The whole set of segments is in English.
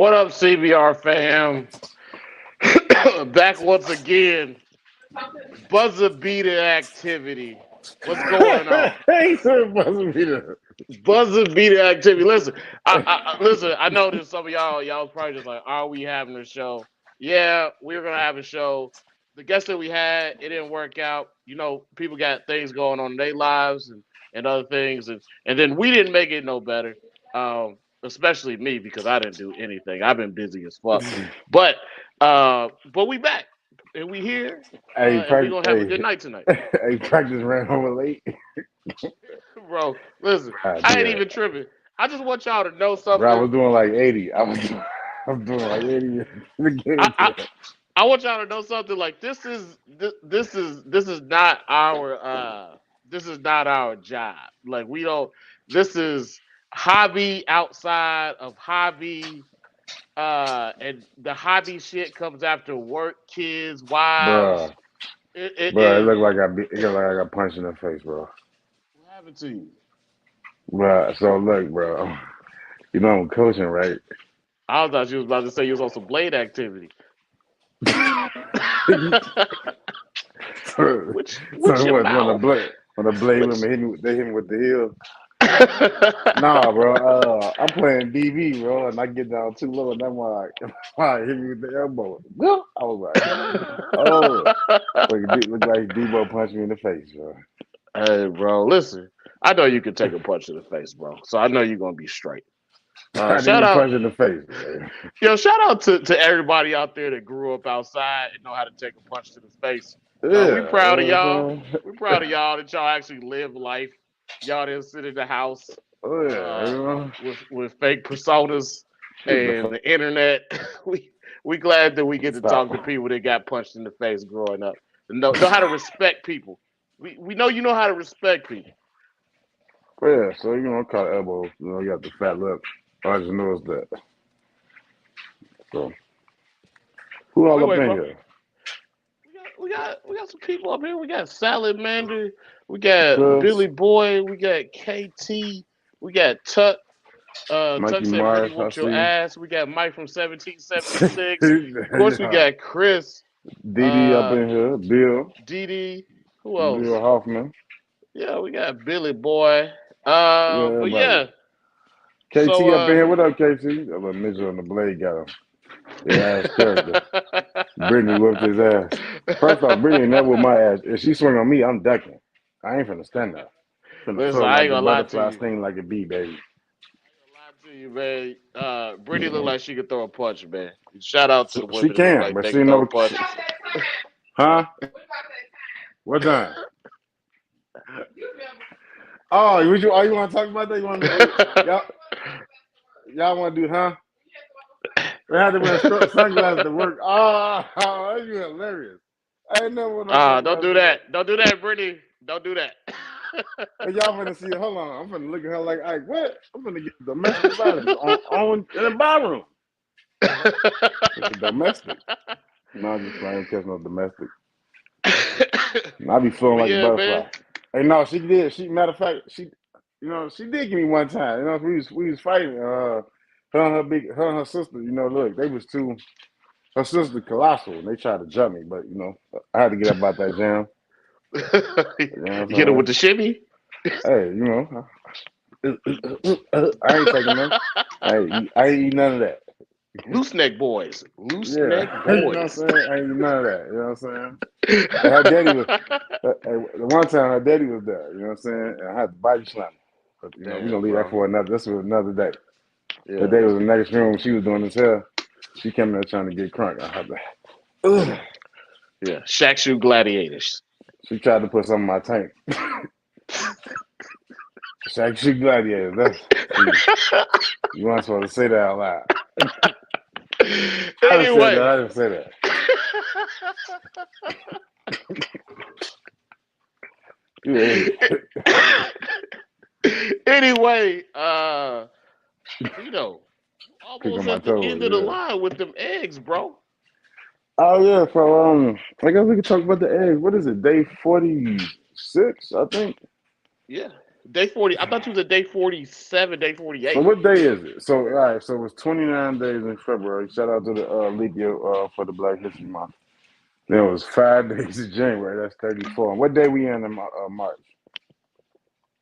What up, CBR fam? Back once again. Buzzer beater activity. What's going on? He said buzzer beater. Buzzer beater activity. Listen, listen. I know there's some of y'all was probably just like, "Are we having a show?" Yeah, we were gonna have a show. The guest that we had, it didn't work out. People got things going on in their lives and other things, and then we didn't make it no better. Especially me because I didn't do anything. I've been busy as fuck. But we back and we here, Hey, and we gonna have a good night tonight. hey, practice ran home late. Bro, listen, I I ain't did. even tripping. I just want y'all to know Bro, I something. was doing like 80. I'm doing like 80 to get I, into I it. I want y'all to know something. Like this is not our job. Like we don't. This is hobby outside of hobby. And the hobby shit comes after work, kids, wives. Bro, it And looked like it looked like I got punched in the face, bro. what happened to you? Bro, so look, bro. You know I'm coaching, right? I thought you was about to say you was on some blade activity. so, Which so your what? mouth? When the blade Which women they hit me with the heel. Nah, bro. I'm playing DB, bro, and I get down too low, and I'm like, hit me with the elbow. I was like, oh, look like Debo punched me in the face, bro. Hey, bro, listen. I know you can take a punch to the face, bro. So I know you're gonna be straight. I didn't Shout get out, punched in the face, man. shout out to everybody out there that grew up outside and know how to take a punch to the face. We Yeah, you proud of know what y'all. I'm We saying? proud of y'all that y'all actually live life. Y'all didn't sit in the house Oh yeah, uh, with fake personas the and the internet. we we glad that we get to stop. talk to people that got punched in the face growing up. Know how to respect people. We know you know how to respect people. But yeah, so I caught elbow. You got the fat lip. I just noticed that. So who all Wait, up wait, in bro. here? We got some people up here. We got Salamander. We got Cuz, Billy Boy. We got KT. We got Tuck. Tuck Mikey said Brittany Mars, I whooped your see. ass. We got Mike from 1776. Of course, we Nah, got Chris. DD up Uh, in here. Bill. Didi. Who Bill else? Hoffman. Yeah, we got Billy Boy. Yeah, But everybody. yeah. So KT up in here. What up, KT? That little midget on the blade got him. His ass character. Brittany whipped his ass. First off, Brittany never whipped my ass. If she swing on me, I'm ducking. I ain't finna stand there. Finna Listen, float I like ain't a gonna lie to butterfly, you. sting like a bee, baby. Lie to you, man. Brittany looked like she could throw a punch, man. Shout out to So the she women that look can, like but they she can throw never. punches. Huh? What time? Oh, you want to talk about that? You want to? Y'all want to do? Huh? They had to wear sunglasses to work. Oh, you hilarious. I ain't never wear no Don't sunglasses do to work. that. Don't do that, Brittany. Don't do that. And y'all finna see. Hold on, I'm finna look at her like what? I'm finna get domestic violence on in the barroom. It's a domestic. No, I'm just playing. Catch no domestic. I be feeling But like a yeah, man. butterfly. Hey, no, she did. Matter of fact, she did give me one time. We was fighting. Her and her sister. Look, they was two. Her sister colossal, and they tried to jump me, but I had to get up about that jam. You You know what hit her I'm with the shimmy. saying? Hey, I ain't taking none. I ain't eat none of that. Loose neck boys. Loose Yeah, neck you know what I'm boys. saying? I ain't eat none of that. You know what I'm saying? And her daddy was. The one time her daddy was there. You know what I'm saying? And I had to body slam him. But we gonna Damn, leave that bro. for another. This was another day. That Yeah. day was the next room. She was doing this hair. She came in there trying to get crunk. I had to. Ugh. Yeah. Shack Shoe Gladiators. She tried to put some in my tank. She gladiator. See, you weren't supposed to say that out loud. I didn't say that. Anyway. I didn't say that. Yeah. Anyway, Vito, Pick on almost my at the toes. end of the Yeah. line with them eggs, bro. Oh yeah. So I guess we could talk about the eggs. What is it? Day 46, I think. Yeah. Day 40. I thought you was at day 47, day So 48. what day is it? So all right, so it's 29 days in February. Shout out to the leap year for the Black History Month. There was 5 days in January. That's 34. What day we in March?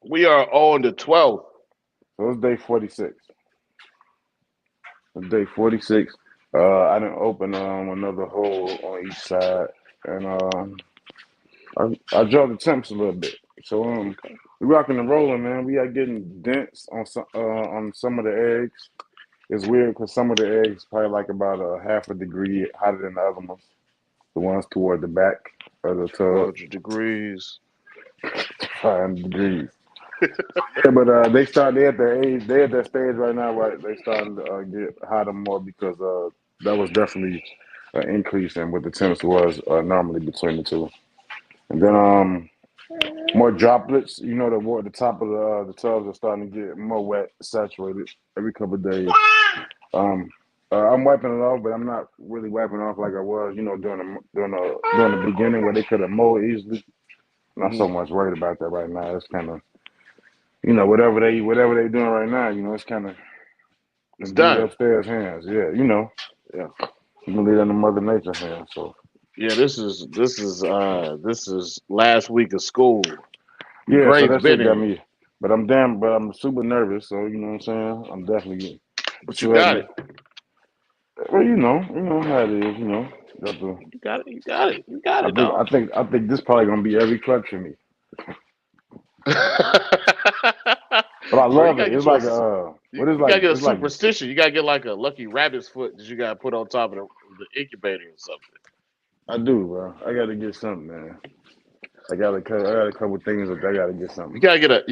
We are on the 12th. So it's day 46. It's day 46. I didn't open another hole on each side, and I dropped the temps a little bit. So Okay. we rocking and rolling, man. We are getting dents on some of the eggs. It's weird because some of the eggs probably like about a half a degree hotter than the other ones. The ones toward the back of the tub, 400 degrees. 5 degrees. Yeah, but they at the age they at that stage right now, right? They starting to get hotter more because that was definitely an increase in what the temps was normally between the two. And then more droplets. You know, the top of the tubs are starting to get more wet, saturated every couple of days. Um, I'm wiping it off, but I'm not really wiping off like I was, during the beginning where they could have mowed easily. Not Hmm. so much worried about that right now. It's kind of, whatever they doing right now. It's kind of the It's dude done. upstairs hands. Yeah, Yeah. you can leave that in the Mother Nature hands. So Yeah, this is last week of school. The yeah, so grades that been shit got in, me. But I'm super nervous. So you know what I'm saying. I'm definitely but you got sweating. it. Well, you know how it is. Got to, You got it. You got it. You got it, dog. I think this probably gonna be every clutch for me. But I Bro, you love gotta it. get It's you a like you, what is you gotta like? get a It's like superstition. You gotta get like a lucky rabbit's foot that you gotta put on top of the incubator or something. I do, bro. I got to get something, man. I got a couple things that I got to get something. You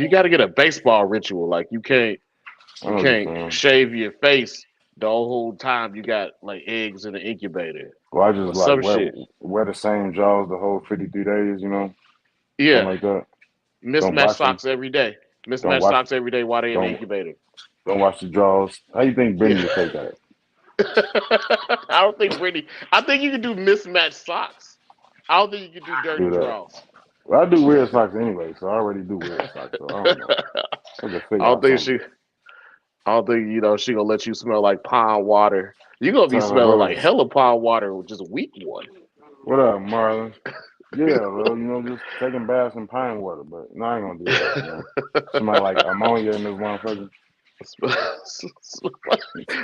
gotta get a baseball ritual. Like I you know what you're can't saying. shave your face the whole time you got like eggs in the incubator Well, I or just like some shit. wear the same jaws the whole 53 days. Something Yeah, like that. Don't mismatch wash them. socks every day. Don't Mismatch wash. socks every day while they in the Don't incubator. don't wash the jaws. How you think Yeah. Brittany would take that? I don't think Brittany. I think you can do mismatched socks. I don't think you can do dirty Do that. draws. Well, I do weird socks anyway, so I already do weird socks. So I don't know. I can I figure don't out think something. she. I don't think she gonna let you smell like pond water. You gonna be Tell her, smelling what like is it? hella pond water with just a weak one. What up, Marlon? Yeah, well, just taking baths in pine water, but no, I ain't gonna do that. Smell like ammonia in this motherfucker.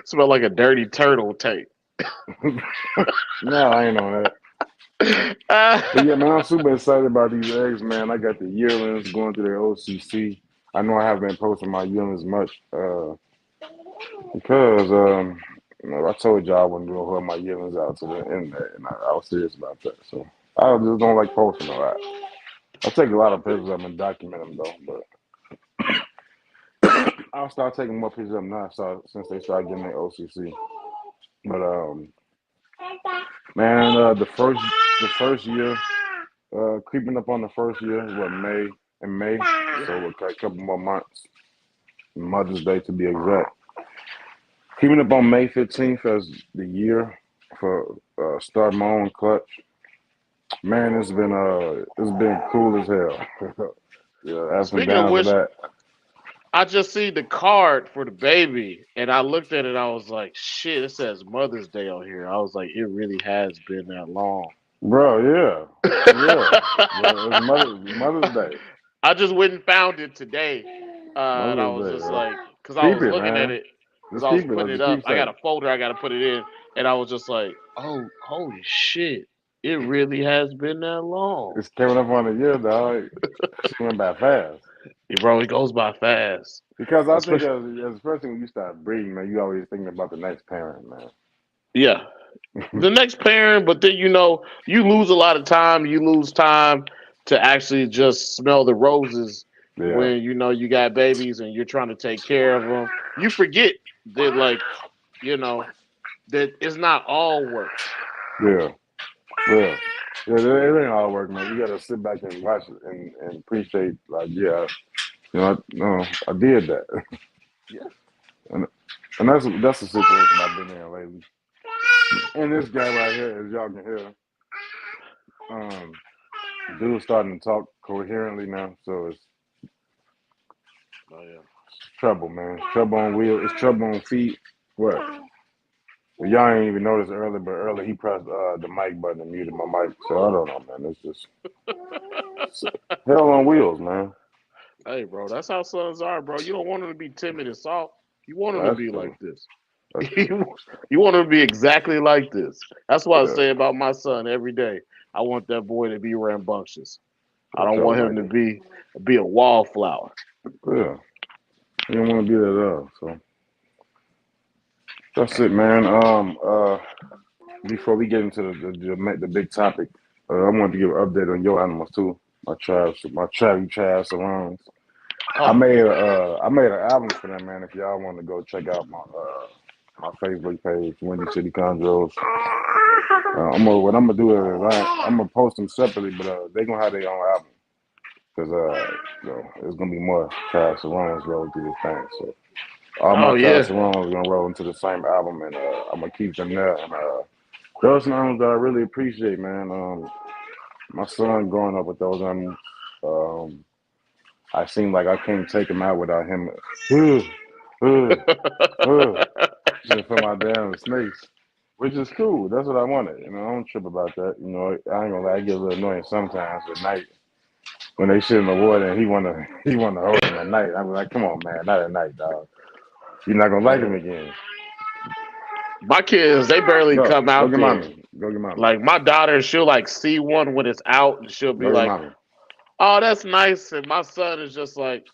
Smell like a dirty turtle tank. No, I ain't on that. But yeah, man, I'm super excited about these eggs, man. I got the yearlings going through their OCC. I know I haven't been posting my yearlings much because I told y'all I wasn't gonna hold my yearlings out to the internet, and I was serious about that. So I just don't like posting a lot. I take a lot of pictures of them and document them though, but I'll start taking more pictures of them now. Since they started getting their OCC, but man, the first year, creeping up on the first year is what May, Yeah. so a couple more months. Mother's Day to be exact. Creeping up on May 15th as the year for start my own clutch. Man, it's been cool as hell. Yeah, ups and Speaking of downs of which, that. I just see the card for the baby, and I looked at it. I was like, "Shit!" It says Mother's Day on here. I was like, "It really has been that long." Bro, yeah. For real. Well, it's Mother's Day. I just went and found it today, and I Mother's was Day, just bro. like, because I Keep was it, looking at man. it, because Just I was keep it putting as a it up. I got keepsake. a folder I got to put it in, and I was just like, "Oh, holy shit! It really has been that long." It's coming up on a year, dog. She went by fast. Yeah, bro, it goes by fast. Because I think Especially, especially when you start breeding, man, you always thinking about the next parent, man. yeah, the next parent, but then you lose a lot of time. You lose time to actually just smell the roses Yeah, when you got babies and you're trying to take care of them. You forget that, like, you know that it's not all work. yeah, yeah. Yeah, it ain't all work, man. You gotta sit back and watch it and appreciate, like, yeah, no, I did that, Yeah. and and that's the situation I've been in lately. And this guy right here, as y'all can hear, um, dude's starting to talk coherently now, so Oh yeah. Trouble, man. Trouble on wheels. It's trouble on feet. What? Well, y'all ain't even noticed earlier, but earlier he pressed the mic button and muted my mic. So I don't know, man. It's just hell on wheels, man. Hey, bro, that's how sons are, bro. You don't want them to be timid and soft. You want them to That's be true. like this. That's true. You want them to be exactly like this. That's what I Yeah, say about my son every day. I want that boy to be rambunctious. I that's don't all want him right. to be a wallflower. Yeah, you don't want to be that at all. So that's it, man. Before we get into the big topic, I wanted to give an update on your animals too. My travel surrounds. Oh, I made an album for them, man. If y'all want to go check out my Facebook page, Windy City Chondros. What I'm gonna do is I'm gonna post them separately, but they gonna have their own album because there's gonna be more Travis Surrounds rolling through this thing. So all my oh Travis yeah. Surrounds gonna roll into the same album, and I'm gonna keep them there. And those albums that I really appreciate, man. My son growing up with those albums, um, I seem like I can't take him out without him. Just for my damn snakes, which is cool. That's what I wanted. I don't trip about that. I ain't gonna lie, I get a little annoying sometimes at night when they shit in the water and he wanna he wanna hold him at night. I'm like, come on, man, not at night, dog. You're not gonna like him Man, again. my kids, they barely come Go out get there. mommy. Go get mommy. Like my daughter, she'll like see one when it's out, and she'll be Go get like, mommy. "Oh, that's nice." And my son is just like,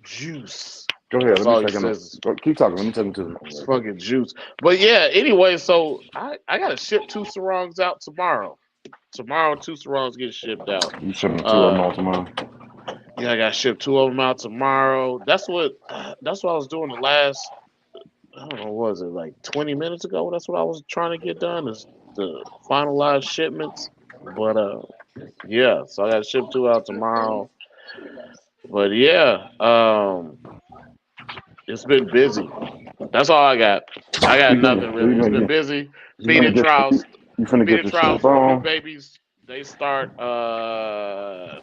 "Juice." Go ahead. That's Let me all he take him. says. Go, keep talking. Let me take him to the mom It's real quick. fucking juice. But yeah, anyway, so I gotta ship two sarongs out tomorrow. Tomorrow, two sarongs get shipped out. You shipping two of them Uh, out tomorrow? yeah, I gotta ship two of them out tomorrow. That's what I was doing the last. I don't know, what was it like 20 minutes ago? That's what I was trying to get done is the finalized shipments. But yeah, so I gotta ship two out tomorrow. But yeah, it's been busy. That's all I got. I got nothing So really. It's been busy you finna feeding get trials. you finna get Feeding the ship trials. The new on. babies they start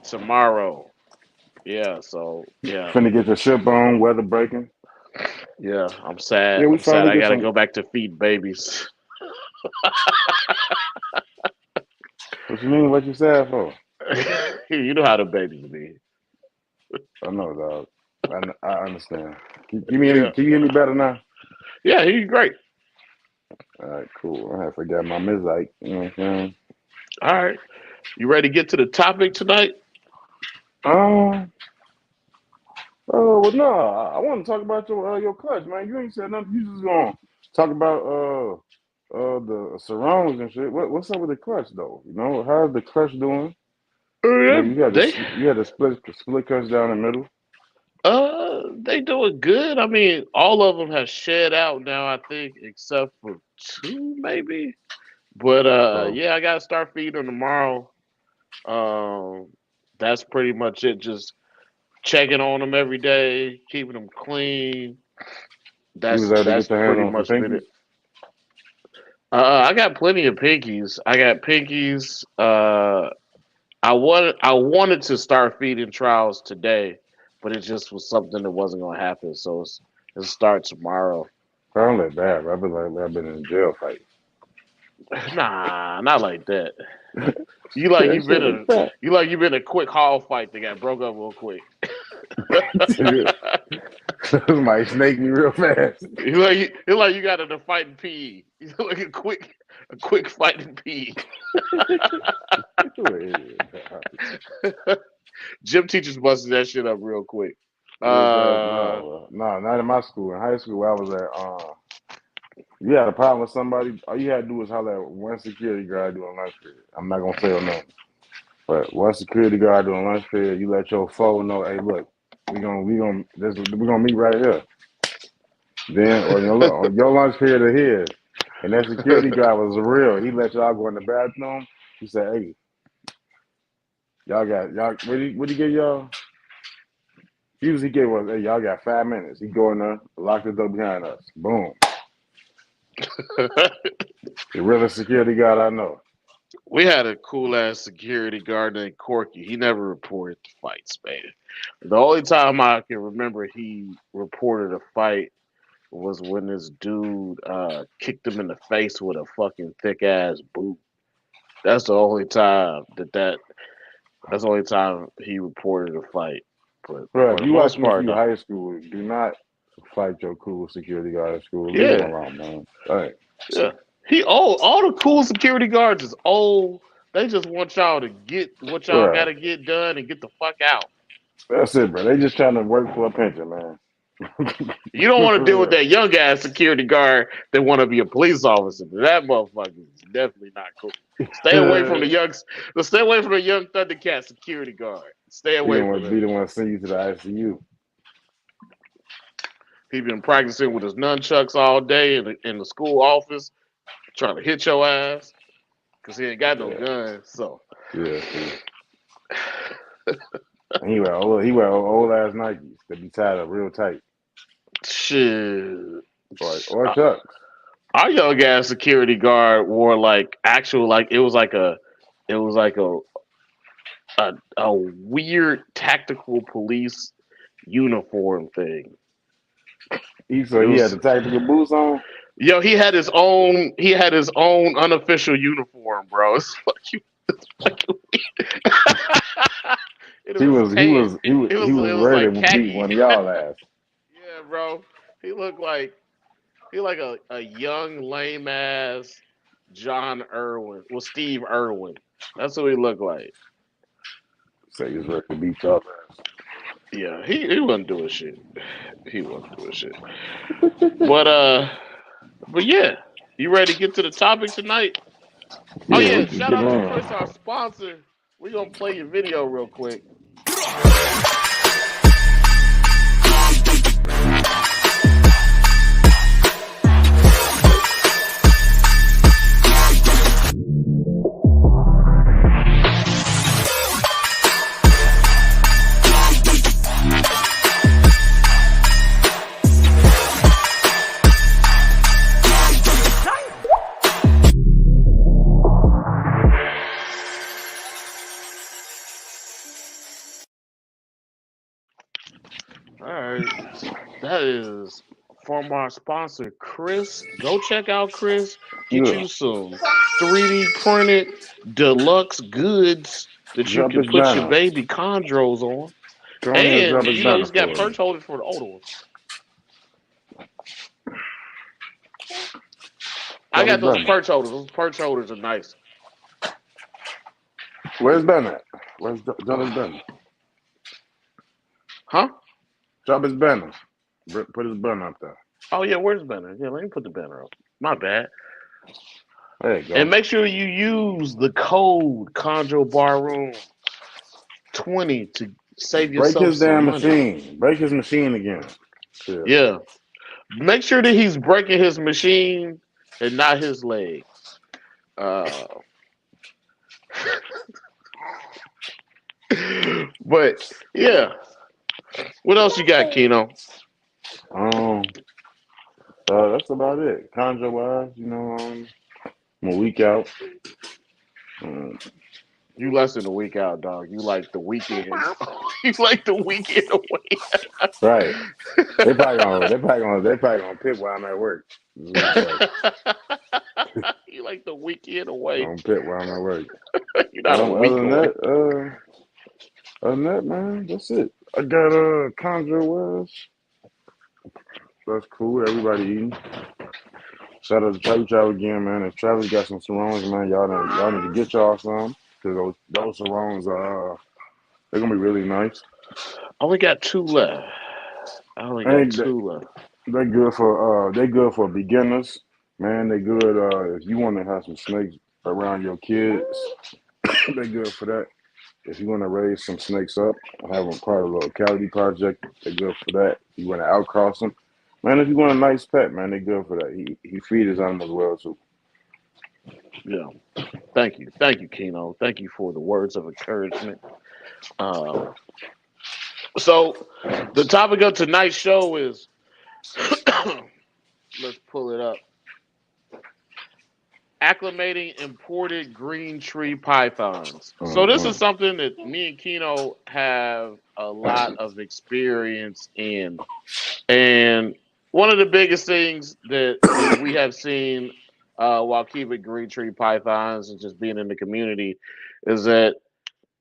tomorrow. Yeah, so yeah. Finna get the ship on. Weather breaking. Yeah, I'm sad. Yeah, we I'm sad finally I get gotta some. go back to feed babies. What you mean? What you sad for? You know how the babies be. I know, dog. I understand. Yeah. Can you hear me better now? Yeah, he's great. All right, cool. I forgot my mizike. You know what I'm saying? All right. You ready to get to the topic tonight? Um. Oh well, no. I want to talk about your clutch, man. You ain't said nothing. You just gonna talk about the surrounds and shit. What's up with the clutch though? How's the clutch doing? Yeah, they You had to split clutch down the middle. they doing good. I mean, all of them have shed out now, I think, except for two maybe. But So yeah, I gotta start feeding them tomorrow. Um, that's pretty much it. Just checking on them every day, keeping them clean. you was That's able to that's get your hands pretty on some much been pinkies. it. I got plenty of pinkies. I got pinkies. I wanted to start feeding trials today, but it just was something that wasn't gonna happen. So it'll start tomorrow. I don't let bad. I've been like I've been in a jail fight. Nah, not like that. You like Yeah, you been shit like a that. you like you been a quick hall fight that got broke up real quick. Somebody snake me real fast. You got in a fight in PE. You like a quick fight in PE. Gym teachers busted that shit up real quick. Real fast, Uh, no, not in my school. In high school, where I was at, you had a problem with somebody, all you had to do was holler at one security guard during lunch period. I'm not gonna say her name, but one security guard during lunch period, you let your foe know, hey, look, we gonna meet right here. Then, or look, on your lunch period of his, and that security guard was real. He let y'all go in the bathroom. He said, hey, y'all got y'all. What he give y'all? Usually gave us, hey, y'all got 5 minutes. He go in there, lock the door behind us. Boom. The realest security guard I know. We had a cool ass security guard named Corky. He never reported the fights, man. The only time I can remember he reported a fight was when this dude kicked him in the face with a fucking thick ass boot. That's the only time that's the only time he reported a fight. But Bro, for if the you watch most him part, through no. high school, do not fight your cool security guard at school. Leave him Yeah, alone, man. Hey, yeah. He old. All the cool security guards is old. They just want y'all to get what y'all got bro, to get done and get the fuck out. that's it, bro. They just trying to work for a pension, man. You don't want to deal with For that young ass security guard that want to be a police officer. That motherfucker is definitely not cool. Stay away from the real. young. Stay away from the young Thundercat security guard. Stay He away don't from want to be him. the one to send you to the ICU. He been practicing with his nunchucks all day in the school office, trying to hit your ass because he ain't got no Yeah, gun. So, yeah. See. And he wear old ass Nikes that be tied up real tight, shit. or Chucks. Our young ass security guard wore like actual like it was like a weird tactical police uniform thing. So It he had was the tactical boots on. yo. He had his own unofficial uniform, bro. It's fucking, it's fucking it He was was he tan. was he was It he was was it was ready like to beat khaki. one of y'all ass. Yeah, bro. He looked like a young lame ass John Irwin. Well, Steve Irwin. That's what he looked like. Say he was ready to beat y'all ass. Yeah, he wasn't doing shit. He wasn't doing shit. But but yeah, you ready to get to the topic tonight? Oh Yeah, we yeah, can shout get out to on. Chris, our sponsor. We're gonna play your video real quick. All right, that is from our sponsor, Chris. Go check out Chris. Get Yeah, you some 3D printed deluxe goods that you drop can his put your banner. baby chondros on. Go on here and drop And his banner he's got for us. perch holders for the older ones. I Drop his got those banner. perch holders. Those perch holders are nice. Where's banner at? Where's drop his banner? Huh? Drop his banner. Put his banner up there. Oh yeah, where's the banner? Yeah, let me put the banner up. My bad. There you And go. make sure you use the code Chondro Barroom 20 to save Break yourself his some damn money. machine. Break his machine again. Shit. Yeah. Make sure that he's breaking his machine and not his leg. Uh, but yeah. What else you got, Keno? Um, that's about it. Conjure wise, I'm a week out. Um, You less than a week out, dog. You like the weekend. You like the weekend away. right. They probably gonna pick while I'm at work. That's what I'm saying. You like the weekend away. Gonna pick while I'm at work. You're not a week away. Other than that, man, that's it. I got Conjure wise. That's cool. Everybody eating. Shout out to Travis again, man. If Travis got some sarons, man, y'all need to get y'all some because those sarons they're gonna be really nice. I only got two left. I only got And two left. they good for beginners, man. They good if you want to have some snakes around your kids. They good for that. If you want to raise some snakes up, I have a part of a little cavity project. They good for that. If you want to outcross them, man. If you want a nice pet, man, they good for that. He feed his animals well too. Yeah. Thank you, Keno. Thank you for the words of encouragement. Um, so the topic of tonight's show is let's pull it up. acclimating imported green tree pythons. So this is Mm-hmm. something that me and Kino have a lot of experience in. And one of the biggest things that we have seen while keeping green tree pythons and just being in the community is that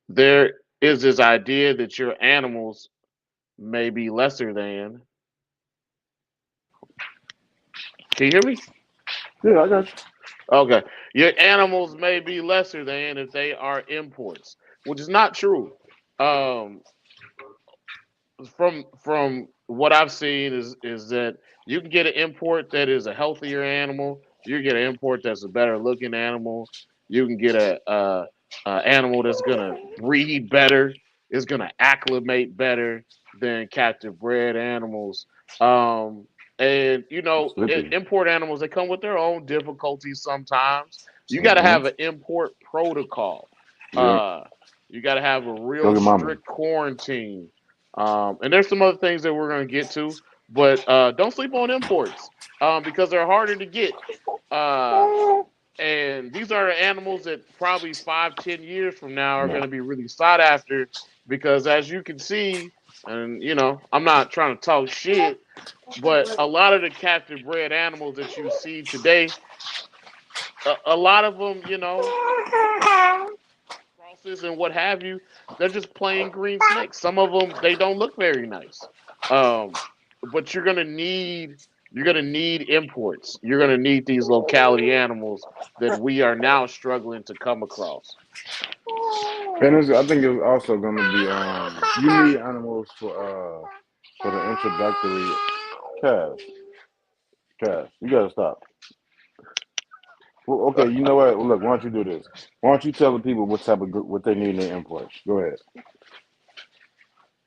there is this idea that your animals may be lesser than. Can you hear me? Yeah, I got Okay. Your animals may be lesser than if they are imports, which is not true. Um, from what I've seen is that you can get an import that is a healthier animal. You can get an import that's a better looking animal. You can get a animal that's gonna breed better. Is gonna acclimate better than captive bred animals. Um, and you. Slippy. import animals they come with their own difficulties sometimes. You got to Mm-hmm. have an import protocol. Yep. Uh, you got to have a Go real get mommy. strict quarantine. And there's some other things that we're going to get to, but don't sleep on imports because they're harder to get. Uh, and these are animals that probably 5, 10 years from now are No. going to be really sought after because, as you can see, and I'm not trying to talk shit, but a lot of the captive bred animals that you see today, a lot of them, crosses and what have you, they're just plain green snakes. Some of them they don't look very nice. Um, but you're gonna need imports. You're gonna need these locality animals that we are now struggling to come across. And I think it's also going to be you need animals for the introductory calves. Calves. You gotta stop. Well, okay, you know what? Look, why don't you do this? Why don't you tell the people what they need in their imports? Go ahead.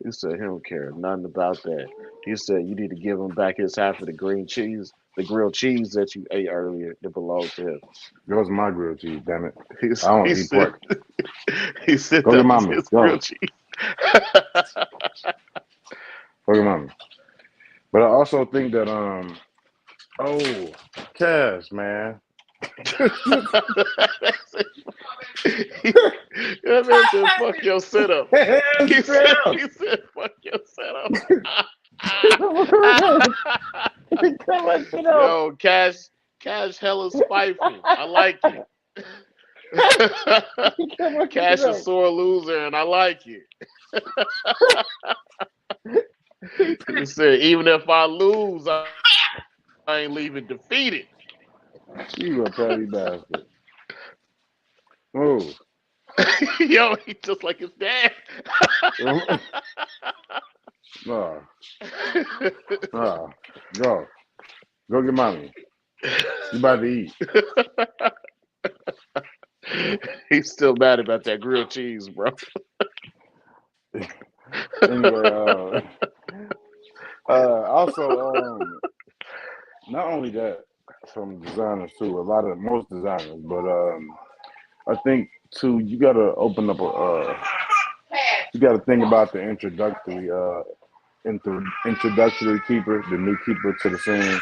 He said he don't care nothing about that. He said you need to give him back his half of the green cheese, the grilled cheese that you ate earlier that belonged to him. That was my grilled cheese. Damn it! I He, don't he eat said pork. he said Go get that was mommy. his Go. grilled cheese. Go get mommy. But I also think that oh, Cash, man. That man said, "Fuck your setup." He said, Straight "He said, fuck your setup." up. Come on, sit up. Yo, Cash, hella spiteful. I like it. Come on, sit Cash a up. sore loser, and I like it. He said, "Even if I lose, I ain't leaving defeated." You a petty bastard. Oh. Yo, he just like his dad. No. No. Go. Go get mommy. You about to eat. He's still mad about that grilled cheese, bro. Anyway, also, not only that, from designers too, most designers, but I think too, you gotta think about the introductory keeper, the new keeper to the scene.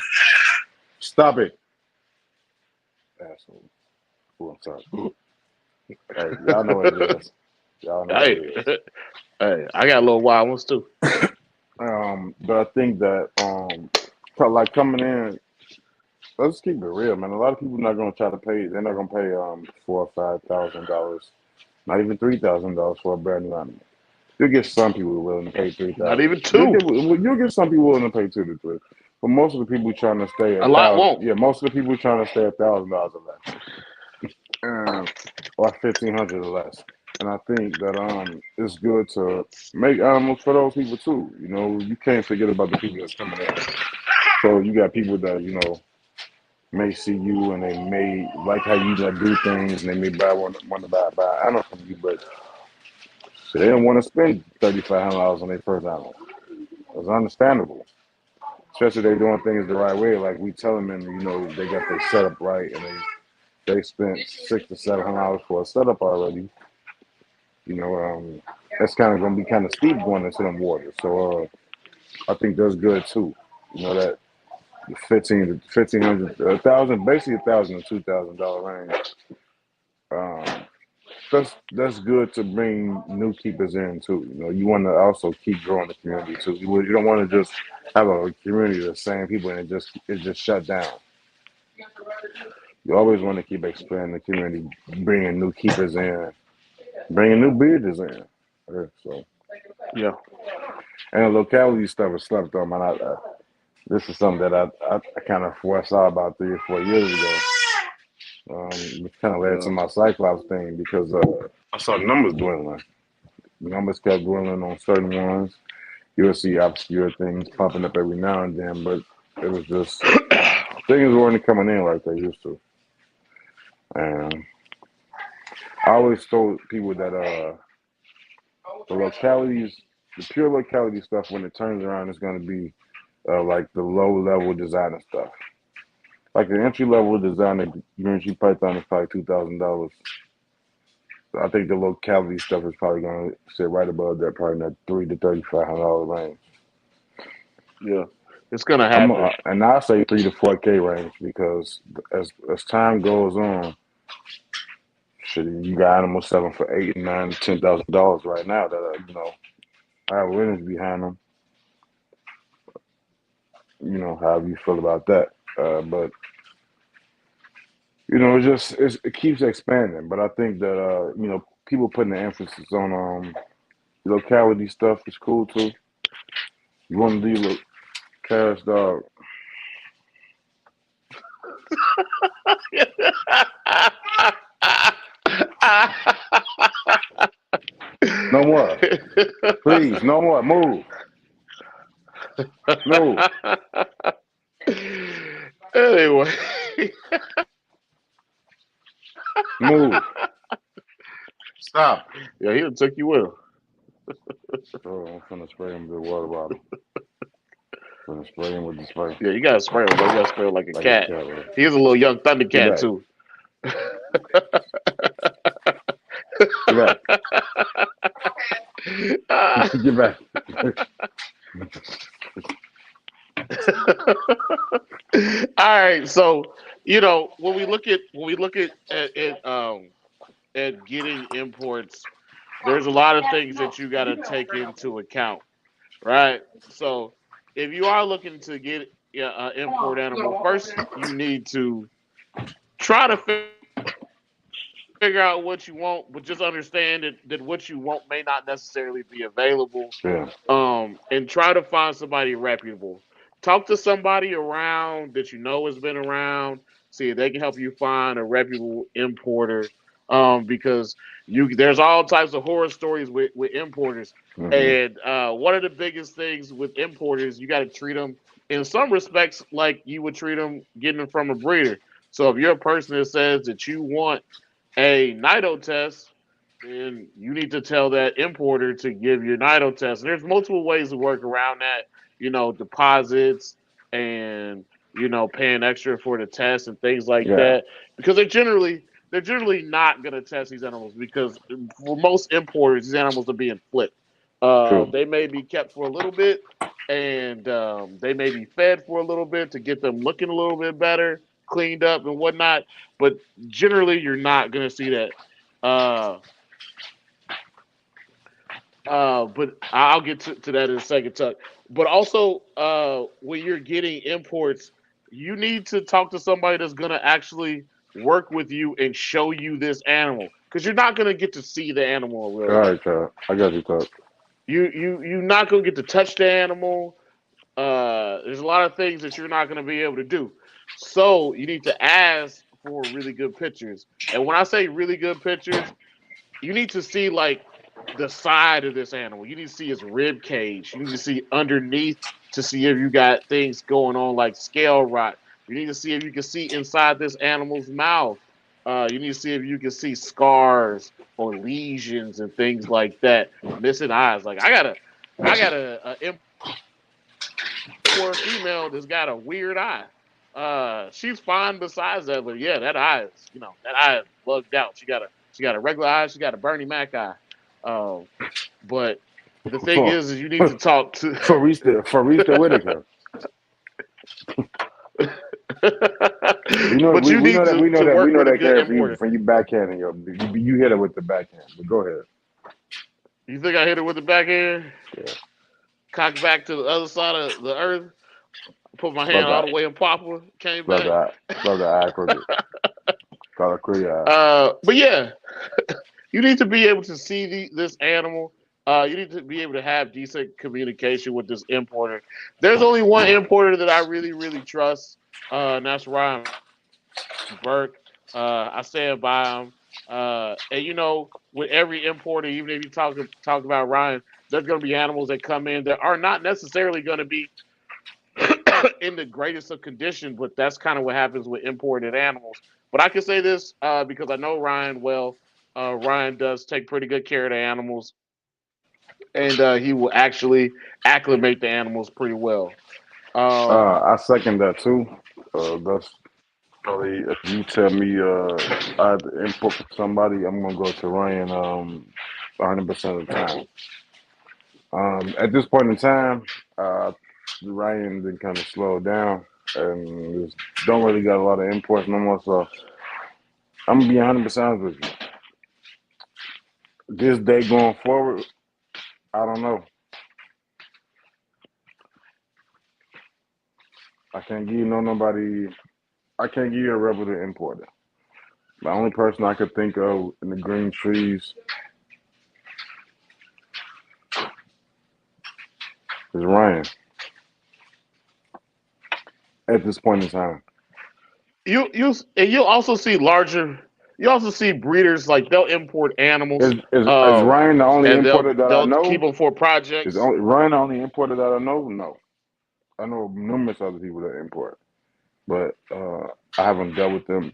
Stop it, asshole. Oh, I'm sorry. Hey, y'all know what it is. Y'all know what Hey, it is. hey, I got a little wild ones too. But I think that like coming in, let's keep it real, man. A lot of people not gonna try to pay. They're not gonna pay $4,000 or $5,000, not even $3,000 for a brand new animal. You'll get some people willing to pay three Not thousand. even two. You'll get some people willing to pay 2 to 3. But most of the people trying to stay A at lot thousand, won't. yeah, most of the people trying to stay $1,000 or less, or 1,500 or less. And I think that it's good to make animals for those people too. You know, you can't forget about the people that's coming in. So you got people that may see you and they may like how you do things, and they may want to buy an animal from you, but they don't want to spend $3,500 on their first animal. It's understandable, especially they doing things the right way. Like we tell them, and they got their setup right, and they spent $600 to $700 for a setup already. You know, that's kind of gonna be kind of steep going into them waters. So I think that's good too. You know that the 1500, 1,000, basically $1,000 to $2,000 range. Um, that's good to bring new keepers in too. You know, you want to also keep growing the community too. You don't want to just have a community of the same people and it just shut down. You always want to keep expanding the community, bringing new keepers in, bringing new breeders in. So, Yeah. and the locality stuff is slept on. Man, this is something that I kind of foresaw about 3 or 4 years ago. Which kind of led to Yeah. my Cyclops thing because I saw numbers dwindling. The numbers kept dwindling on certain ones. You'll see obscure things popping up every now and then, but it was just things weren't coming in like they used to. And I always told people that the localities, the pure locality stuff, when it turns around, is going to be like the low level designer stuff. Like the entry level designer Green Python is probably $2,000. So I think the locality stuff is probably going to sit right above that, probably in that $3,000 to $3,500 range. Yeah. It's gonna happen. And I say 3 to 4K range because as time goes on, shit, you got animals selling for $8, $9, $10,000 right now that are, I have winners behind them. However you feel about that, but it keeps expanding. But I think that people putting the emphasis on locality stuff is cool too. You want to do cash dog? No more, please. No more. Move. Move. Anyway. Move. Stop. Yeah, he done took you with him. Oh, I'm finna spray him with the water bottle. Finna spray him with the spray. Yeah, you gotta spray him, bro. You gotta spray him like a Like cat. right? He's a little young Get Thundercat back. too. Get back. Get back. All right, so when we look at getting imports, there's a lot of things that you got to take into account, right? So if you are looking to get an import animal, first you need to try to figure out what you want, but just understand that what you want may not necessarily be available. Yeah. And try to find somebody reputable. Talk to somebody around that you know has been around. See if they can help you find a reputable importer. Because there's all types of horror stories with importers. Mm-hmm. And one of the biggest things with importers, you got to treat them in some respects like you would treat them getting them from a breeder. So if you're a person that says that you want a NITO test, then you need to tell that importer to give you a NITO test. And there's multiple ways to work around that, deposits and paying extra for the test and things like Yeah. that, because they're generally not going to test these animals because for most importers, these animals are being flipped. True. They may be kept for a little bit, and they may be fed for a little bit to get them looking a little bit better, cleaned up and whatnot. But generally, you're not going to see that. Uh, but I'll get to that in a second, Tuck. But also, when you're getting imports, you need to talk to somebody that's going to actually work with you and show you this animal, because you're not going to get to see the animal in real All life. right, Todd. I got you, Todd. You're not going to get to touch the animal. There's a lot of things that you're not going to be able to do. So you need to ask for really good pictures. And when I say really good pictures, you need to see like the side of this animal. You need to see its rib cage. You need to see underneath to see if you got things going on like scale rot. You need to see if you can see inside this animal's mouth. You need to see if you can see scars or lesions and things like that. Missing eyes. Like I got a import female that's got a weird eye. She's fine besides that, but yeah, that eye is bugged out. She got a regular eye. She got a Bernie Mac eye. Um, but the thing For is you need to talk to. for Rista Whitaker. But you need to we work know with a that good character importer. from you backhanding you hit it with the backhand. But go ahead. You think I hit it with the backhand? Yeah. Cock back to the other side of the earth, put my hand Love all that. the way in Papa, came Love back. that. Love that eye crooked. Call it crooked eye. But yeah, you need to be able to see this animal. You need to be able to have decent communication with this importer. There's only one importer that I really, really trust, and that's Ryan Burke. I stand by him. And with every importer, even if you talk about Ryan, there's going to be animals that come in that are not necessarily going to be in the greatest of condition, but that's kind of what happens with imported animals. But I can say this because I know Ryan well. Ryan does take pretty good care of the animals, and he will actually acclimate the animals pretty well. Um, I second that too. That's probably if you tell me I have to input for somebody, I'm gonna go to Ryan 100% of the time. At this point in time, uh, Ryan been kind of slowed down and just don't really got a lot of imports no more. So I'm gonna be 100% honest with you. This day going forward, I don't know. I can't give you no nobody. I can't give you a reputable importer. The only person I could think of in the green trees is Ryan at this point in time. you'll also see larger. You also see breeders like they'll import animals, Is Ryan the only and importer that I they'll keep know? them for Is projects. only Ryan the only importer that I know? No, I know numerous other people that import, but I haven't dealt with them,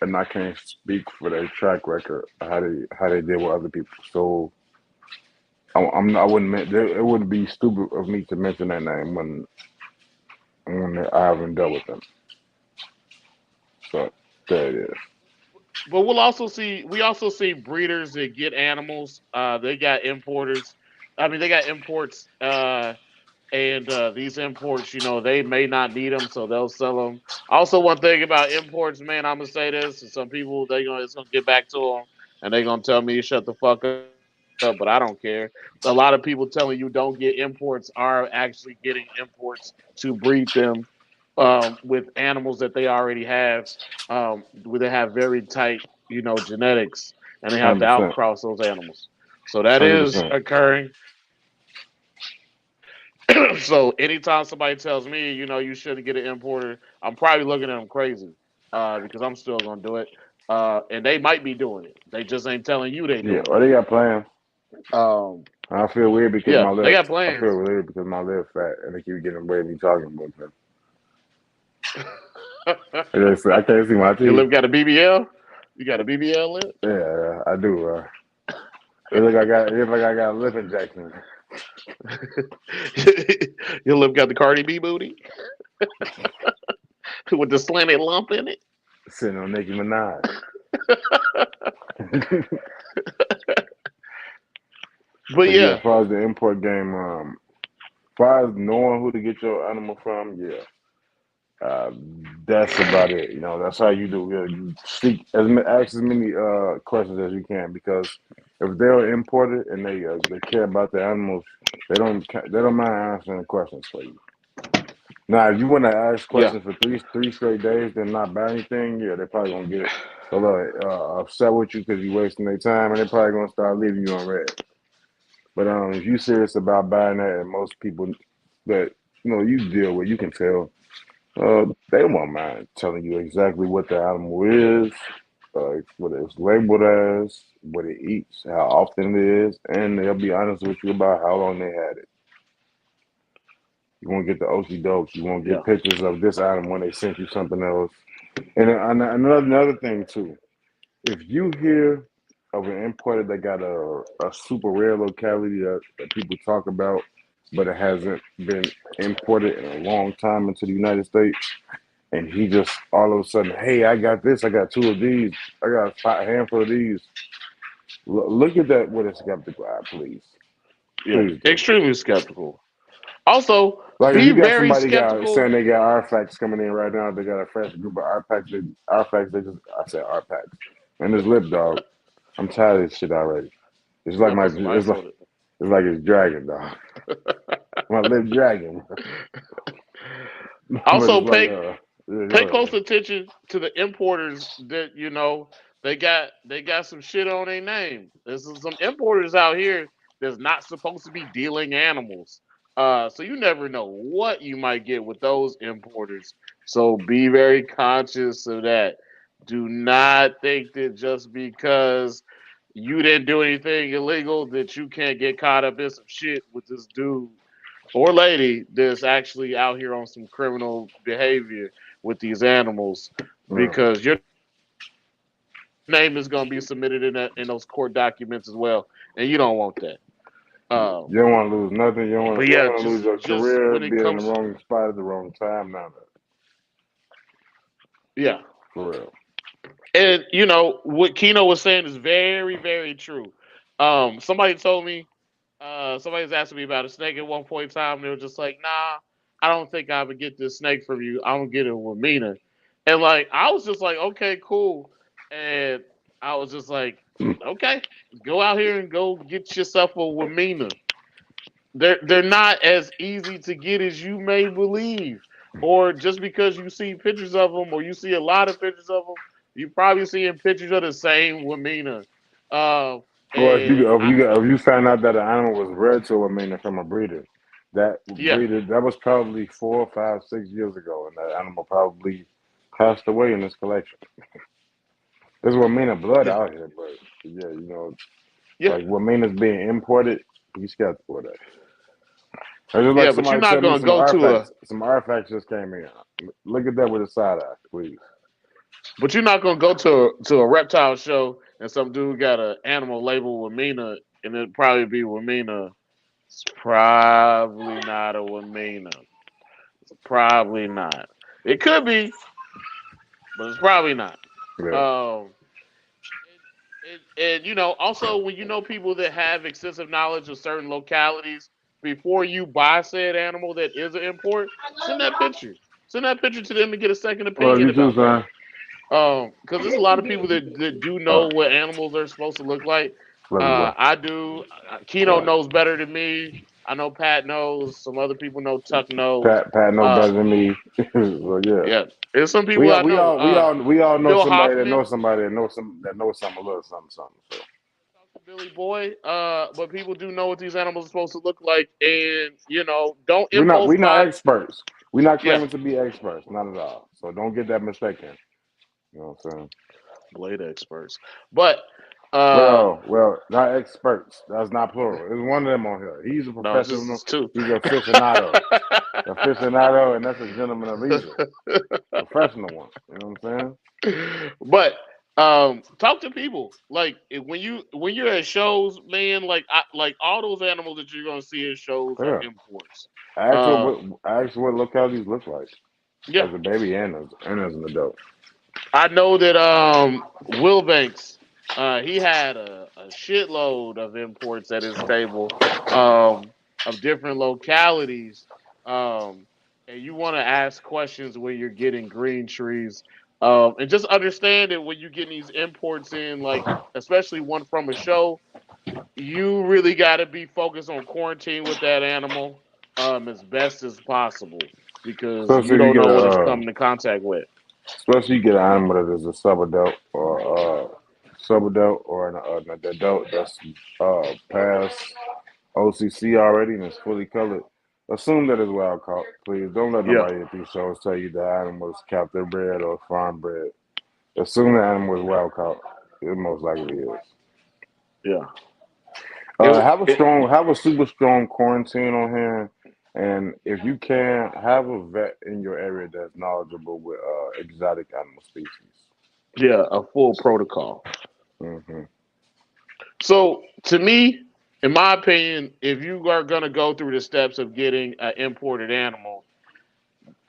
and I can't speak for their track record how they deal with other people. So I wouldn't it wouldn't be stupid of me to mention that name when I haven't dealt with them. So there it is. But we also see breeders that get animals. They got importers. I mean, they got imports. And these imports, they may not need them, so they'll sell them. Also, one thing about imports, man, I'm gonna say this: and some people it's gonna get back to them, and they're gonna tell me shut the fuck up, but I don't care. A lot of people telling you don't get imports are actually getting imports to breed them with animals that they already have, where they have very tight, genetics, and they have to 100%. outcross those animals. So that is 100%. occurring. So anytime somebody tells me, you shouldn't get an importer, I'm probably looking at them crazy because I'm still gonna do it. And they might be doing it. They just ain't telling you they Yeah, doing or it. they got plans. I feel weird because Yeah, my they lip. got I feel plans. weird because my lip fat, and they keep getting away with me talking about them. I can't see my Your teeth. lip got a BBL? You got a BBL lip? Yeah, I do. It look like I got a lip injection. Your lip got the Cardi B booty with the slanted lump in it. Sitting on Nicki Minaj. But But yeah, as yeah, far as the import game, as far as knowing who to get your animal from, yeah, uh, that's about it. That's how you do. You seek ask as many questions as you can because if they're imported and they care about the animals, they don't mind answering questions for you. Now, if you want to ask yeah, questions for three straight days, then not buy anything, yeah, they're probably gonna get a little upset with you because you're wasting their time, and they're probably gonna start leaving you on red. But if you're serious about buying that, and most people that you deal with, you can tell they won't mind telling you exactly what the animal is, what it's labeled as, what it eats, how often it is, and they'll be honest with you about how long they had it. You won't get the okie doke. You won't get yeah, pictures of this item when they sent you something else. And another thing too, if you hear of an importer that got a super rare locality that people talk about, but it hasn't been imported in a long time into the United States, and he just all of a sudden, hey, I got this, I got two of these, I got a handful of these. Look at that with a skeptical eye, please. yeah. Please do. Extremely skeptical. Also, Like if be you got very somebody got skeptical. saying they got artifacts coming in right now, they got a fresh group of artifacts. Artifacts, they just I said artifacts. And this lip dog, I'm tired of this shit already. It's You like gotta my put some it's ice like on it. it's like it's dragging, dog. My lip dragging. But Also, it's like yeah, pay go close ahead. attention to the importers that they got some shit on their name. There's some importers out here that's not supposed to be dealing animals. So you never know what you might get with those importers. So be very conscious of that. Do not think that just because you didn't do anything illegal that you can't get caught up in some shit with this dude or lady that's actually out here on some criminal behavior with these animals, Yeah. because your name is going to be submitted in those court documents as well, and you don't want that. Um, You don't want to lose nothing. but You yeah, don't want to lose your just when career, it being in the comes, wrong spot at the wrong time. None of that. yeah, For real. and what Kino was saying is very, very true. Somebody told me, somebody was asking me about a snake at one point in time, and they were just like, "Nah, I don't think I would get this snake from you. I'm gonna get it with Mina." And like, I was just like, "Okay, cool," and I was just like, "Okay, go out here and go get yourself a Wamina." They're not as easy to get as you may believe, or just because you see pictures of them, or you see a lot of pictures of them, you probably seeing pictures of the same Wamina. Um, Well, and if you found out that an animal was bred to a man from a breeder, that yeah, breeder that was probably 4, 5, 6 years ago, and that animal probably passed away in this collection. There's Wamena blood yeah, out here, but yeah, yeah, like Wamena's being imported, be skeptical of that. It's just like yeah. But you're somebody not tell me gonna go to a some artifacts just came in. Look at that with a side eye, please. But you're not gonna go to a reptile show and some dude got an animal label with Mina, and it probably be with Mina. It's probably not a Wamina. It's probably not. It could be, but it's probably not. Yeah. Um, and also when you know people that have extensive knowledge of certain localities, before you buy said animal that is an import, send that picture. Send that picture to them and get a second Well, opinion you too, about that. son. Because there's a lot of people that do Uh, know what animals are supposed to look like. love you, bro. I do. Keno knows better than me. I know Pat knows. Some other people know. Tuck knows. Pat know better Uh, than me. Well, yeah. yeah, there's some We people all I we know. all we all we all know Phil somebody that Hoffman. knows somebody that knows something a little something something. So Talk to Billy Boy. But people do know what these animals are supposed to look like, and don't impulse we're not buy. experts. We're not Yeah, claiming to be experts, not at all. So don't get that mistaken. You know what I'm saying? blade experts. But um, Not experts. That's not plural. There's one of them on here. He's a no, it's just professional. it's two. He's aficionado, and that's a gentleman of leisure. Professional one. You know what I'm But talk to people like when you're at shows, man. Like all those animals that you're gonna see at shows saying? are Yeah. imports. I Um, asked what localities look like yeah, as a baby and as an adult. I know that Will Banks, he had a shitload of imports at his table, of different localities. Um, and you want to ask questions when you're getting green trees. And just understand that when you're getting these imports in, like especially one from a show, you really got to be focused on quarantine with that animal as best as possible, because you Especially if you don't get know what it's coming in contact with. an animal that is a subadult or an adult that's past OCC already and is fully colored. Assume that it's wild caught. Please don't let Yeah, nobody at these shows tell you the animal is captive bred or farm bred. Assume the animal is wild caught. It most likely is. yeah. It, it Have a super strong quarantine on hand, and if you can, have a vet in your area that's knowledgeable with exotic animal species. yeah, a full protocol. Hmm. So to me, in my opinion, if you are gonna go through the steps of getting an imported animal,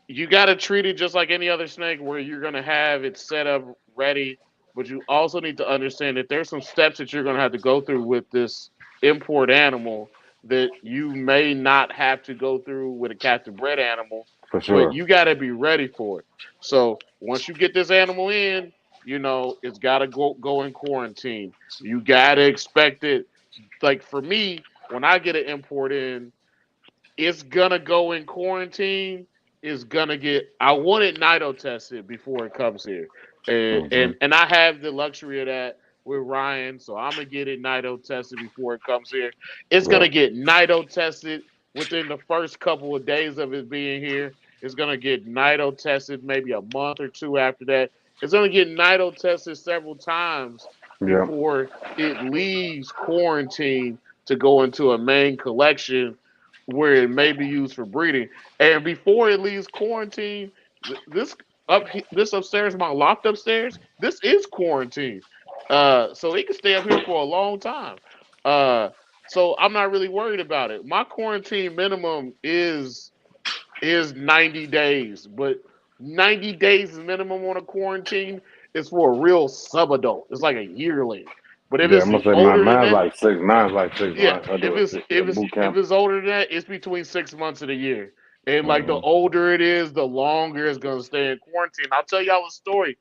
you got to treat it just like any other snake, where you're gonna have it set up ready. But you also need to understand that there's some steps that you're gonna have to go through with this import animal that you may not have to go through with a captive bred animal, For but sure. you got to be ready for it. So once you get this animal in, it's got to go in quarantine. You got to expect it. Like for me, when I get an import in, it's gonna go in quarantine. It's gonna get. I want it nido tested before it comes here, and Hmm. and and I have the luxury of that with Ryan, so I'm gonna get it nido tested before it comes here. It's Yeah. gonna get nido tested within the first couple of days of it being here. It's gonna get nido tested maybe a month or two after that. It's gonna get nido tested several times Yeah. before it leaves quarantine to go into a main collection where it may be used for breeding. And before it leaves quarantine, this this upstairs, my loft upstairs, this is quarantine. So it can stay up here for a long time. Uh, so I'm not really worried about it. My quarantine minimum is 90 days, but 90 days minimum on a quarantine is for a real subadult. It's like a yearling. But if Yeah. I it's must say older than mine's that, like 6. Mine's like 6 yeah, months. I if do it's a if it's boot if camp. it's older than that, it's between 6 months and a year. And like the Hmm. older it is, the longer it's gonna stay in quarantine. I'll tell y'all a story.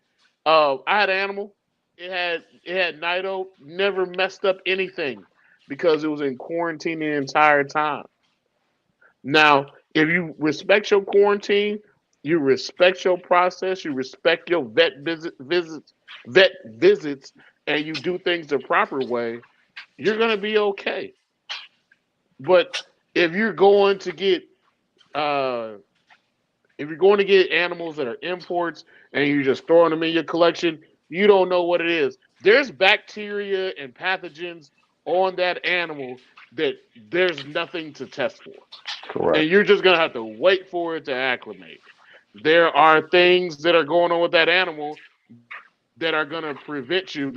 I had an animal. It had Nido, never messed up anything because it was in quarantine the entire time. Now, if you respect your quarantine, you respect your process, you respect your vet visits, and you do things the proper way, you're gonna be okay. But if you're going to get uh, if you're going to get animals that are imports and you're just throwing them in your collection, you don't know what it is. There's bacteria and pathogens on that animal that there's nothing to test for. And Correct. you're just gonna have to wait for it to acclimate. There are things that are going on with that animal that are gonna prevent you.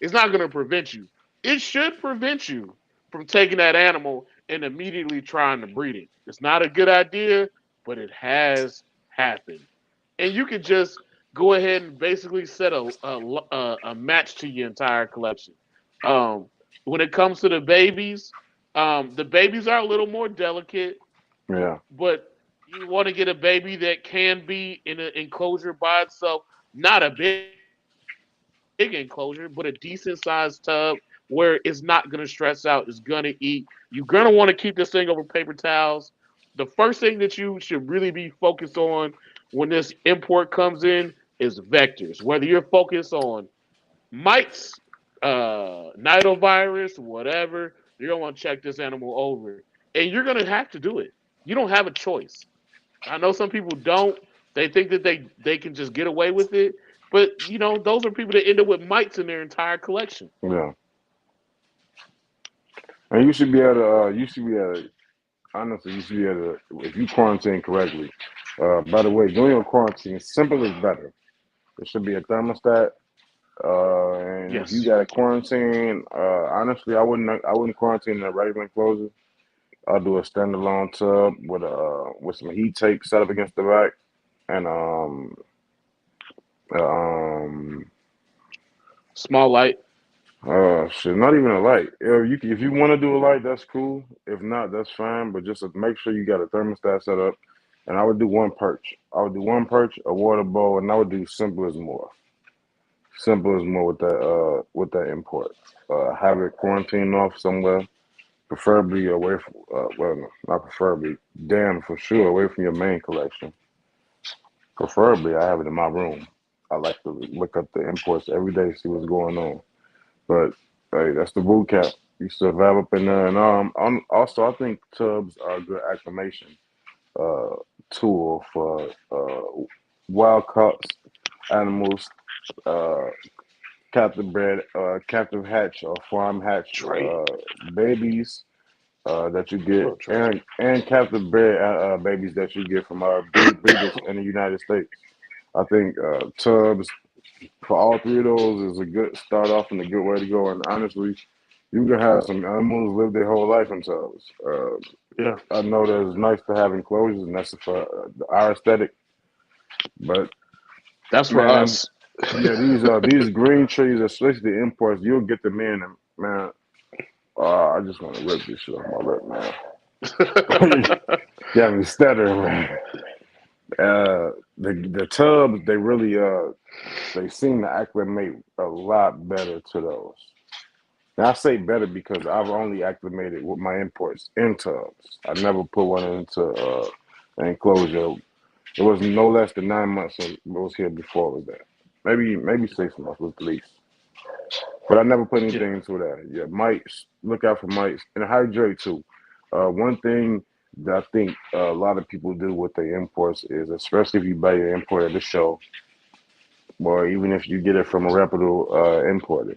It's not gonna prevent you. It should prevent you from taking that animal and immediately trying to breed it. It's not a good idea, but it has happened. And you can just go ahead and basically set a match to your entire collection. Um, when it comes to the babies are a little more delicate, Yeah. but you want to get a baby that can be in an enclosure by itself, not a big enclosure, but a decent sized tub where it's not going to stress out, it's going to eat. You're going to want to keep this thing over paper towels. The first thing that you should really be focused on when this import comes in is vectors. Whether you're focused on mites, nitovirus, whatever, you're gonna want to check this animal over, and you're gonna have to do it. You don't have a choice. I know some people don't. They think that they can just get away with it, but those are people that end up with mites in their entire collection. Yeah. And you should be able to. You should be able to. Honestly, you should be able to. If you quarantine correctly. By the way, doing your quarantine simple is better. There should be a thermostat. And if you Yes. got a quarantine, honestly, I wouldn't quarantine in a regular enclosure. I'll do a standalone tub with some heat tape set up against the back and uh, um Small light. shit, not even a light. If you want to do a light, that's cool. If not, that's fine. But just to make sure you got a thermostat set up. And I would do one perch. I would do one perch, a water bowl, and I would do simple as more. Simple as more with that import. Have it quarantined off somewhere, preferably away from. Well, no, not preferably. Damn, for sure, away from your main collection. Preferably, I have it in my room. I like to look up the imports every day, see what's going on. But hey, that's the boot camp. You survive up in there, and also I think tubs are a good acclimation uh, tool for wild caught animals, uh, captive bred, captive hatch or farm hatch Trade. babies that you What get, up, Trey? and captive bred babies that you get from breeders in the United States. I think tubs for all three of those is a good start off and a good way to go. And honestly, you can have some animals live their whole life in tubs. Yeah, I know that it's nice to have enclosures, and that's for our aesthetic. But that's for man, us. yeah, these green trees, especially the imports, you'll get them in, and man, I just want to rip this shit off my lip, man. Got me stuttering, man. The tubs, they really they seem to acclimate a lot better to those. Now I say better because I've only acclimated with my imports in tubs. I never put one into an enclosure. It was no less than 9 months it was here before it was that. Maybe 6 months was the least. But I never put Yeah. anything into that. Yeah, mites. Look out for mites and hydrate too. One thing that I think a lot of people do with their imports is, especially if you buy your import at the show, or even if you get it from a reputable importer,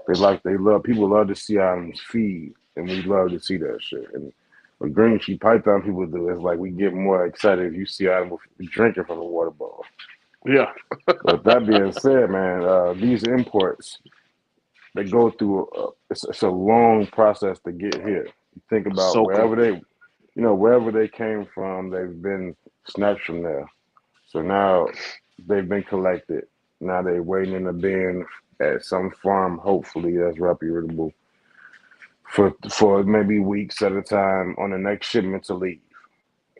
they love people love to see animals feed, and we love to see that shit. And what green sheep python people do is like we get more excited if you see animals drinking from a water bottle. Yeah. But that being said, man, these imports they go through it's a long process to get here. You think about Soak 'em. wherever they came from, they've been snatched from there. So now they've been collected. Now they're waiting in a bin at some farm, hopefully that's reputable, for maybe weeks at a time on the next shipment to leave.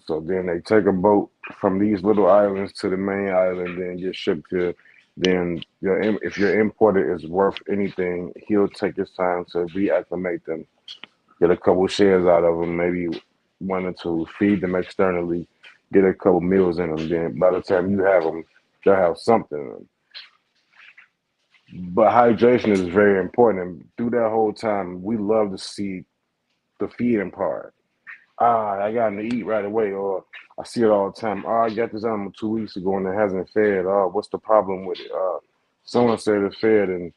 So then they take a boat from these little islands to the main island, then get shipped here. Then if your importer is worth anything, he'll take his time to reacclimate them, get a couple shares out of them, maybe one or two, feed them externally, get a couple meals in them. Then by the time you have them, they'll have something in them. But hydration is very important. And through that whole time, we love to see the feeding part. I got him to eat right away, or I see it all the time. I got this animal 2 weeks ago and it hasn't fed. What's the problem with it? Someone said it fed, and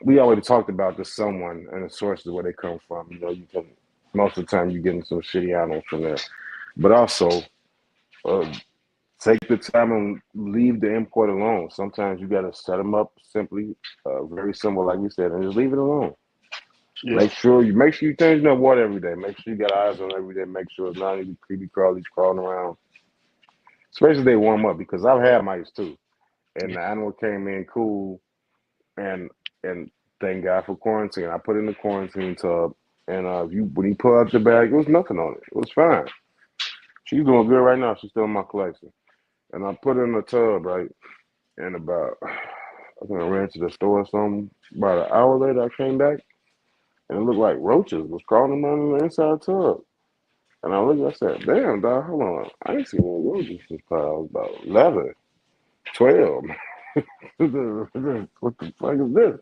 we already talked about this someone and the sources where they come from. You can most of the time you're getting some shitty animals from there, but also uh, take the time and leave the import alone. Sometimes you got to set them up simply, very simple, like we said, and just leave it alone. Yeah. Make sure you change that water every day. Make sure you got eyes on every day. Make sure it's not any creepy crawlies crawling around, especially if they warm up. Because I've had mice too, and the animal came in cool, and and thank God for quarantine. I put it in the quarantine tub, and when you pull out the bag, it was nothing on it. It was fine. She's doing good right now. She's still in my collection, and I put her in the tub right, and about I think I ran to the store or something. About an hour later, I came back, and it looked like roaches was crawling around the inside tub. And I looked, I said, damn, dog, hold on. I ain't seen one of those since I was about 11, 12. What the fuck is this?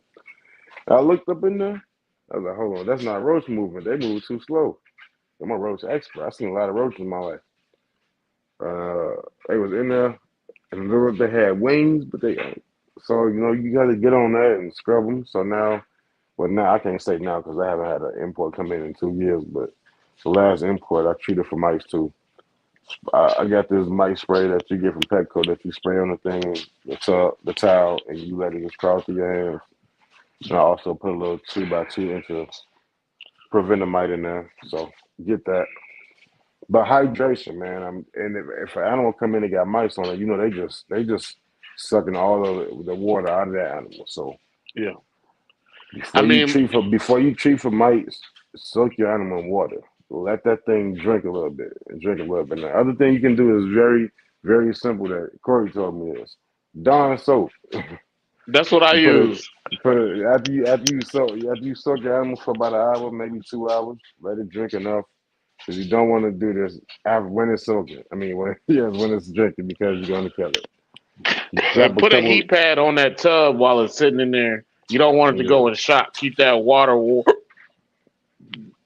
I looked up in there. I was like, hold on, that's not roach movement. They move too slow. I'm a roach expert. I seen a lot of roaches in my life. They was in there, and they had wings, but so, you got to get on that and scrub them. So now I can't say now because I haven't had an import come in 2 years, but the last import I treated for mice too. I got this mice spray that you get from Petco that you spray on the thing, the towel, and you let it just crawl through your hands. And I also put a little 2x2 inch of preventamite in there, so get that. But hydration, man. And if an animal come in and got mice on it, they just sucking all of the water out of that animal. So Yeah. I before you mean, treat for mites, soak your animal in water. Let that thing drink a little bit and drink a little bit. The other thing you can do is very, very simple that Corey told me is Dawn soap. that's what I You put it use. put it after you soak your animal for about an hour, maybe 2 hours, let it drink enough. Because you don't want to do this when it's soaking. I mean when it's drinking because you're gonna kill it. And Drop a put a couple heat pad on that tub while it's sitting in there. You don't want it to yeah. go in shock. Keep that water warm.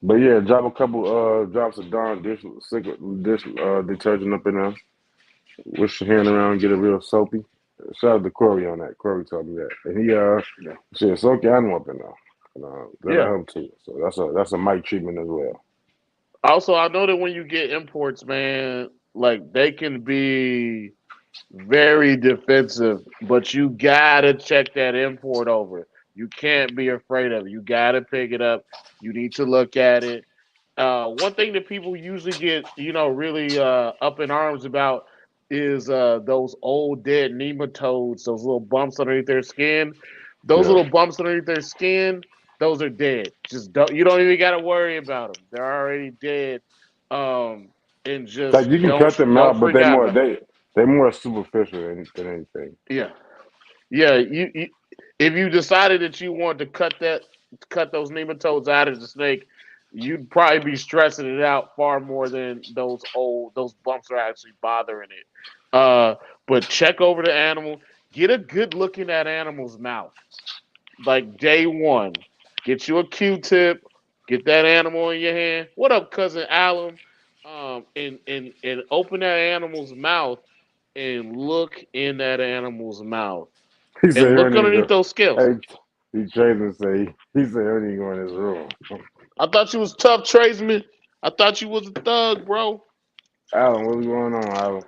But yeah, drop a couple drops of Dawn dish detergent up in there. Wish your hand around and get it real soapy. Shout out to Corey on that. Corey told me that. And he Yeah. said soak your animal up in there. And, that'll Yeah. help too. So that's a mic treatment as well. Also, I know that when you get imports, man, like they can be very defensive, but you gotta check that import over. You can't be afraid of it. You gotta pick it up. You need to look at it. One thing that people usually get, really up in arms about is those old dead nematodes, those little bumps underneath their skin. Those Yeah. little bumps underneath their skin, those are dead. Just don't. You don't even got to worry about them. They're already dead. And Like just you can cut them don't out, but freak out about it. they more superficial than anything. Yeah, yeah. If you decided that you wanted to cut those nematodes out of the snake, you'd probably be stressing it out far more than those bumps are actually bothering it. Uh, but check over the animal. Get a good look in that animal's mouth, like day one. Get you a Q-tip. Get that animal in your hand. What up, cousin Alum? And open that animal's mouth and look in that animal's mouth He said, and he look don't even underneath go. those scales. Hey, he traded and say, he said, he don't even go in his room. I thought you was tough tradesman. I thought you was a thug, bro. Alan, what's going on, Alan?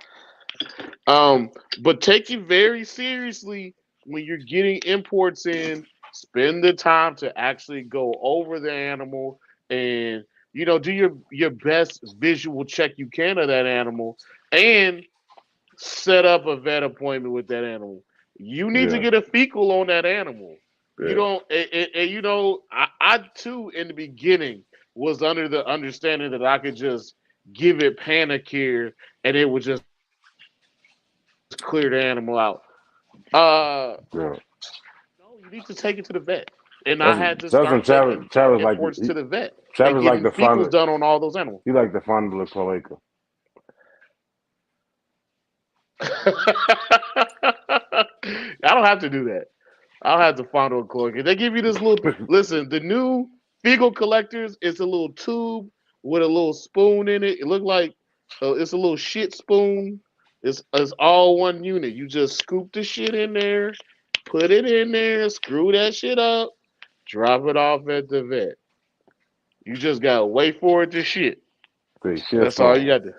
Um, but take it very seriously when you're getting imports in. Spend the time to actually go over the animal and do your best visual check you can of that animal and set up a vet appointment with that animal. You need to Yeah, get a fecal on that animal. You yeah. don't, and I too in the beginning was under the understanding that I could just give it Panicare and it would just clear the animal out. Uh, Yeah. no, you need to take it to the vet. And I had That's to start that's when taking Travis like imports to the vet and Travis like getting to fecals find done on all those animals. he like to find the cloaca. I don't have to do that. I don't have to fondle a cloaca. They give you this little. Listen, the new fecal collectors. It's a little tube with a little spoon in it. It look like it's a little shit spoon. It's all one unit. You just scoop the shit in there, put it in there, screw that shit up, drop it off at the vet. You just gotta wait for it to shit. See, shit That's all you spoon. got to.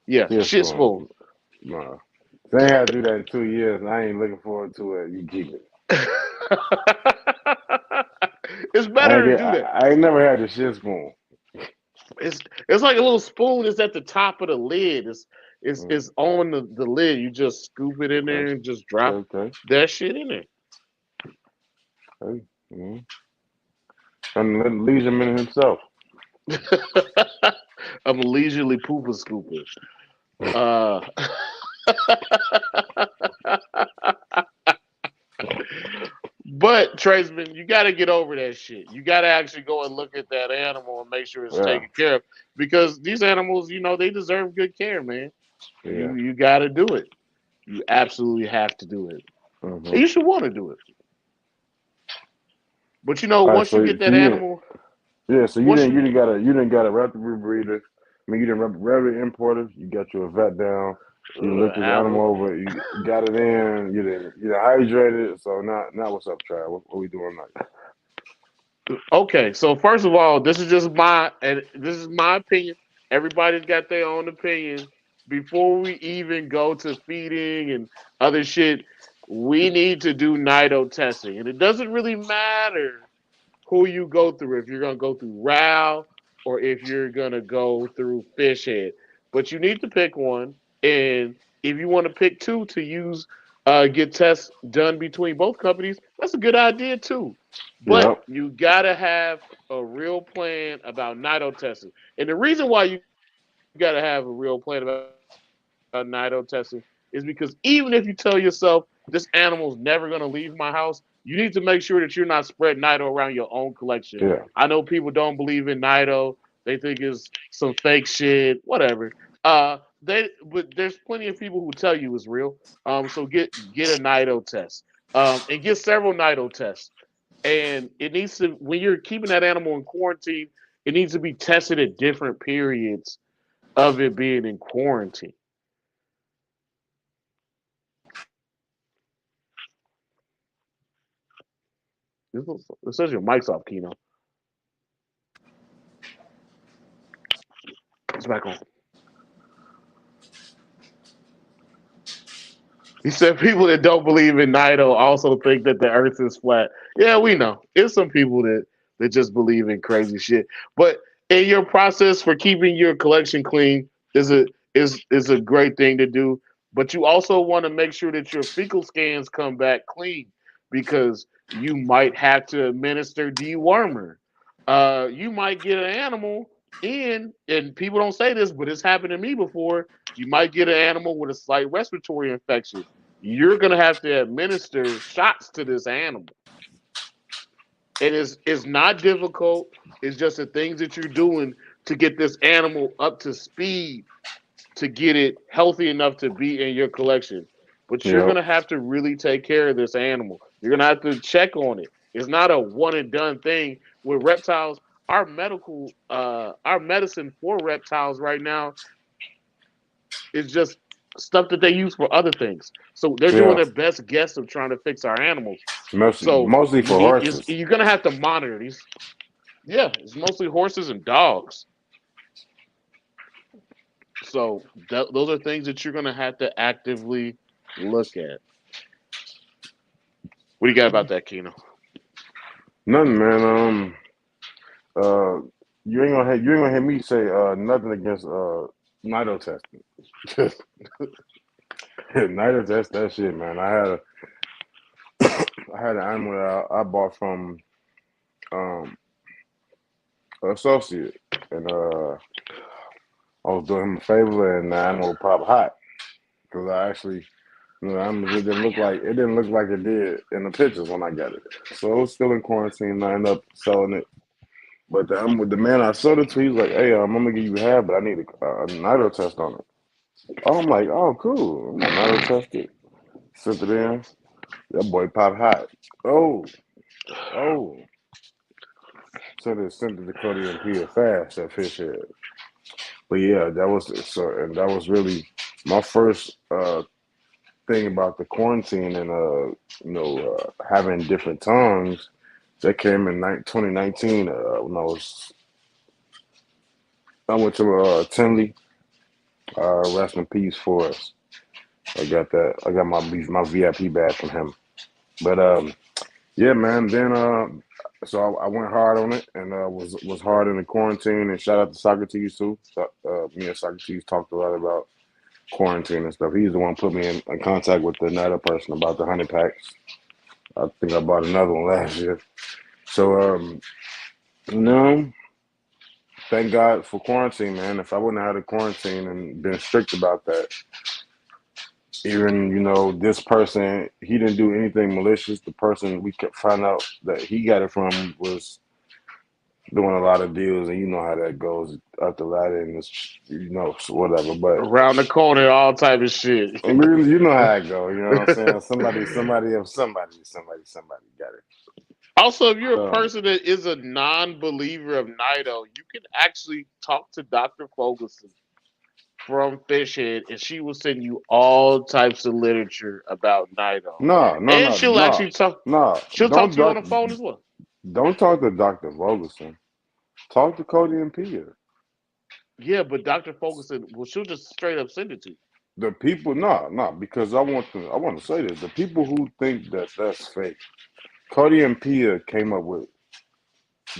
Yeah, Shit shit spoon. spoon. Nah. They ain't had to do that in 2 years, and I ain't looking forward to it. You keep it. It's better to do that. I ain't never had the shit spoon. It's it's like a little spoon. It's at the top of the lid. Mm, It's on the lid. You just scoop it in okay, there and just drop okay, that shit in there. okay. Mm. And let Leisure himself. I'm a leisurely pooper scooper. Uh, but tradesman, you got to get over that shit. You got to actually go and look at that animal and make sure it's Yeah, taken care of because these animals, they deserve good care, man. yeah. You got to do it. You absolutely have to do it. And Mm-hmm. you should want to do it. But All right, once you get so that animal, so once you you didn't got a reputable breeder. I mean, you didn't reputable importer. You got your vet down. You looked this have a animal over. You got it in. You didn't hydrate it. So now what's up, Trav? What we doing now? okay. So first of all, this is my opinion. Everybody's got their own opinion. Before we even go to feeding and other shit, we need to do nido testing, and it doesn't really matter who you go through. If you're gonna go through RAL or if you're gonna go through Fish Head, but you need to pick one. And if you want to pick two to use, get tests done between both companies, that's a good idea too. But Yep. you gotta have a real plan about nido testing. And the reason why you gotta have a real plan about nido testing is because even if you tell yourself this animal's never gonna leave my house, you need to make sure that you're not spreading nido around your own collection. I know people don't believe Yeah. in nido. They think it's some fake shit, whatever. But there's plenty of people who tell you it's real. So get a nido test. And get several nido tests. And it needs to when you're keeping that animal in quarantine, it needs to be tested at different periods of it being in quarantine. It says your mic's off, Kino. It's back on. He said people that don't believe in Nido also think that the Earth is flat. Yeah, we know. It's some people that just believe in crazy shit. But in your process for keeping your collection clean is a great thing to do. But you also want to make sure that your fecal scans come back clean because You might have to administer dewormer. You might get an animal and people don't say this, but it's happened to me before. You might get an animal with a slight respiratory infection. You're gonna have to administer shots to this animal. It's not difficult. It's just the things that you're doing to get this animal up to speed to get it healthy enough to be in your collection. But you're Yep. gonna have to really take care of this animal. You're gonna have to check on it. It's not a one and done thing with reptiles. Our medicine for reptiles right now is just stuff that they use for other things. So they're doing Yeah. their best guess of trying to fix our animals. Mostly, So mostly for horses. you're gonna have to monitor these. Yeah, it's mostly horses and dogs. So those are things that you're going to have to actively look at. What do you got about that, Keno? Nothing, man. Uh, you ain't gonna hear me say nothing against nido testing. Nido test that shit, man. I had an animal that I bought from um an associate, and I was doing him a favor, and the animal popped hot because I actually. You know, the animal didn't look like it did in the pictures when I got it. So it was still in quarantine. I ended up selling it. But the man I sold it to, he's like, "Hey, I'm gonna give you half, but I need a nido test on it." I'm like, "Oh, cool. I'm gonna nido test it." Sent it in. That boy popped hot. Oh, oh. Sent it to Cody and Peter fast. That fish head. But yeah, that was really my first thing about the quarantine and having different tongues. That came in 2019 when I went to Tinley. Rest in peace for us. I got that. I got my VIP badge from him. But yeah, man. Then so I went hard on it and was hard in the quarantine. And shout out to Socrates too. So, me and Socrates talked a lot about quarantine and stuff. He's the one put me in contact with another person about the honey packs. I think I bought another one last year. So you know, thank God for quarantine, man. If I wouldn't have had a quarantine and been strict about that, even this person, he didn't do anything malicious. The person we could find out that he got it from was doing a lot of deals, and you know how that goes up the ladder, and it's whatever. But Around the corner, all type of shit. I mean, you know how it goes. You know what I'm saying? Somebody got it. Also, if you're a So person that is a non-believer of Nido, you can actually talk to Dr. Fogelson from Fishhead, and she will send you all types of literature about Nido. no, no, And no, she'll no, actually talk. no. She'll talk to you on the phone as well. Don't talk to Dr. Vogelson. Talk to Cody and Peter. Yeah, but Dr. Fogelson, well, she'll just straight up send it to you. The people, no, because I want to say this. The people who think that that's fake, Cody and Peter came up with.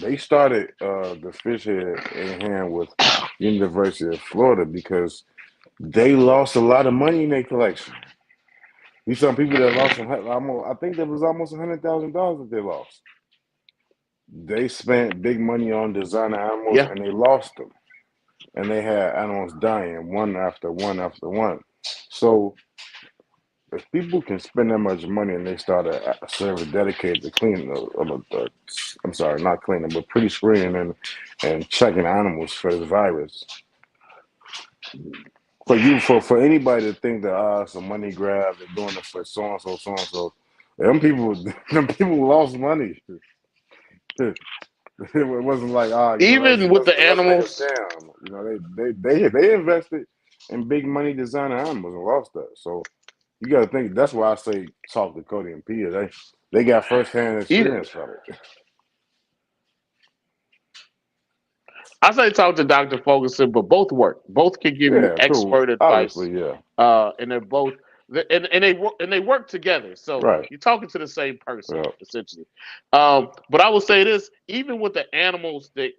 They started the fish head in hand with University of Florida because they lost a lot of money in their collection. These some people that lost almost. I think there was almost $100,000 that they lost. They spent big money on designer animals Yeah. and they lost them. And they had animals dying one after one after one. So if people can spend that much money and they start a service dedicated to cleaning, I'm sorry, not cleaning, but pre-screening and checking animals for this virus. For anybody to think that it's a money grab, they're doing it for so and so, them people them people lost money. It wasn't like Even with the let's make a animals, scam. They invested in big money designer animals and lost that. So you got to think. That's why I say talk to Cody and Peter. They got first hand even experience from it. I say talk to Dr. Fogelson, but both work. Both can give you Yeah, true. expert advice, Obviously, yeah. and they're both and they work together. So Right. you're talking to the same person Yeah. essentially. But I will say this: even with the animals that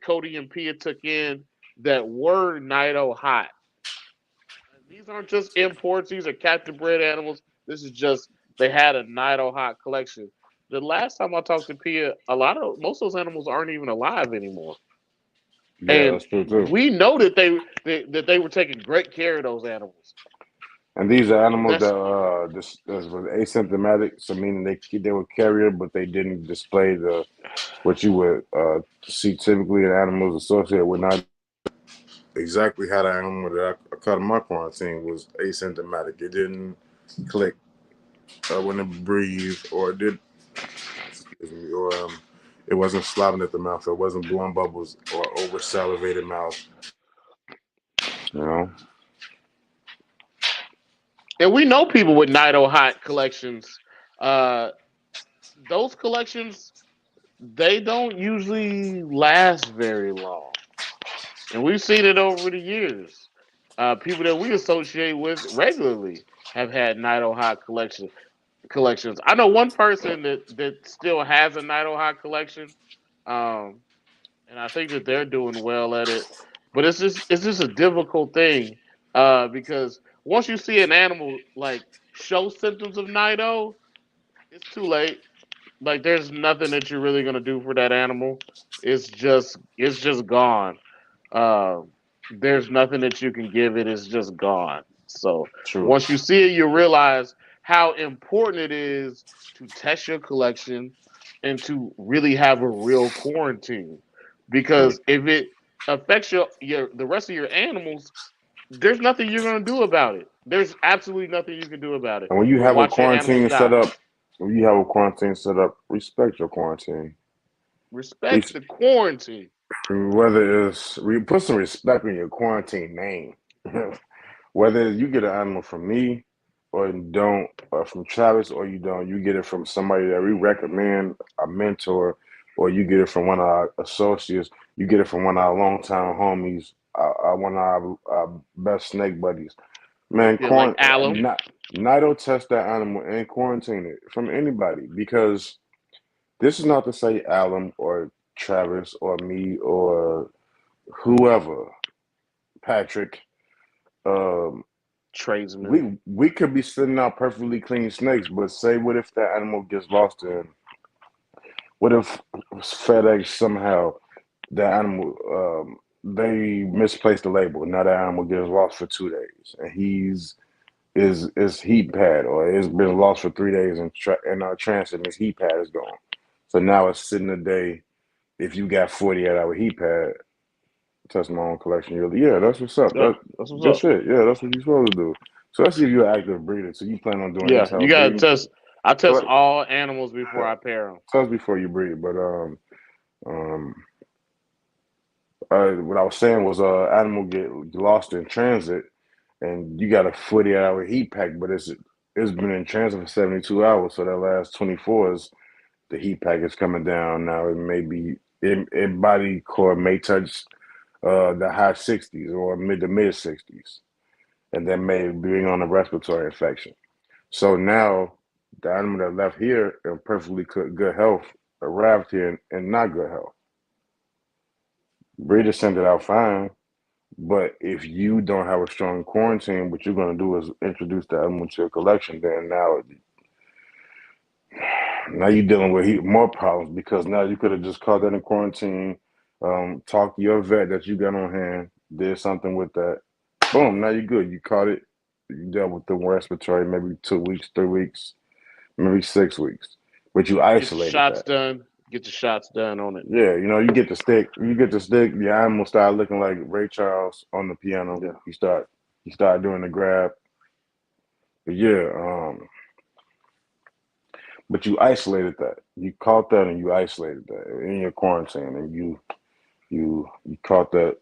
Cody and Pia took in that were Nido hot, these aren't just imports; these are captive bred animals. This is just they had a Nido hot collection. the last time I talked to Pia, most of those animals aren't even alive anymore, Yeah, and that's true too. we know that they were taking great care of those animals. And these are animals That's that this was asymptomatic, so meaning they were carrier, but they didn't display the what you would see typically in animals associated with not exactly how the animal that I caught in my quarantine was asymptomatic. It didn't click when it breathed, or it did, excuse me, or it wasn't slobbing at the mouth, or it wasn't blowing bubbles, or over salivated mouth. You know, and we know people with Nido Hot collections. Uh, those collections they don't usually last very long, and we've seen it over the years. People that we associate with regularly have had Nido Hot collections. I know one person that still has a Nido Hot collection, um, and I think that they're doing well at it. But it's just a difficult thing because once you see an animal like show symptoms of Nido, it's too late. Like there's nothing that you're really gonna do for that animal. It's just gone. Uh, there's nothing that you can give it. It's just gone. So true, once you see it, you realize how important it is to test your collection and to really have a real quarantine. true. Because if it affects your the rest of your animals, there's nothing you're gonna do about it. There's absolutely nothing you can do about it. And when you But have a watch your animals quarantine set die. up, when you have a quarantine set up, respect your quarantine. Respect the quarantine. Whether it's put some respect in your quarantine name. Whether you get an animal from me or you don't, or from Travis or you don't, you get it from somebody that we recommend, a mentor, or you get it from one of our associates, you get it from one of our longtime homies, one of our best snake buddies. Man, Yeah, like alum. Nido test that animal and quarantine it from anybody because this is not to say Alum or Travis or me or whoever, Patrick. Um, Tradesman. we could be sending out perfectly clean snakes, but say what if that animal gets lost in? What if FedEx somehow the animal they misplaced the label? Now that animal gets lost for 2 days, and he's is heat pad or it's been lost for 3 days in our transit, and his heat pad is gone. So now it's sitting a day. If you got 48-hour heat pad, test my own collection. You're like, yeah, that's what's up. Yeah, that's what's That's up. it. Yeah, that's what you're supposed to do. So let's see if you're an active breeder. So you plan on doing Yeah, in-tail you gotta breeding. test. I So test all animals before I pair them. test before you breed. But um, what I was saying was, animal get lost in transit, and you got a 48-hour heat pack, but it's been in transit for 72 hours. So that last 24 is the heat pack is coming down now. It may be it body core may touch the high 60s or mid 60s, and then may bring on a respiratory infection. So now the animal that left here in perfectly good health arrived here in not good health. Breeder sent it out fine, but if you don't have a strong quarantine, what you're going to do is introduce the animal to your collection. Then now you're dealing with more problems because now you could have just caught that in quarantine, talked to your vet that you got on hand, did something with that. Boom, now you're good. You caught it. You dealt with the respiratory maybe 2 weeks, 3 weeks, maybe 6 weeks, but you Get your isolated shots that. done. Get your shots done on it. Yeah, you get the stick. You get the stick. The animal start looking like Ray Charles on the piano. Yeah, You start doing the grab. But yeah, but you isolated that. You caught that and you isolated that in your quarantine, and you caught that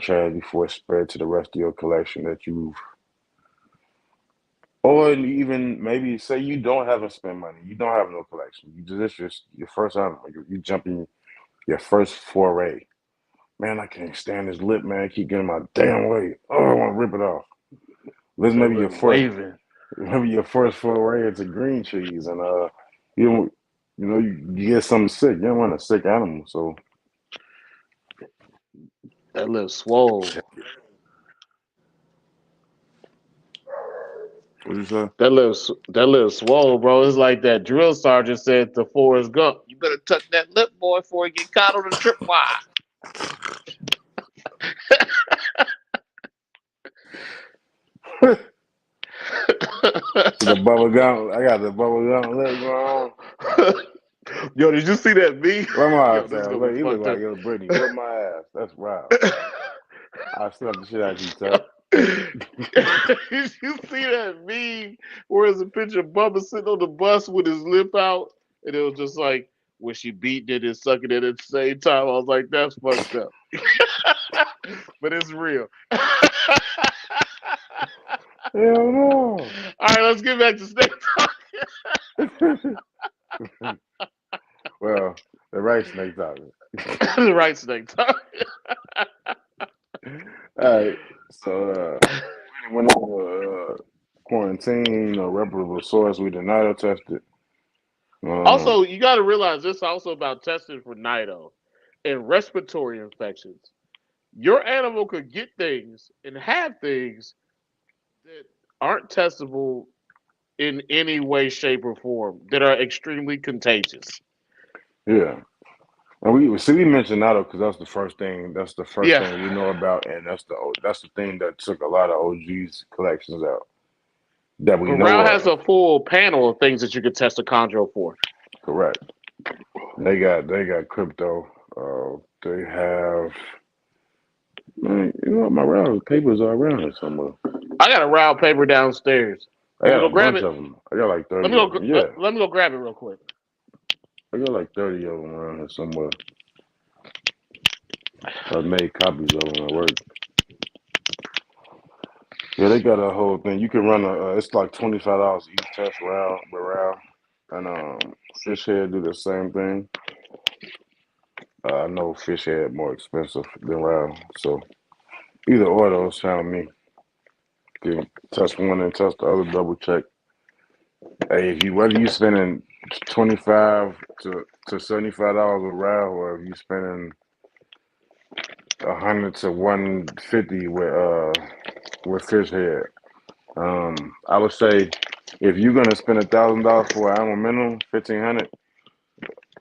trash before it spread to the rest of your collection that you. Or even maybe say you don't have to spend money. You don't have no collection. You just your first animal. You jumping your first foray. Man, I can't stand this lip, man. Keep getting my damn way. Oh, I want to rip it off. This that maybe your lip first, waving. maybe your first foray into green cheese, and you don't, you get something sick. You don't want a sick animal, so That lip swole. What you say? That little swole, bro. It's like that drill sergeant said to Forrest Gump, "You better tuck that lip, boy, before you get caught on the tripwire." The bubble gum. I got the bubble gum lip going on. Yo, did you see that meme? Where my Yo, ass this is at? gonna Look, be you look fucked like up. little Brittany. Whip my ass. That's wild. I slap the shit out of you, Tuck. Did you see that meme where it's a picture of Bubba sitting on the bus with his lip out, and it was just like when she beating it and sucking it at the same time. I was like, that's fucked up, but it's real. Hell no. All right, let's get back to snake talk. Well, the right snake talking. The right snake talk. All right. So, we went over quarantine, reputable source. We did not test it. Also, you got to realize this also about testing for NIDO and respiratory infections. Your animal could get things and have things that aren't testable in any way, shape, or form that are extremely contagious. Yeah. And we mentioned that because that's the first thing. That's the first Yeah. thing we know about, and that's the thing that took a lot of OGs collections out that we But know Rao has of. a full panel of things that you could test a chondro for. Correct. They got crypto. They have. Man, you know what? My round papers are around here somewhere. I got a Rao paper downstairs. I Want me got to a go grab bunch it? of them. I got like Let 30 me of go. them. Yeah, Let me go grab it real quick. I got like 30 of them around here somewhere. I made copies of them at work. Yeah, they got a whole thing. You can run it's like $25 each test round, and fish head do the same thing. I know fish head more expensive than round, so either or those found me. You can test one and test the other, double check. Hey, if you whether you spending 25 to $75 a round, or if you spending 100 to 150 with fish head. I would say if you're gonna spend $1,000 for an animal minimum, 1,500,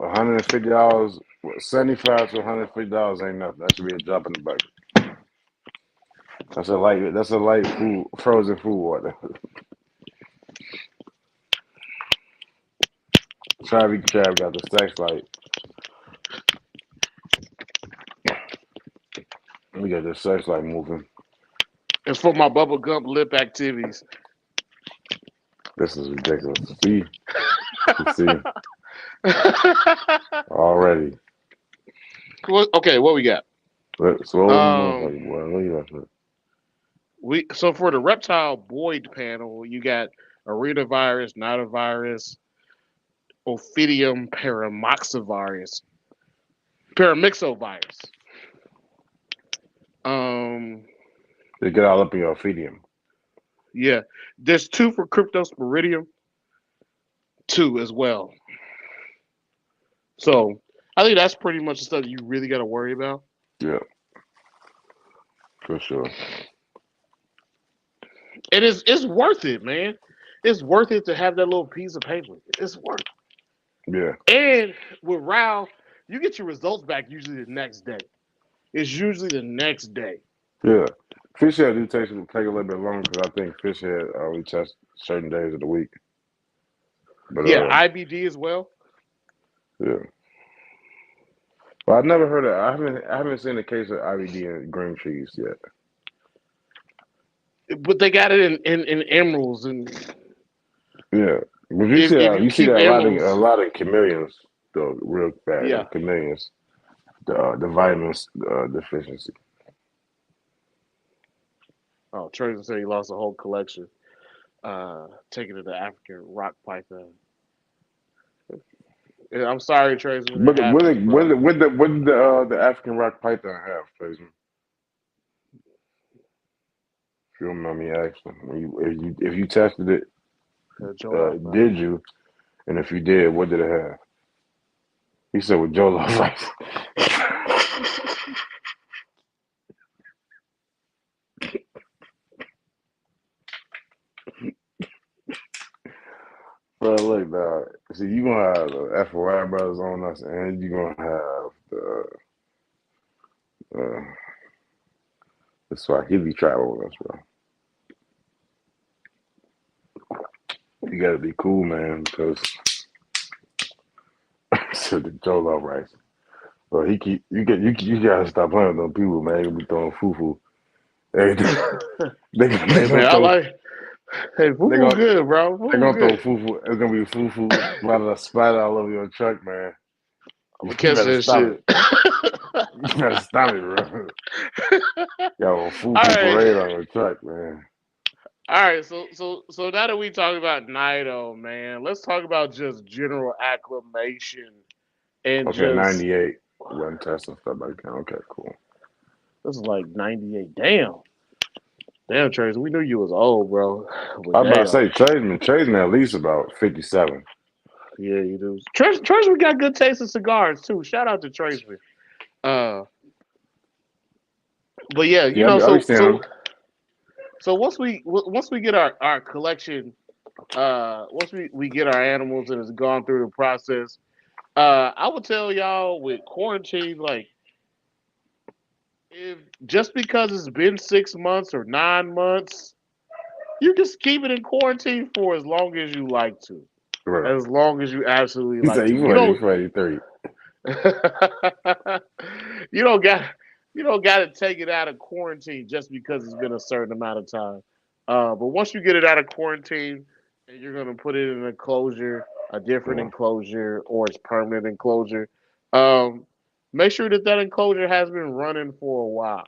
$150, 75 to $150 ain't nothing. That should be a drop in the bucket. That's a light food, frozen food water. Travi Crab got the sex light. We got the sex light moving. It's for my bubble gum lip activities. This is ridiculous. See already. Okay, what we got? So Um, motherfucker, boy. Look at that. so for the reptile Boyd panel, you got arenavirus, nidovirus, Ophidium paramyxovirus. Um, They get all up in your feedium. yeah, there's two for Cryptosporidium, two as well. So I think that's pretty much the stuff you really got to worry about. Yeah, for sure. And it's worth it, man. It's worth it to have that little piece of paper. It's worth it. Yeah, And with Rao, you get your results back usually the next day. It's usually the next day. yeah. Fish head do take a little bit longer because I think fish head only test certain days of the week. But Yeah, IBD as well. yeah. But I've never heard of. I haven't seen a case of IBD in green trees yet. But they got it in emeralds, and Yeah, but if you you see keep that a emeralds, lot of chameleons though, real bad yeah. chameleons. The vitamins deficiency. Oh, Tracy said he lost a whole collection. Taking it to African rock python. Yeah, I'm sorry, Tracy. It What the what the happens, what bro. the what the, what did the African rock python have, Jason? If you don't mind me asking, if you tested it, Joe did you? And if you did, what did it have? He said with Jolo rice. look, dog. See, you gonna have the FOI brothers on us, and you gonna have uh, the Swahili tribe on us, bro. You gotta be cool, man, because so the Jolo rice. Well, you gotta stop playing with them people, man. They gonna be throwing fufu. They, Hey man, gonna I throw. like. Hey, They fufu gonna good, bro. they Fufu gonna throw good. fufu. It's gonna be fufu splatter all over your truck, man. I'm You gonna catch better that stop it. shit. You better stop it, bro. Got a All fufu right. parade on your truck, man. All right, so now that we talked about Nido, man, let's talk about just general acclimation and Okay, just 98. Run tests and stuff like that. Okay, cool. this is like 98. Damn, Trace, we knew you was old, bro. I But was about to damn, say tradesman at least about 57. yeah, you do. Trace, we got good taste in cigars too. Shout out to Trace. Uh, but yeah, Yeah, I be seeing them. so once we get our collection, once we get our animals and it's gone through the process, I would tell y'all with quarantine, like if just because it's been 6 months or 9 months, you just keep it in quarantine for as long as you like to. Right. As long as you absolutely He like said to. you You 40, you don't 43. you don't got you don't got to take it out of quarantine just because it's been a certain amount of time. But once you get it out of quarantine and you're gonna put it in an enclosure, a different Yeah, enclosure, or it's permanent enclosure, um, make sure that that enclosure has been running for a while.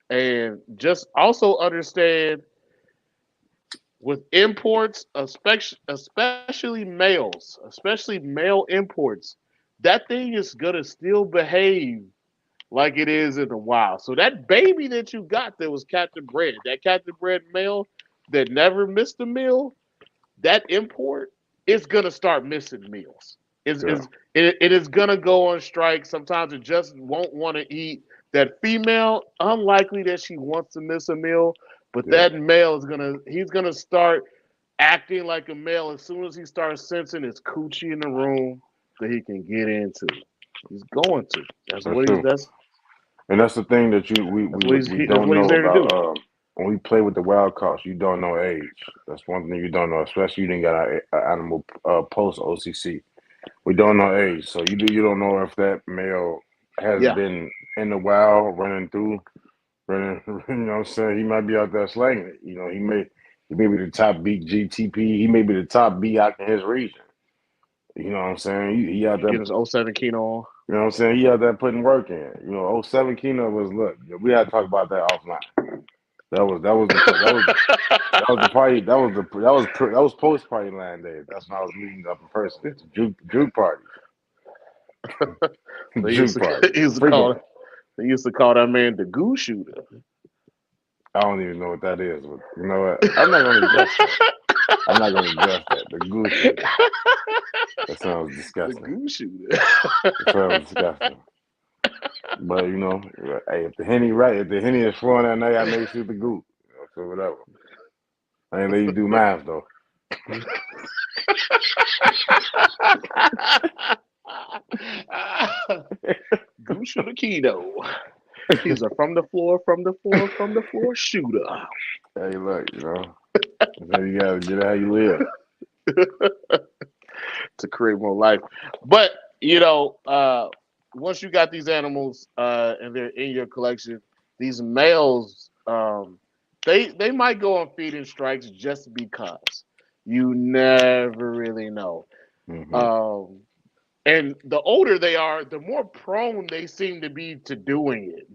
And just also understand with imports, especially male imports, that thing is gonna still behave like it is in the wild. So that baby that you got that was Captain Bread, that Captain Bread male that never missed a meal, that import is gonna start missing meals. yeah, It is gonna go on strike. Sometimes it just won't want to eat. That female, unlikely that she wants to miss a meal, but yeah, that male is he's gonna start acting like a male as soon as he starts sensing his coochie in the room that he can get into. He's going to. that's true. That's And that's the thing that we that's don't what he's know there to about. do. When we play with the wild cards, you don't know age. That's one thing you don't know, especially you didn't got an animal post OCC. We don't know age, so you don't know if that male has Yeah, been in the wild running through, running. You know what I'm saying? He might be out there slanging it. You know, he may be the top beat GTP. He may be the top beat out in his region. You know what I'm saying? He out there. getting his '07 Kino on. You know what I'm saying? He out there putting work in. You know, oh 07 Kino was look. We had to talk about that offline. That was the party. That was post party line days. That's when I was meeting up in person. Juke parties, They used juke to parties, he used to call frequently. they used to call that man the goose shooter. I don't even know what that is, but you know what? I'm not gonna address that. I'm not gonna address that. The goose shooter. That sounds The disgusting. goose shooter. It sounds disgusting. But you know, hey, if the henny is flowing that night, I may shoot the goose. You know, so whatever. I ain't let you do math though. Goose shooter Kino. He's a from the floor shooter. Hey, look, you know, that's how you gotta get it how you live. To create more life. But you know, once you got these animals and they're in your collection, these males, they might go on feeding strikes just because you never really know. Hmm. Um, and the older they are, the more prone they seem to be to doing it.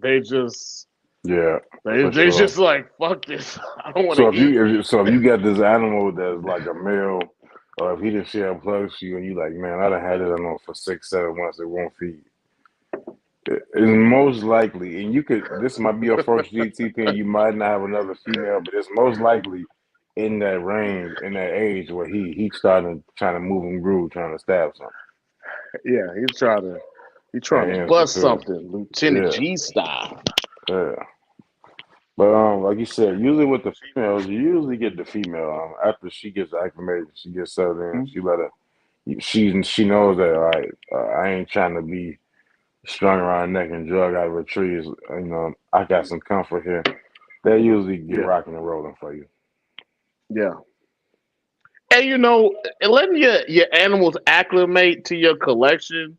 Yeah, for They sure. just like fuck this. I don't want So to eat. if you got this animal that's like a male, or if he just share plugs for you and you like, man, I done had it on for 6, 7 months, it won't feed. It's most likely, and this might be your first GTP, and you might not have another female, but it's most likely in that range, in that age where he's starting trying to move and groove, trying to stab something. Yeah, he's trying And to answer bust too. something, Lieutenant Yeah, G style. yeah. But like you said, usually with the females, you usually get the female after she gets acclimated, she gets settled in. Mhm. She knows that I ain't trying to be strung around the neck and drug out of a tree. I got some comfort here. They usually get Yeah, rocking and rolling for you. yeah. And and letting your animals acclimate to your collection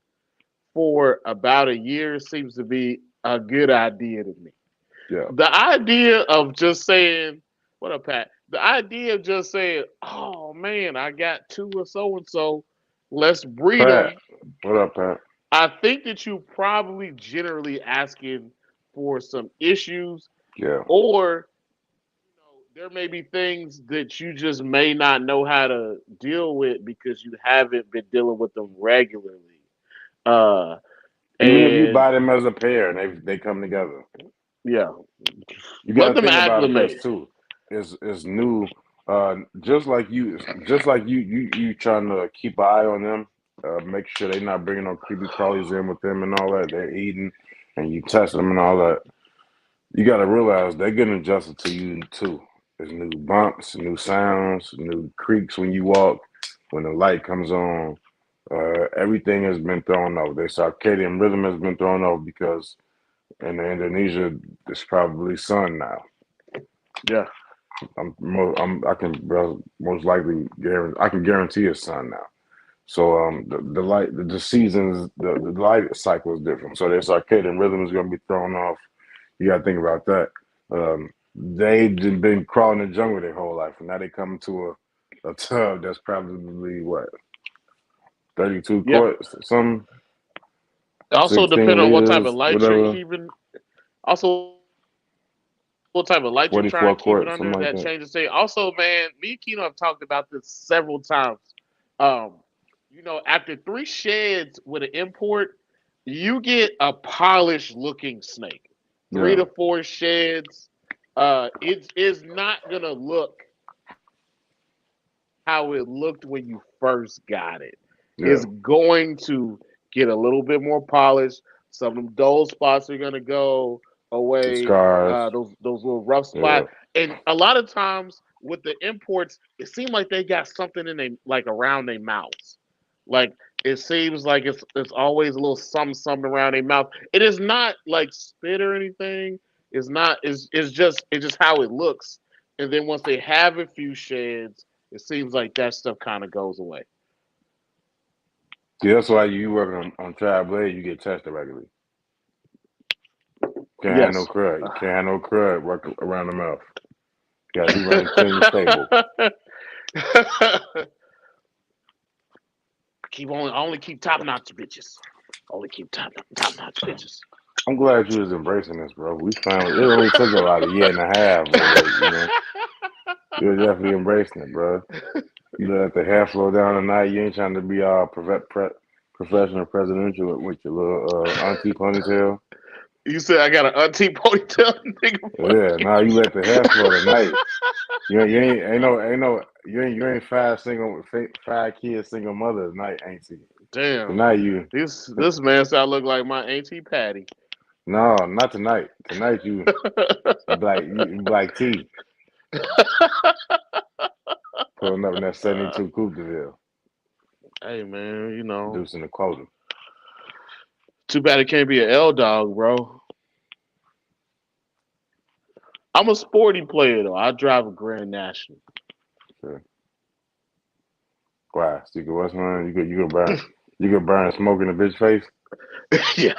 for about a year seems to be a good idea to me. Yeah, The idea of just saying, "What up, Pat?" The idea of just saying, "Oh man, I got two of so and so, let's breed Pat. them." What up, Pat? I think that you probably generally asking for some issues, Yeah, or there may be things that you just may not know how to deal with because you haven't been dealing with them regularly. Uh, even if you and buy them as a pair and they come together, yeah, you got let to them think about this acclimate. too. Is new, just like you trying to keep an eye on them, make sure they're not bringing no creepy crawlies in with them and all that. They're eating, and you test them and all that. You got to realize they're getting adjusted to you too. There's new bumps, new sounds, new creaks when you walk, when the light comes on. Everything has been thrown off. Their circadian rhythm has been thrown off because in Indonesia, it's probably sun now. Yeah, I can most likely guarantee I can guarantee it's sun now. So the light the seasons the light cycle is different. So their circadian rhythm is going to be thrown off. You got to think about that. They've been crawling in the jungle their whole life, and now they come to a tub that's probably what 32 yeah. quarts, some Also, 16 depending on what type of liters, light you're whatever, keeping, also what type of light you're trying to keep it under, that 44 changes thing. quarts, something Also, like that. man, me and Keno have talked about this several times. Um, after three sheds with an import, you get a polished looking snake. Three Yeah, to four sheds, it is not gonna look how it looked when you first got it. It's going to yeah, get a little bit more polished. Some of them dull spots are gonna go away. the Those scars. little rough spots, Yeah, and a lot of times with the imports, it seems like they got something in they like around their mouths. Like it seems like it's always a little something around their mouth. It is not like spit or anything. It's not. It's just how it looks. And then once they have a few sheds, it seems like that stuff kind of goes away. see, that's why you working on Tribe Blade, you get tested regularly. Can't have no Yes. crud. You can't have no crud work around the mouth. You gotta be running clean and stable. I only keep top notch bitches. Only keep top notch bitches. I'm glad you was embracing this, bro. We finally, it only took about a year and a half, but you were definitely embracing it, bro. You let the hair flow down tonight. You ain't trying to be all professional presidential with your little auntie ponytail. You said I got an auntie ponytail, nigga. Yeah, now you let the hair flow tonight. You ain't five kids single mother tonight, ain't you? Damn. Tonight you This man said I look like my auntie Patty. no, not tonight. Tonight you black tea pulling up in that Uh, 72 Coupe de Ville, hey man, deucing the quota. too bad it can't be an L dog, bro. I'm a sporty player though. I drive a Grand National. Sure. Why? Secret West man, you could burn smoke in a bitch face. Yeah.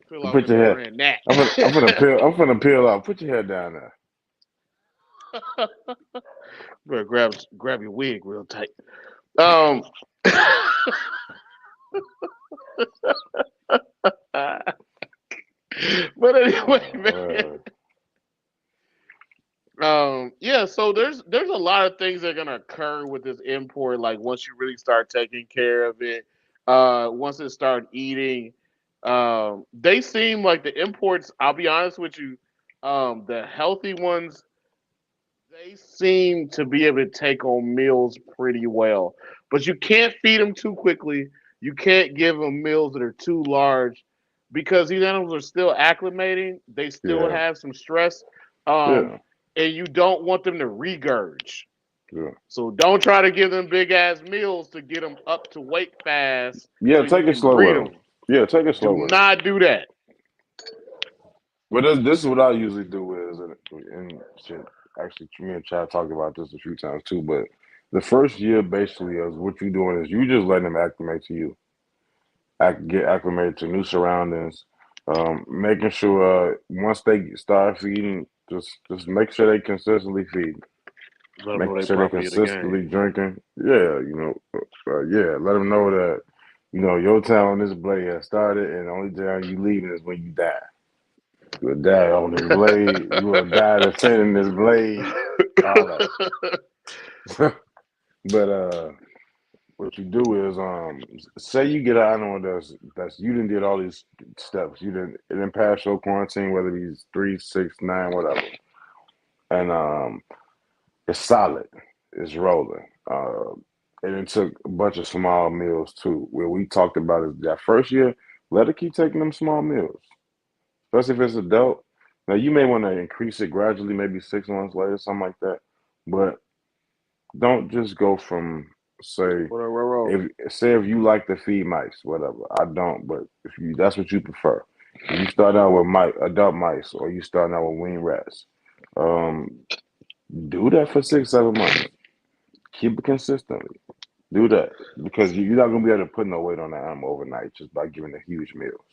Feel like Put I'm your a head. Grand Nat. I'm finna peel off. Put your head down there. Bro, grab your wig real tight. Um, but anyway, man. Word. Yeah. So there's a lot of things that are gonna occur with this import. Like once you really start taking care of it, once it start eating, they seem like the imports. I'll be honest with you, the healthy ones, they seem to be able to take on meals pretty well. But you can't feed them too quickly. You can't give them meals that are too large because these animals are still acclimating. They still Yeah, have some stress, um, yeah, and you don't want them to regurge. yeah. So don't try to give them big ass meals to get them up to weight fast Yeah, so you take it can slow breed with them. them. Yeah, take it Do slow with them. not do that. But this is what I usually do is, and shit, actually, me and Chad talked about this a few times too, but the first year basically is what you're doing is you just letting them acclimate to you, get acclimated to new surroundings, making sure once they start feeding, just make sure they consistently feed, Let them know making they sure they property of the game. consistently drinking. Yeah, yeah, let them know that your time on this blade has started, and the only time you leaving is when you die. You will die on this blade. You will die defending this blade. All that. But what you do is say you get an animal that's you didn't did all these steps. You didn't it didn't pass your quarantine, whether it's 3, 6, 9, whatever. And it's solid. It's rolling. And it took a bunch of small meals too. Where we talked about is that first year, let it keep taking them small meals, especially if it's adult. Now you may want to increase it gradually, maybe 6 months later, something like that. But don't just go from say Whoa. if you like to feed mice, whatever. I don't, but if you that's what you prefer. If you start out with adult mice, or you start out with weaned rats, um, do that for 6, 7 months. Keep it consistently. Do that because you're not gonna be able to put no weight on the animal overnight just by giving it huge meals.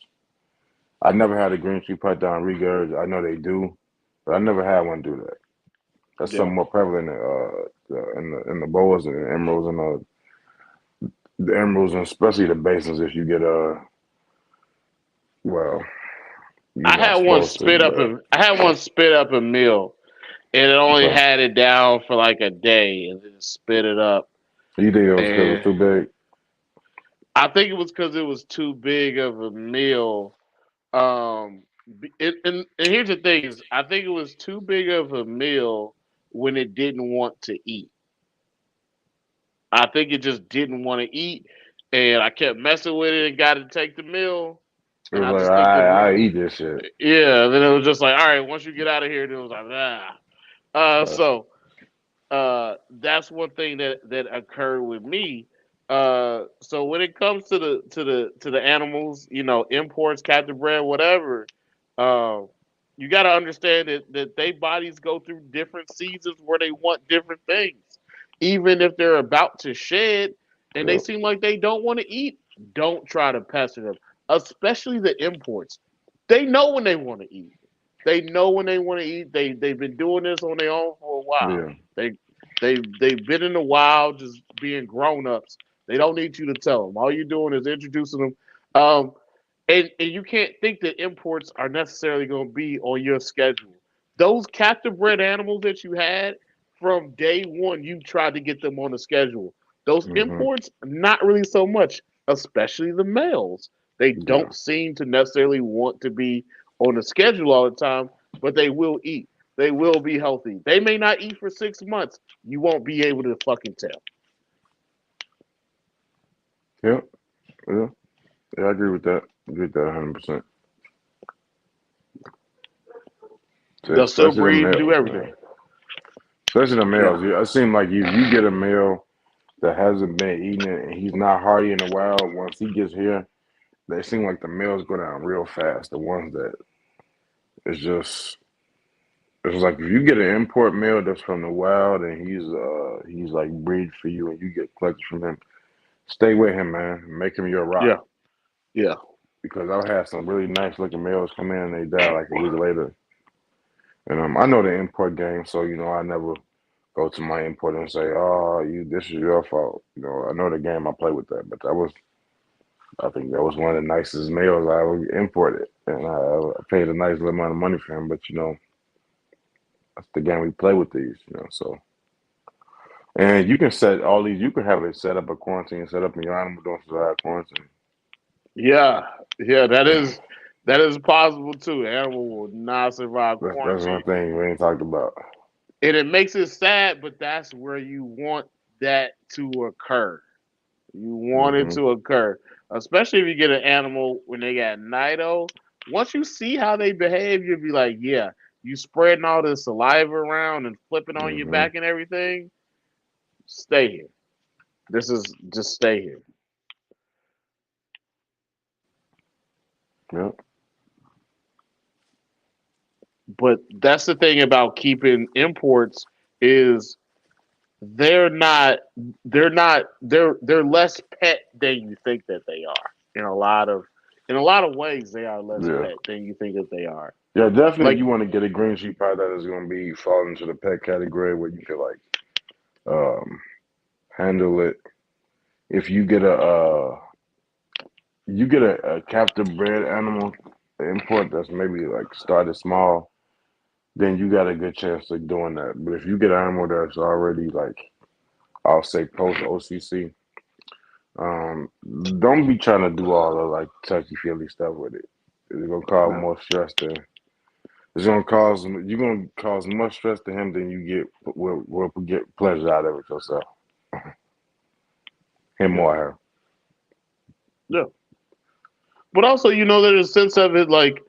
I never had a green tree python regurg. I know they do, but I never had one do that. That's Yeah. something more prevalent in the boas and the emeralds and the emeralds and especially the basins. If you get well, you're not supposed to, but I had one spit up a meal and it only okay. had it down for like a day and then spit it up. You think it was because it was And too big? I think it was because it was too big of a meal. And here's the thing is, I think it was too big of a meal when it didn't want to eat. I think it just didn't want to eat, and I kept messing with it and got to take the meal. It And was I like just think I eat this shit. yeah. Then it was just like, all right, once you get out of here, then it was like, nah. Uh, So that's one thing that occurred with me. So when it comes to the animals, imports, captive bred, whatever, uh, you got to understand that they bodies go through different seasons where they want different things. Even if they're about to shed and they yeah. seem like they don't want to eat, don't try to pester them. Especially the imports, they know when they want to eat. They know when they want to eat. They've been doing this on their own for a while. Yeah. They they've been in the wild just being grown ups. They don't need you to tell them. All you're doing is introducing them. And you can't think that imports are necessarily going to be on your schedule. Those captive bred animals that you had from day one, you tried to get them on the schedule. Those Hmm. imports, not really so much, especially the males. They Yeah. don't seem to necessarily want to be on the schedule all the time, but they will eat. They will be healthy. They may not eat for 6 months. You won't be able to fucking tell. Yeah. Yeah. Yeah. I agree with that. I agree with that 100%. They'll still Especially the breed and do males, everything. man. Especially the Yeah. males. It seems like you get a male that hasn't been eating it and he's not hardy in a while. Once he gets here, they seem like the males go down real fast. The ones that it's just it's like if you get an import male that's from the wild and he's like breed for you and you get collected from him, stay with him, man. Make him your rock. Yeah. Yeah. Because I've had some really nice looking males come in and they die like a week later. And I know the import game, so I never go to my importer and say, "Oh, this is your fault." I know the game. I play with that, but I think that was one of the nicest males I ever imported, and I paid a nice little amount of money for him. But that's the game we play with these. So, and you can set all these. You can have it set up a quarantine, set up in your animal don't survive quarantine. Yeah. Yeah. That is possible too. The animal will not survive That's one quarantine. thing we ain't talked about. And it makes it sad, but that's where you want that to occur. You want it to occur, especially if you get an animal when they got nido. Once you see how they behave, you'll be like, yeah, you spreading all this saliva around and flipping on your Mm-hmm. back and everything. Stay here. This is just stay here. Yep. But that's the thing about keeping imports is they're not they're less pet than you think that they are. In a lot of ways they are less Yeah. pet than you think that they are. Yeah, definitely. If Like you want to get a green sheep pie that is going to be fall into the pet category where you can like handle it. If you get a captive bred animal import that's maybe like started small, then you got a good chance of doing that. But if you get an animal that's already like I'll say post OCC, um, don't be trying to do all the like touchy feely stuff with it. It's gonna cause no. more stress than it's gonna cause you're gonna cause more stress to him than you will get pleasure out of it yourself. Him Yeah. or her. Yeah. But also, there's a sense of it like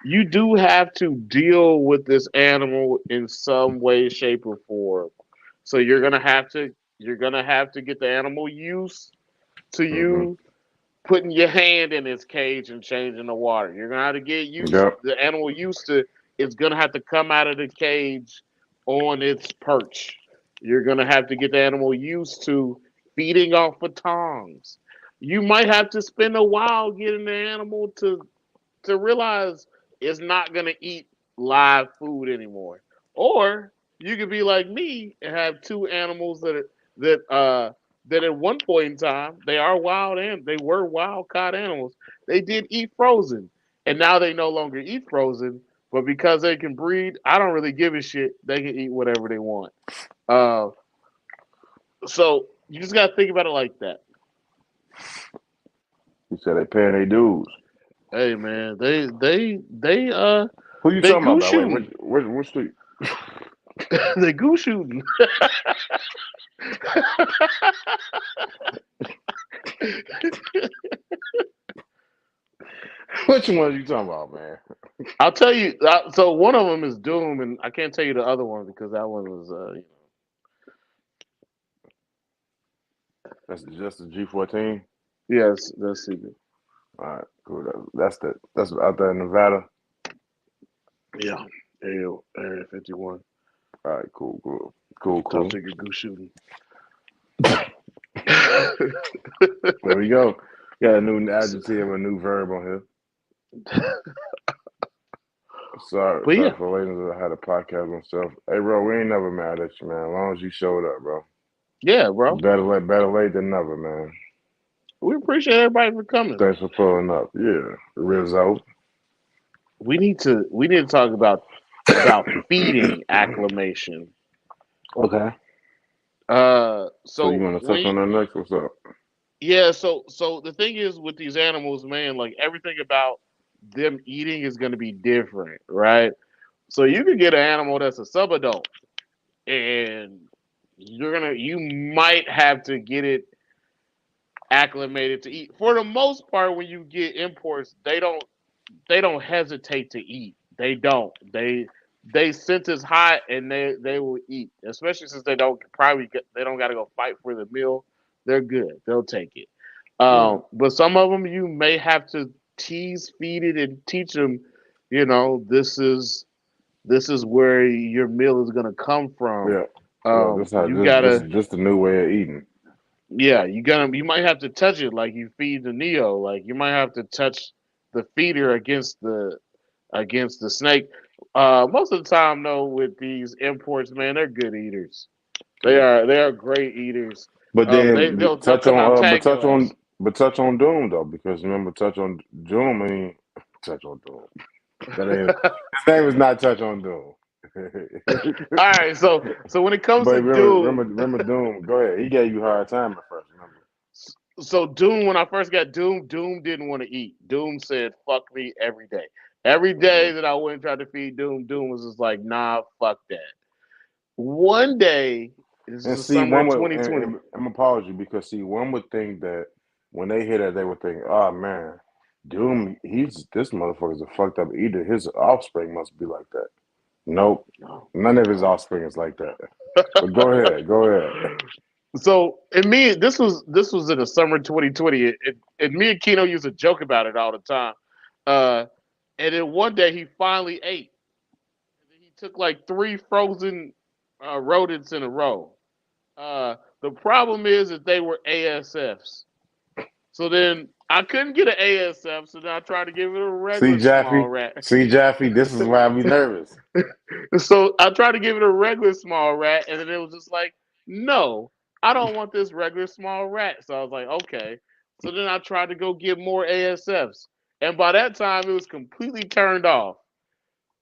you do have to deal with this animal in some way, shape, or form. So you're gonna have to get the animal used to Hmm. you putting your hand in its cage and changing the water. You're gonna have to get used Yep. the animal used to it's gonna have to come out of the cage on its perch. You're gonna have to get the animal used to feeding off of tongs. You might have to spend a while getting the animal to realize it's not gonna eat live food anymore. Or you could be like me and have two animals that uh that at one point in time they are wild and they were wild caught animals. They did eat frozen, and now they no longer eat frozen. But because they can breed, I don't really give a shit. They can eat whatever they want. Uh, so you just gotta think about it like that. He said they paying their dues. Hey man, they Who you they talking about? goose By the way, shooting. which street? They goose shooting. Which one you talking about, man? I'll tell you. So one of them is Doom, and I can't tell you the other one because that one was. That's just the G14. Yes, that's secret. All right, cool. That's out there in Nevada. Yeah, Area 51. All right, cool. Top secret goose shooting. There we go. Got a new adjective, a new verb on here. But Sorry yeah, for waiting until I had a podcast myself. Hey, bro, we ain't never mad at you, man. As long as you showed up, bro. yeah, bro. Better late than never, man. We appreciate everybody for coming. Thanks for pulling up. Yeah, Rizzo. We need to talk about feeding acclimation. Okay. So you So want to touch when on that next? What's up? Yeah, so the thing is with these animals, man, like everything about them eating is going to be different, right? So you could get an animal that's a subadult, and you might have to get it acclimated to eat. For the most part, when you get imports, they don't hesitate to eat. They don't. They sense it's hot and they will eat, especially since they don't got to go fight for the meal. They're good. They'll take it. Yeah. But some of them you may have to tease, feed it, and teach them. This is where your meal is gonna come from. Yeah. Yeah. You gotta Just a new way of eating. Yeah, you might have to touch it like you feed the Neo. Like you might have to touch the feeder against the snake. Most of the time though, with these imports, man, they're good eaters. They Yeah. are they are great eaters. But They'll come out and tag your ass. touch on Doom though, because remember touch on Doom. I mean, touch on Doom. That ain't his name is not touch on Doom. All right, so when it comes to But Doom, remember Doom. Go ahead. He gave you a hard time at first. Remember? so Doom, when I first got Doom didn't want to eat. Doom said, "Fuck me every day." Every Hmm. day that I went and tried to feed Doom was just like, "Nah, fuck that." One day This is And the see, summer one of would, 2020. and I'm apology because see, one would think that when they hear that, they would think, "Oh man, Doom, he's this motherfucker's a fucked up eater. His offspring must be like that." Nope, No, none of his no. offspring is like that. But go ahead. So, and me, this was in the summer of 2020. And me and Keno used to joke about it all the time. Uh, and then one day he finally ate. And then he took like three frozen rodents in a row. The problem is that they were ASFs. So then I couldn't get an ASF, so then I tried to give it a See, regular small Jaffe, rat. this is why I be nervous. So I tried to give it a regular small rat, and then it was just like, no, I don't want this regular small rat. So I was like, okay. So then I tried to go get more ASFs, and by that time it was completely turned off.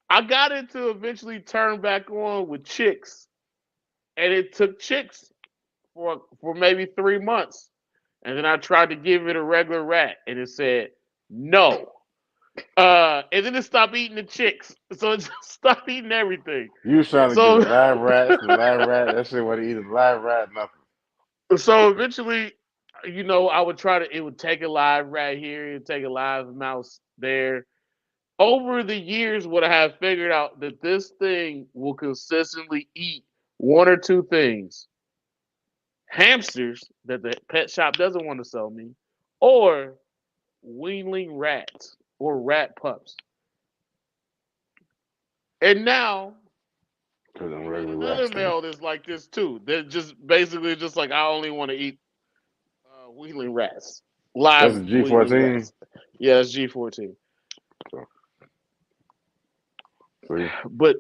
I got it to eventually turn back on with chicks, and it took chicks for maybe 3 months, and then I tried to give it a regular rat, and it said no. And then it stopped eating the chicks, so it just stopped eating everything. You was trying to get So, a live rat, it's the live rat. That shit want to eat a live rat, nothing. so eventually, I would try to. It would take a live rat here, it would take a live mouse there. Over the years, what I have figured out that this thing will consistently eat one or two things: hamsters that the pet shop doesn't want to sell me, or weanling rats or rat pups. And now Cause them we got regular another rats thing. male that's like this too. They're just basically just like I only want to eat weanling rats, That's live a weanling G14. rats. Yeah, that's G14. So, see, But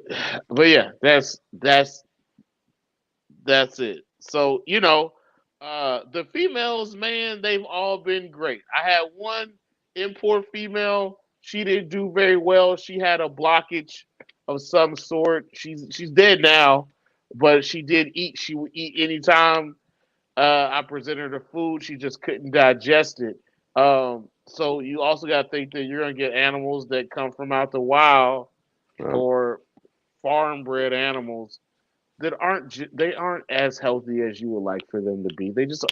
but yeah, that's it. So the females, man, they've all been great. I had one import female. She didn't do very well. She had a blockage of some sort. She's dead now, but she did eat. She would eat anytime I presented her food. She just couldn't digest it. So you also got to think that you're gonna get animals that come from out the wild uh, or farm bred animals that they aren't as healthy as you would like for them to be. They're just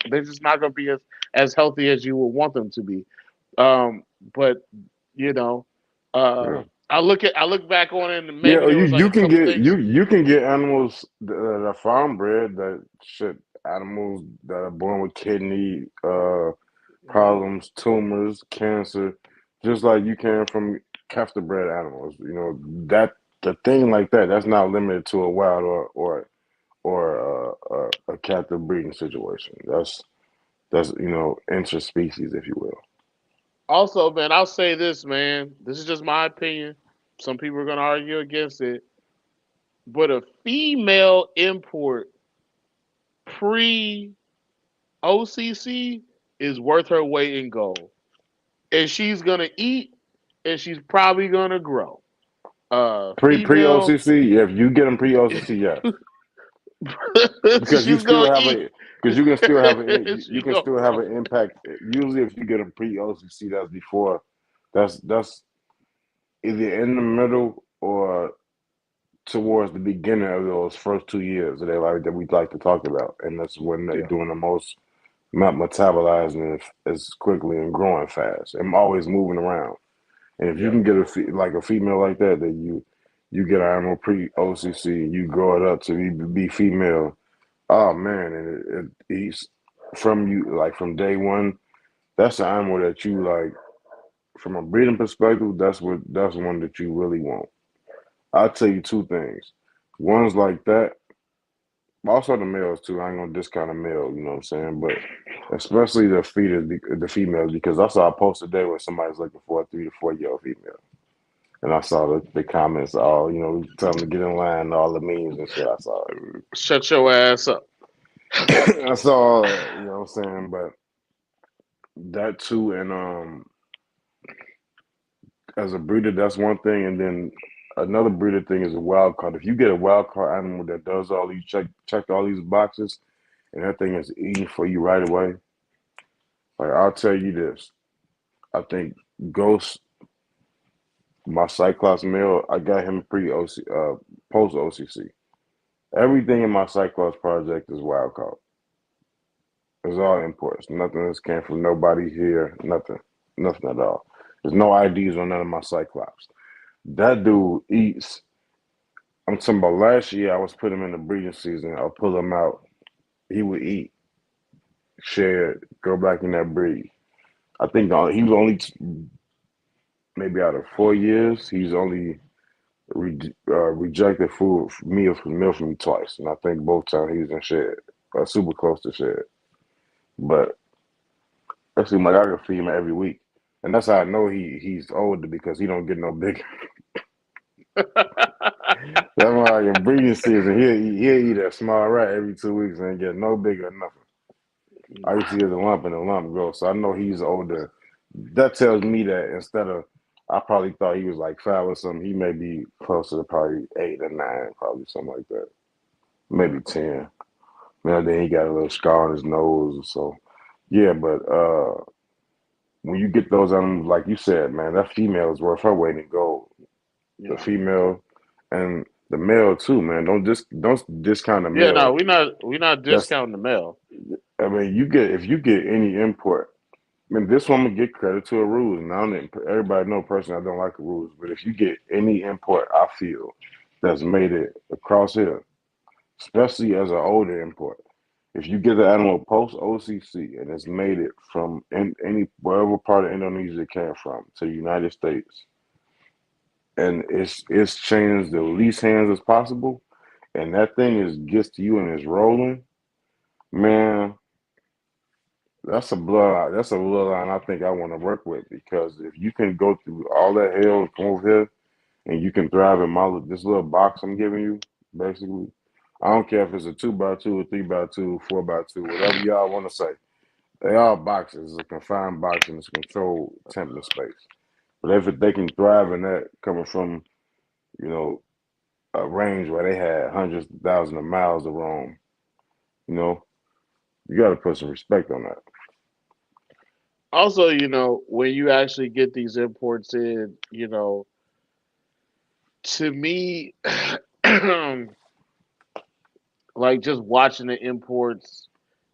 not going to be as healthy as you would want them to be. But you know, yeah. I look back on it and Yeah, maybe there was like you a can couple get things. you can get animals that are farm bred that shit animals that are born with kidney Mhm. problems, tumors, cancer, just like you can from captive bred animals. You know that the thing like that that's not limited to a wild or a captive breeding situation. That's interspecies, if you will. Also, man, I'll say this, man. This is just my opinion. Some people are going to argue against it, but a female import pre OCC is worth her weight in gold, and she's gonna eat, and she's probably gonna grow. Pre Female, OCC, yeah, if you get them pre OCC, yes, because you she's still gonna have eat. a because you can still have you She can gonna still have grow. an impact. Usually, if you get them pre OCC, that's before that's either in the middle or towards the beginning of those first 2 years that we like to talk about, and that's when they're Yeah, doing the most metabolizing as quickly and growing fast and always moving around. And if you yeah. can get like a female like that, that you get an animal pre OCC, you grow it up to be female. Oh man, and he's from you like from day one. That's an animal that you like from a breeding perspective. That's one that you really want. I'll tell you two things. One's like that. Also the males too. I ain't gonna discount a male. You know what I'm saying? But especially the feeders, the females, because I saw a post today where somebody's looking for a 3 to 4 year old female. And I saw the comments, all tell them to get in line, all the memes and shit. I saw Shut your ass up. it. I saw all that, you know what I'm saying? But that too, and as a breeder, that's one thing, and then another breeder thing is a wild card. If you get a wild card animal that does all these check all these boxes, and that thing is eating for you right away, like I'll tell you this, I think Ghost, my Cyclops male, I got him pre OC, post OCC. Everything in my Cyclops project is wild caught. It's all imports. Nothing that's came from nobody here. Nothing. Nothing at all. There's no IDs on none of my Cyclops. That dude eats. I'm talking about last year. I was putting him in the breeding season. I'll pull him out. He would eat, share, go back in that breed. I think he was only maybe out of 4 years. He's only rejected food meal from me twice, and I think both times he was in shed, super close to shed. But it seemed like I could feed him every week, and that's how I know he's older because he don't get no bigger. That's why in breeding season he'll eat a small rat every 2 weeks and get no bigger or nothing. I used to see the lump and the lump grow, so I know he's older. That tells me that instead of I probably thought he was like 5 or something, he may be closer to probably 8 or 9, probably something like that, maybe 10. Then he got a little scar on his nose or so. Yeah, but when you get those animals, like you said, man, that female is worth her weight in gold. The Yeah. female and the male too, man. Don't discount the Yeah, no, male. we're not That's discounting the male. I mean, if you get any import. I mean, this woman get credit to her rules. Now, everybody know personally I don't like the rules, but if you get any import, I feel that's made it across here, especially as an older import. If you get the animal post OCC and it's made it from any wherever part of Indonesia it came from to the United States, and it's changed the least hands as possible, and that thing gets to you and it's rolling, man. That's a bloodline I think I want to work with because if you can go through all that hell and come over here and you can thrive in this little box I'm giving you, basically. I don't care if it's a 2x2, a 3x2, 4x2, whatever y'all want to say. They all boxes. It's a confined box and it's a controlled template space. But if they can thrive in that coming from, you know, a range where they had hundreds of thousands of miles to roam, you know, you got to put some respect on that. Also, when you actually get these imports in, to me, like just watching the imports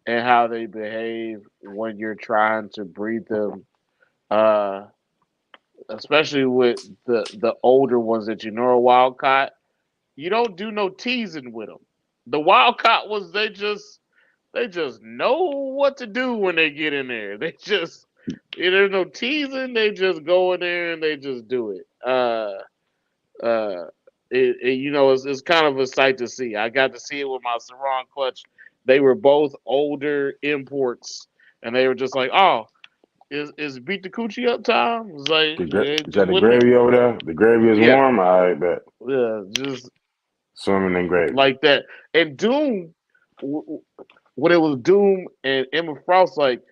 and how they behave when you're trying to breed them, uh, especially with the older ones that are wild caught, you don't do no teasing with them. The wild caught ones, they just know what to do when they get in there. There's no teasing. They just go in there and they just do it. Uh, it's kind of a sight to see. I got to see it with my Sarong clutch. They were both older imports, and they were just like, "Oh, is beat the coochie up time?" It's like, yeah, Is just that the went there. gravy over there? The gravy is Yeah, warm. I bet. yeah, just Swimming in gravy. like that. And Doom, when it was Doom and Emma Frost, like,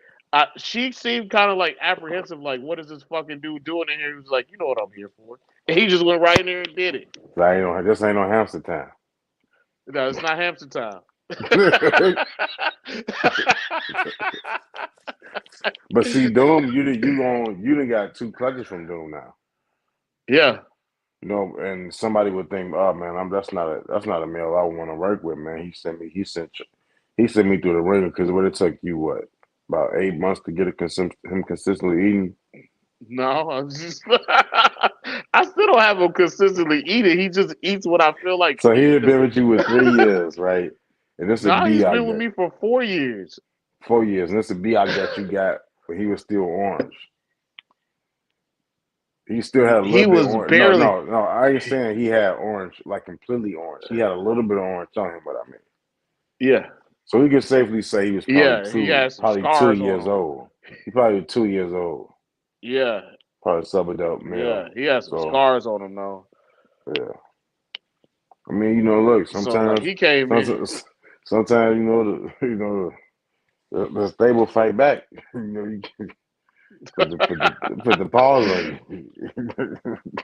she seemed kind of like apprehensive, like, what is this fucking dude doing in here? He was like, you know what I'm here for. And he just went right in there and did it. This ain't no hamster time. No, it's not hamster time. But see, Doom, you done got 2 clutches from Doom now. Yeah. And somebody would think, oh man, that's not a male I want to work with, man. He sent me through the ringer because it would have took you what about 8 months to get him consistently eating. No, I'm just. I still don't have him consistently eating. He just eats what I feel like So he feeding had him. been with you with 3 years, right? And this would No, be he's I been with got me for 4 years. 4 years, and this would be I got you got when he was still orange. He still had a He little bit was orange. No, barely. no, no. I ain't saying he had orange, like completely orange. He had a little bit of orange on him, but I mean. Yeah, So we can safely say he was yeah. He has some probably two scars on years him. old. He probably 2 years old. Yeah, Probably sub-adult yeah. male. He has some So scars on him though. yeah. I mean, look, So like sometimes, he came in. sometimes, sometimes, the stable fight back. You put the paws on you.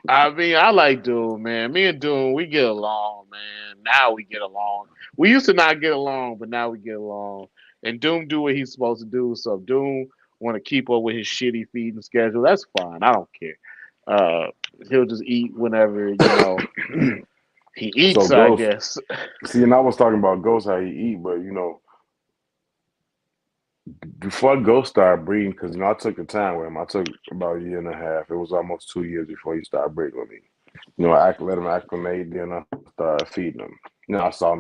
I mean, I like Doom, man. Me and Doom, we get along, man. Now we get along. We used to not get along, but now we get along. And Doom do what he's supposed to do. So if Doom want to keep up with his shitty feeding schedule, that's fine. I don't care. Uh, he'll just eat whenever. He So eats, I Ghost, guess. see, and I was talking about Ghost how he eat, but before Ghost started breeding, because I took the time with him. I took about a year and a half. It was almost 2 years before he started breeding with me. I let him acclimate, then I started feeding him. I saw,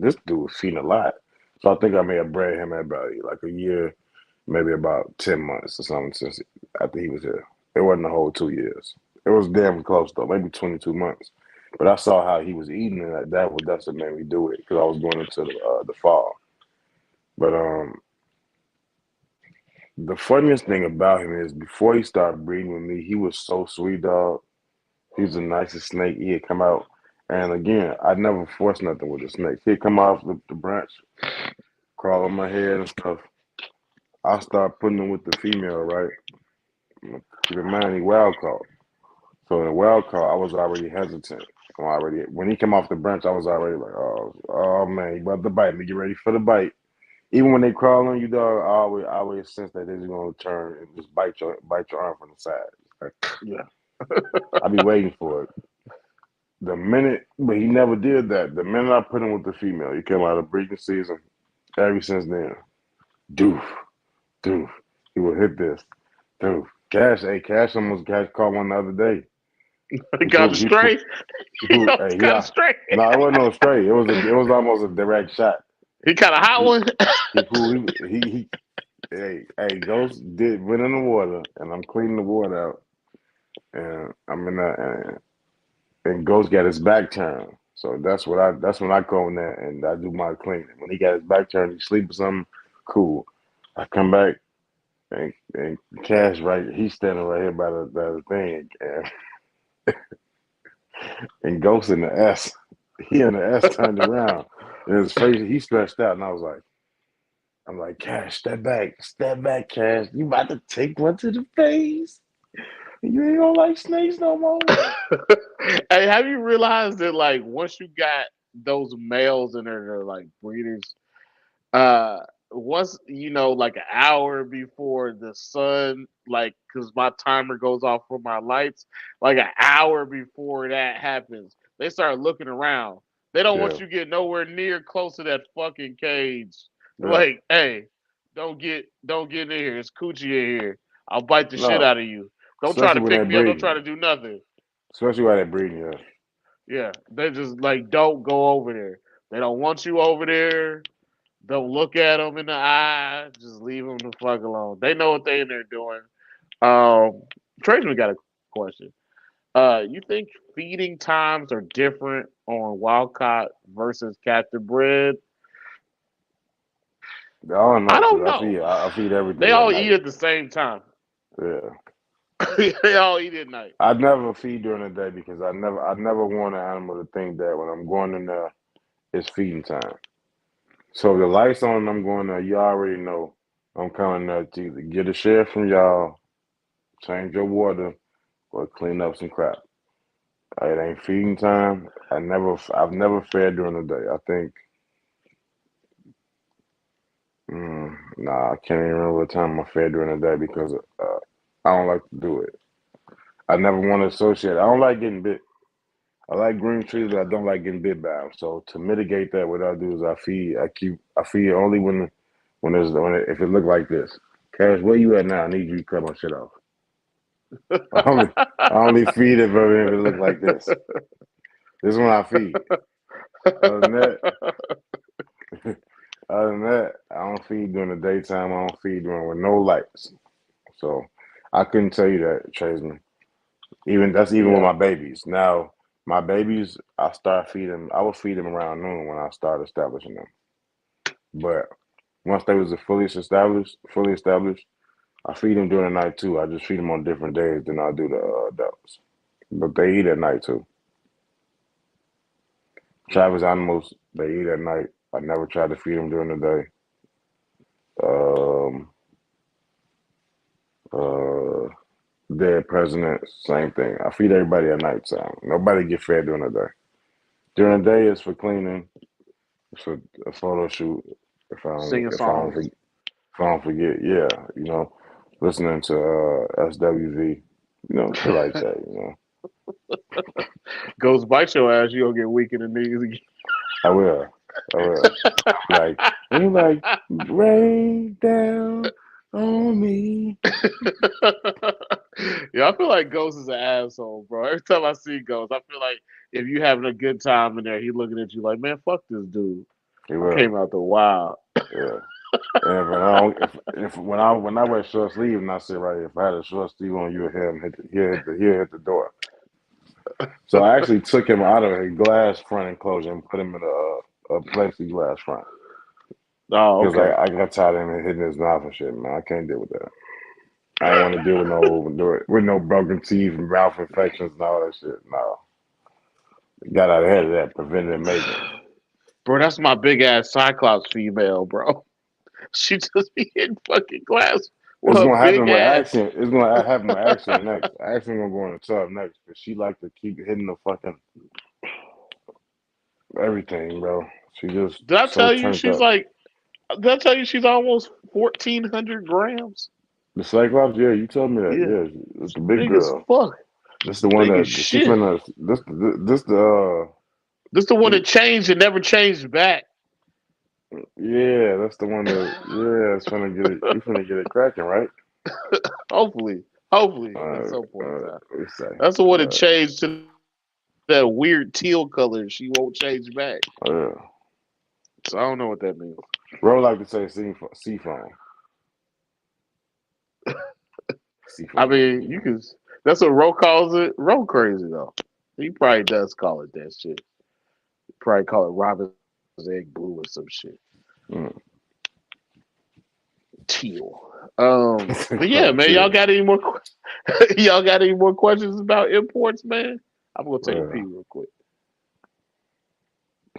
this dude was feeding a lot. So I think I may have bred him at about like a year, maybe about 10 months or something since after he was here. It wasn't a whole 2 years. It was damn close though, maybe 22 months. But I saw how he was eating, and that's what made me do it because I was going into the fall. But the funniest thing about him is before he started breeding with me, he was so sweet, dog. He was the nicest snake. He'd come out, and again, I never forced nothing with the snake. He'd come off the branch, crawl on my head and stuff. I start putting him with the female, right? Keep in mind, he wild caught. So in the wild caught, I was already hesitant. When he came off the branch, I was already like, oh man, he about to bite me. Get ready for the bite. Even when they crawl on you, dog, I always sense that they're just gonna turn and just bite your arm from the side. Like, Yeah. I be waiting for it. But he never did that. The minute I put him with the female, he came out of breeding season. Ever since then, doof, doof, he will hit this, doof. Cash caught one the other day. He got He put, straight. He almost hey, got a straight. no, it wasn't no straight. It was almost a direct shot. He got a hot He one. he pulled Ghost went in the water, and I'm cleaning the water out, and I'm in that, and Ghost got his back turned. So that's when I go in there and I do my cleaning. When he got his back turned, he sleep or something, cool. I come back and Cash he's standing right here by the thing, and Ghost in the S, he in the S turned around, and his face he stretched out, and I'm like, Cash, step back, Cash, you about to take one to the face. You ain't gonna like snakes no more. Hey, have you realized that like once you got those males in there, they're like breeders. Once like an hour before the sun, like, cause my timer goes off for my lights, like an hour before that happens, they start looking around. They don't want Yeah, you to get nowhere near close to that fucking cage. They're yeah. like, hey, don't get in here. It's coochie in here. I'll bite the shit No, out of you. Don't try especially to when pick they're me up. Don't try breeding. to do nothing. Especially while they're breeding, yeah. Yeah, they just like don't go over there. They don't want you over there. Don't look at them in the eye. Just leave them the fuck alone. They know what they in there doing. Um, Trajan got a question. You think feeding times are different on wild caught versus captive bred? I don't I know because don't know. I feed They everything at all eat night. at the same time. Yeah, They all eat at night. I never feed during the day because I never want an animal to think that when I'm going in there it's feeding time. So if the lights on and I'm going there, you already know I'm coming there to either get a share from y'all, change your water, or clean up some crap. It ain't feeding time. I've never fed during the day. I think, nah, I can't even remember what time I fed during the day because I don't like to do it. I never want to associate. I don't like getting bit. I like green trees, but I don't like getting bit by them. So to mitigate that, what I do is I feed only if it look like this. Cash, where you at now? I need you to cut my shit off. I only, I only feed it if it look like this. This is when I feed. Other than that, other than that, I don't feed during the daytime. I don't feed during with no lights. So I couldn't tell you that, Traceman. Even with Yeah. my babies. Now my babies, I would feed them around noon when I start establishing them. But once they was fully established, I feed them during the night too. I just feed them on different days than I do the adults. But they eat at night too. Travis animals, they eat at night. I never try to feed them during the day. Uh, Dead presidents, same thing. I feed everybody at night time. Nobody get fed during the day. During the day, it's for cleaning, it's for a photo shoot. Singing If I don't songs. forget, if I don't forget, yeah, listening to SWV, shit like that. Goes bite your ass, you gonna get weak in the knees again. I will. I will. Like, and you're like, rain down on me. Yeah, I feel like Ghost is an asshole, bro. Every time I see Ghost, I feel like if you having a good time in there, he looking at you like, man, fuck this dude. He I will. came out the wild. Yeah. And when I don't, if when I wear short sleeve and I say right, if I had a short sleeve on, you would hear him he'll hit the door. So I actually took him out of a glass front enclosure and put him in a plexiglass front Oh, because okay. I got tired of him hitting his mouth and shit. Man, I can't deal with that. I ain't want to deal with no broken teeth and mouth infections and all that shit. No, got out ahead of that preventative maintenance. Bro, that's my big ass Cyclops female, bro. She just be hitting fucking glass with It's her gonna happen big with ass. Action. It's gonna happen with Action next. Action gonna go in the tub next because she like to keep hitting the fucking everything, bro. She just Did I so tell you turned she's up. like? Did I tell you she's almost 1,400 grams? The Cyclops, yeah, you told me that. Yeah, Yeah, it's the big big as girl. fuck. This the one Big as that she shit. finna. This the This the one that changed and never changed back. yeah. That's the one that yeah. It's finna get it. We finna get it cracking, right? Hopefully, hopefully at Uh, some point in time. we say. That's the one that Uh, changed to that weird teal color. She won't change back. uh. So I don't know what that means. Bro like to say seafoam. I Seafoam. mean, you can. That's what Ro calls it. Ro crazy though. He probably does call it that shit. He probably call it Robin's egg blue or some shit. Mm. Teal. But yeah, man, y'all Chill. got any more? Y'all got any more questions about imports, man? I'm gonna take a pee Well, real quick.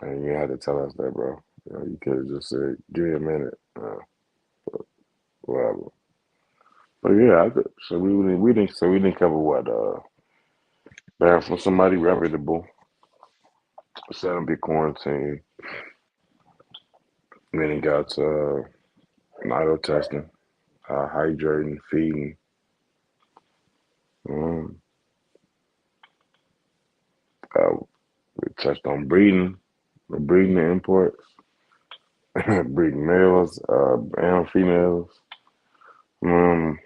and you had to tell us that, bro. You could have just said, "Give me a minute." Whatever. But yeah, so we didn't cover what banned from somebody reputable, said them be quarantined. Then he got nido testing, hydrating, feeding. Um, uh, we touched on breeding, breeding the imports, breeding males and females. Um,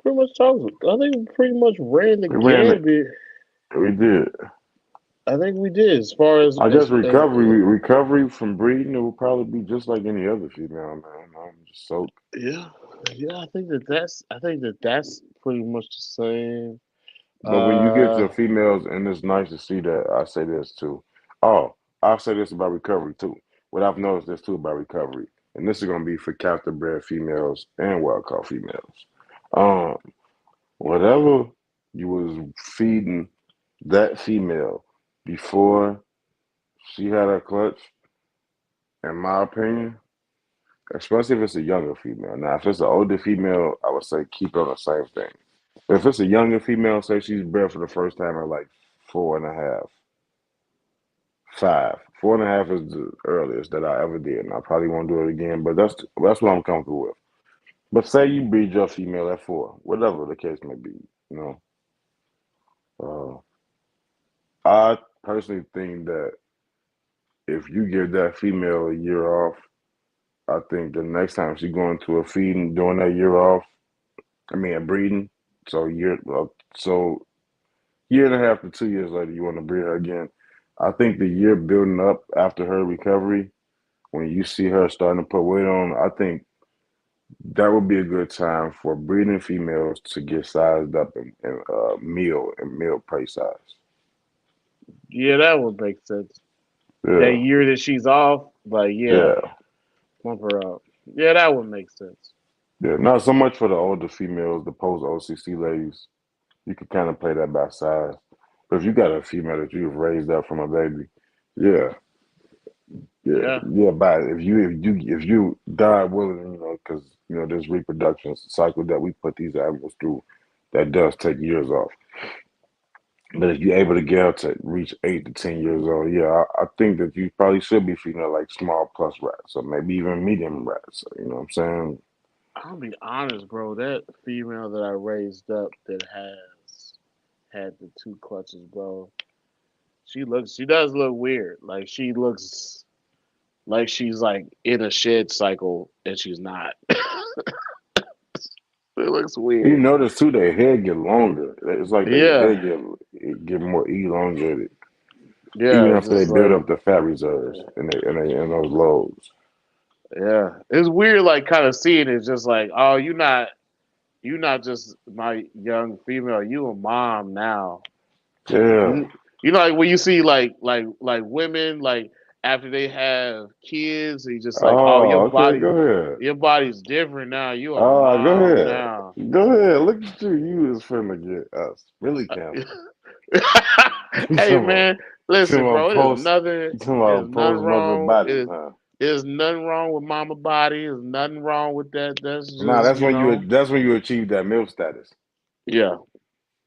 Pretty much talked. I think we pretty much ran the we ran it. gambit. We did. I think we did as far as I guess recovery from breeding, it will probably be just like any other female, man. Just soak. yeah, yeah. I think that's pretty much the same. But when you get Uh, to females, and it's nice to see that, I say this too. Oh, I'll say this about recovery too. What I've noticed this too about recovery, and this is gonna be for captive bred females and wild caught females. Um, whatever you was feeding that female before she had her clutch, in my opinion, especially if it's a younger female. Now, if it's an older female, I would say keep on the same thing. If it's a younger female, say she's bred for the first time at like 4.5, 5. 4.5 is the earliest that I ever did, and I probably won't do it again. But that's what I'm comfortable with. But say you breed your female at 4, whatever the case may be, you know. I personally think that if you give that female a year off, I think the next time she going to a feeding during that year off, I mean a breeding, so year and a half to 2 years later, you want to breed her again. I think the year building up after her recovery, when you see her starting to put weight on, I think that would be a good time for breeding females to get sized up in meal prey size. yeah, that would make sense. That Yeah, year that she's off, like yeah, yeah, bump her up. Yeah, that would make sense. yeah. Not so much for the older females, the post OCC ladies. You could kind of play that by size. But if you got a female that you've raised up from a baby, yeah, yeah, Yeah. yeah. But if you die willing, because there's reproduction cycle that we put these animals through, that does take years off. But if you're able to get up to reach 8 to 10 years old, yeah, I think that you probably should be feeding her like small plus rats, or maybe even medium rats. You know what I'm saying? I'll be honest, bro. That female that I raised up that had the two clutches, bro. She does look weird. Like she looks like she's like in a shed cycle and she's not. It looks You weird. notice too, their head get longer. It's like their Yeah, head get more elongated, even yeah. It's after they just build like up the fat reserves in those loads. yeah. It's weird, like kind of seeing it. Just like oh, you not just my young female. You a mom now. Yeah. You you know like when you see like women like after they have kids, you just like oh Oh, okay. Go ahead. your body's different now. You a Go mom ahead. now. Go ahead. Look at you. You is finna get us really canceled. You Hey talking about, man, listen, bro. you talking about There's nothing post mother wrong. bodies, huh? There's nothing wrong with mama body. There's nothing wrong with that. That's Nah, just you know. that's when you achieve that MILF status. Yeah,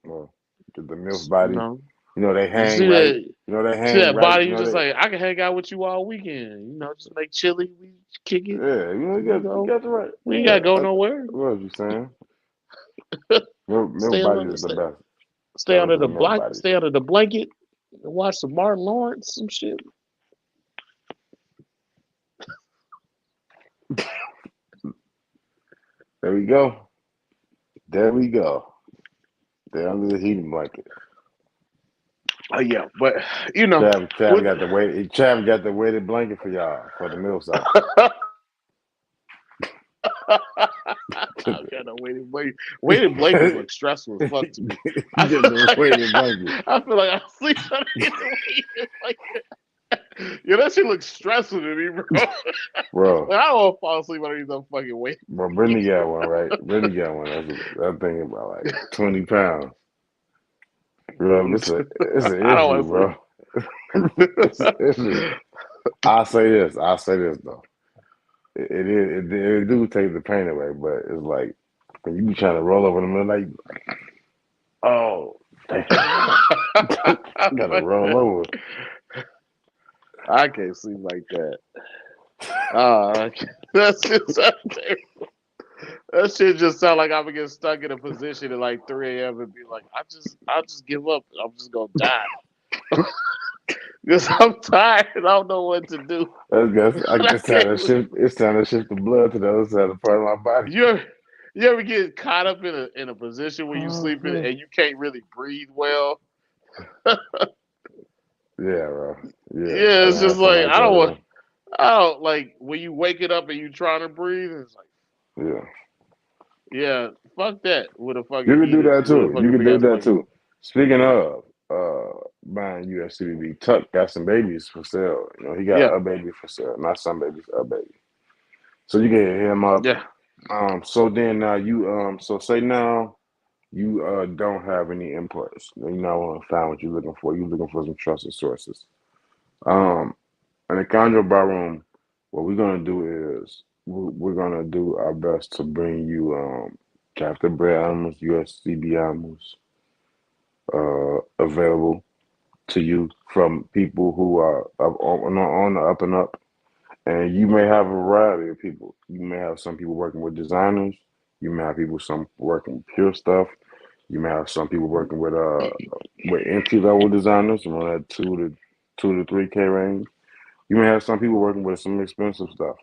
Well, get the MILF body. no. You know they You hang right. You know they see hang that right. body. You You know just they like I can hang out with you all weekend. You know, just make chili. We kick it. yeah. You know You you know, got the right. we ain't Yeah. gotta go nowhere. What was you saying? MILF Stay body under is the best. stay Shout out under to the the MILF block. bodies. Stay under the blanket. And watch some Martin Lawrence. Some shit. There we go. There we go. They're under the heating blanket. Oh yeah, but you know, Trav with got the weight. Trav got the weighted blanket for y'all for the MILF side. I got no weighted blankets look stressful as fuck to me. I Get feel the like weighted blanket, I feel like I sleep underneath the weighted blanket. Yeah, that shit looks stressful to me, bro. bro. Like, I don't want to fall asleep underneath no fucking weight. Bro, Brittany got one, right? Brittany got one. That thing about like 20 pounds. Bro, it's an I don't issue, want to bro. It's an issue. I'll say this though. It do take the pain away, but it's like when you be trying to roll over in the middle of the night, oh damn, gotta roll over. I can't sleep like that. Uh, that's just that shit just sound like I'm gonna get stuck in a position at like 3 a.m. and be like, I'll just give up. I'm just gonna die because I'm tired. I don't know what to do. I I guess can't. it's time to shift the blood to the other side of the part of my body. You ever, you ever get caught up in a position where you Oh, sleeping man. and you can't really breathe well? Yeah, bro. Yeah, I Yeah, it's done just had something like like that, bro. I don't like when you wake it up and you trying to breathe. It's like Yeah. yeah, fuck that with a You fucking can do heated that with a too. You fucking can big do ass that blanket. too. Speaking of buying USCBB, Tuck got some babies for sale. You know, he got Yeah, a baby for sale, not some babies, a baby. So you can hit him up. yeah, So then now so say now you don't have any inputs. You now want to find what you're looking for. You're looking for some trusted sources. Um, in the Chondro bar room, what we're gonna do is we're gonna do our best to bring you captive bred animals, USCB animals, available to you from people who are on the up and up. And you may have a variety of people. You may have some people working with designers. You may have some working with pure stuff. You may have some people working with entry level designers around that two to 3K range. You may have some people working with some expensive stuff,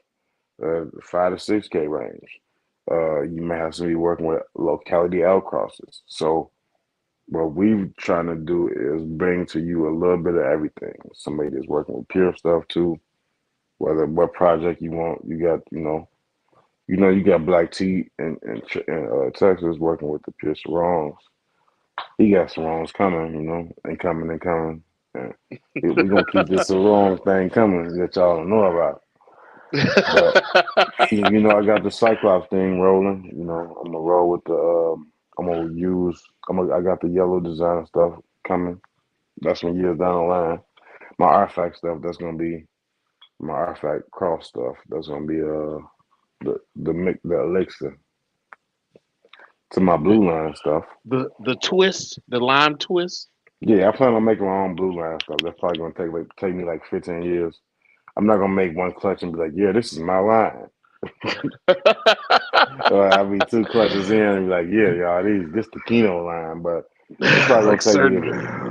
5 to 6K range. You may have somebody working with locality L crosses. So what we're trying to do is bring to you a little bit of everything. Somebody that's working with pure stuff too. Whether what project you want, you got Black T in Texas working with the pure Sarongs. He got Sarongs coming, and coming and coming. And we're gonna keep this Sarong thing coming that y'all don't know about. But I got the Cyclops thing rolling. I'm gonna roll with the. I'm gonna use. I got the yellow design stuff coming. That's some years down the line. My artifact stuff. That's gonna be my artifact cross stuff. That's gonna be the elixir to my blue line stuff. the twist, the lime twist. Yeah, I plan on making my own blue line stuff. That's probably gonna take me like 15 years. I'm not gonna make one clutch and be like, yeah, this is my line. Or I'll be two clutches in and be like, yeah, y'all, this the Kino line. But It's probably gonna Like take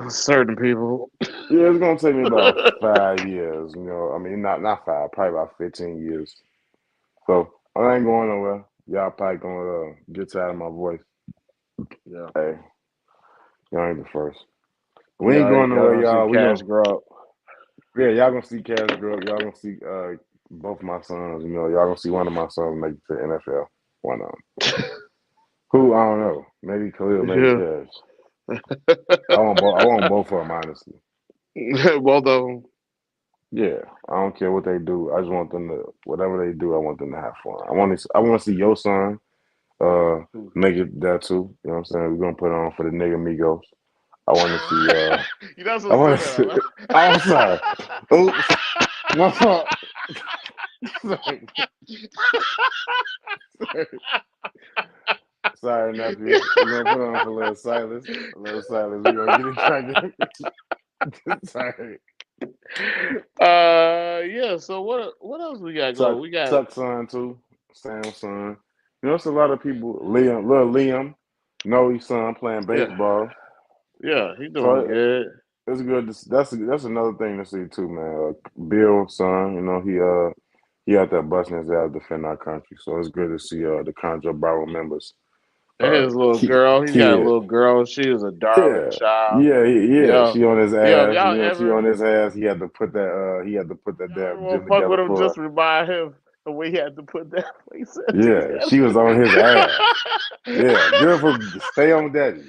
me. certain people. Yeah, it's gonna take me about 5 years. You know, I mean, not five, probably about 15 years. So I ain't going nowhere. Y'all probably gonna get tired of my voice. Yeah. Hey, y'all ain't the first. We ain't Y'all going nowhere, gonna see y'all. We Cash gonna grow up. yeah, y'all gonna see Cash grow up. Y'all gonna see both my sons. You know, y'all gonna see one of my sons make it to the NFL. One of them. Who I don't know. Maybe Khalil, maybe Yeah. Cash. I want both of them honestly. Both of them. Yeah, I don't care what they do. I just want them to whatever they do. I want them to have fun. I want to see your son make it there too. You know what I'm saying? We're gonna put on for the nigga Migos. I want to see. You're not I supposed to want say to that out see. loud. I'm sorry. Oops. My fault. sorry. sorry. Sorry, nephew. We're gonna put on for little Silas. Little Silas. We're gonna get it cracking. sorry. Yeah. So what else we got Tuck going? We got Tuck son too. Sam's son. You know, it's a lot of people. Little Liam, Noe's son playing yeah, baseball. yeah. He doing So good. it's good. That's another thing to see too, man. Bill's son, you know, he out there busting his ass to defend our country. So it's good to see the Chondro Barrel members. And his little Kid, girl. He's got a kid, little girl. She is a darling yeah, child. yeah. Yeah, She on his yeah. If ass. y'all You know, she on ever his ass. He had to put that. He had to put that y'all ever damn want gym to fuck together with him, for just her. remind him the way he had to put that place Yeah, together. she was on his ass. Yeah, good for stay on daddy.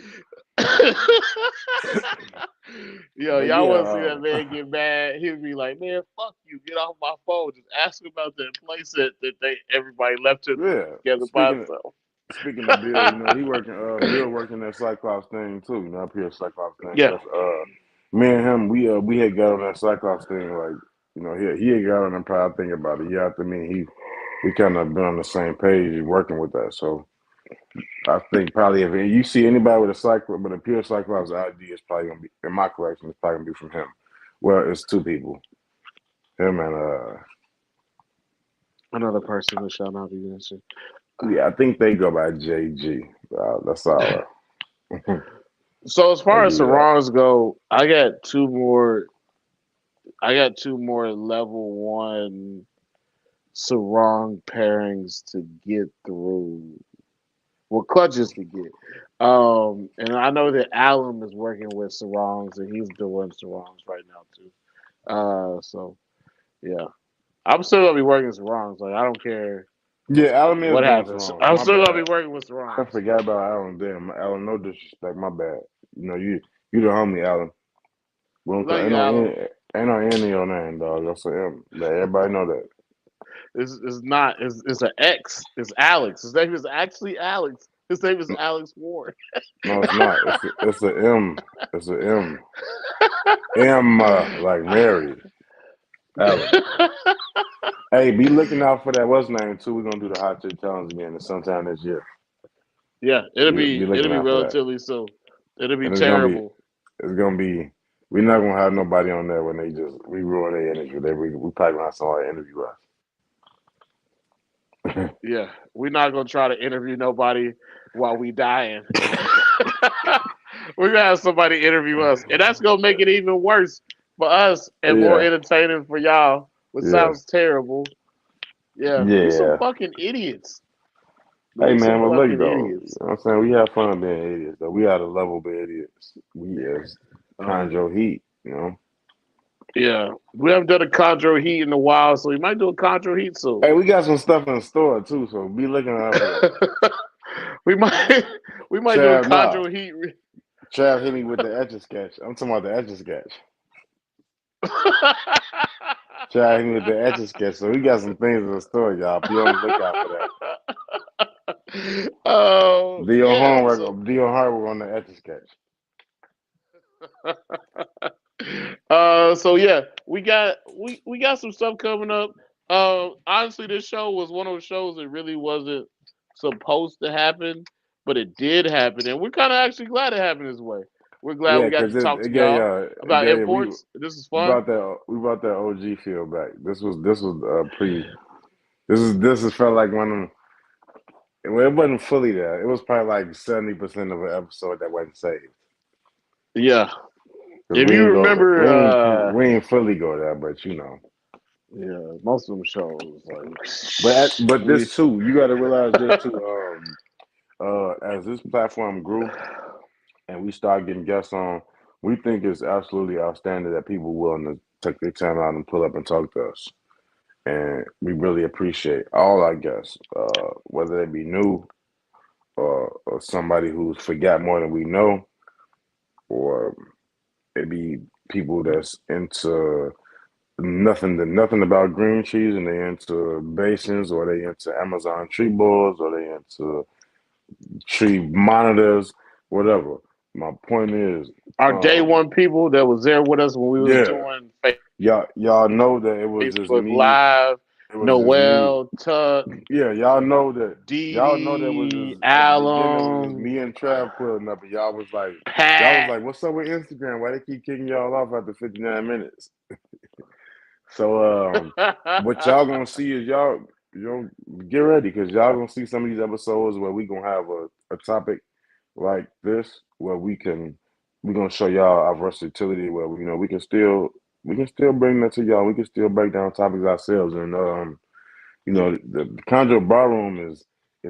Yo, But y'all yeah, want to see that man get mad? He'd be like, "Man, fuck you! Get off my phone! Just ask him about that playset that everybody left yeah. together by itself." Speaking of Bill, you know, he working Bill working that Cyclops thing too, you know, up here Cyclops thing. Yeah, Cause me and him we had got on that Cyclops thing like, you know, he had got on and probably think about a year after me. We kind of been on the same page working with that. So I think probably if you see anybody with a Cyclops but a pure Cyclops ID, it's probably gonna be in my collection, it's probably gonna be from him. Well, it's two people. Him and another person who shall not be mentioned. yeah, I think they go by JG. That's all. So as They far as do that. sarongs go, I got two more. I got two more level one sarong pairings to get through. Well, clutches to get. And I know that Allen is working with sarongs, and he's doing sarongs right now too. So yeah, I'm still gonna be working sarongs. Like I don't care Yeah, Alan is what doing happens. Toronto. I'm My still gonna bad. be working with I sarongs. forgot about Alan. Damn, Alan. No disrespect. My bad. You know you the homie, Alan. We don't Love ain't you, no Allen. N in your name, dog. That's a M. Let everybody know that. It's not. It's an X. It's Alex. His name is actually Alex. His name is Alex Ward. No, it's not. It's a M. It's a M. Like Mary. Alan. Hey, be looking out for that. What's name too? We're gonna do the hot chick challenge again sometime this year. Yeah, Be it'll looking be out for that. relatively soon. It'll be And terrible. it's gonna be. We're not gonna have nobody on there when we ruin their interview. We probably gonna have somebody interview us. Yeah, we're not gonna try to interview nobody while we dying. We're gonna have somebody interview us, and that's gonna make it even worse for us and more yeah, entertaining for y'all. Which yeah, sounds terrible. Yeah, we some yeah. fucking idiots. Hey We man, some well look fucking though, you idiots. know what I'm saying? We have fun being idiots though. We are the lovable idiots. We as Oh yeah. Conjo Heat, you know. Yeah, we haven't done a Chondro Heat in a while, so we might do a Chondro Heat soon. Hey, we got some stuff in the store too, so be looking out for that. we might we might do a Trav, nah. Chondro Heat. Trav hit me with the etch a sketch. I'm talking about the etch a sketch. Trav hit me with the etch a sketch. So we got some things in the store, y'all. Be on the lookout for that. Oh Do your yeah, so homework, do your homework on the etch a sketch. so yeah, we got some stuff coming up. Honestly, this show was one of those shows that really wasn't supposed to happen, but it did happen, and we're kind of actually glad it happened this way. We're glad Yeah, we got because to talk it to gave y'all y'all, about imports. This is fun. we brought that OG feel back. This was this is felt like one of them. Well, it wasn't fully there. It was probably like 70% of an episode that wasn't saved. Yeah. Cause If we you ain't go, remember, we ain't fully go there, but you know. yeah, most of them shows like But we. this too, you got to realize this too. As this platform grew and we start getting guests on, we think it's absolutely outstanding that people willing to take their time out and pull up and talk to us. And we really appreciate all our guests, whether they be new or somebody who's forgot more than we know, or it be people that's into nothing about green cheese and they into basins or they into Amazon tree boards or they into tree monitors, whatever. My point is, Our day um, one people that was there with us when we was yeah, doing y'all know that it was just Facebook me. Live, It was just me. Noel, Tuck, Yeah, Dee y'all know that was Dee, just at the beginning. It was just Alum, me and Trav pulling up, and y'all was Pat. like, what's up with Instagram? Why they keep kicking y'all off after 59 minutes? So what y'all gonna see is y'all get ready because y'all gonna see some of these episodes where we gonna have a topic like this where we gonna show y'all our versatility where we can still bring that to y'all. We can still break down topics ourselves and the Chondro Barroom is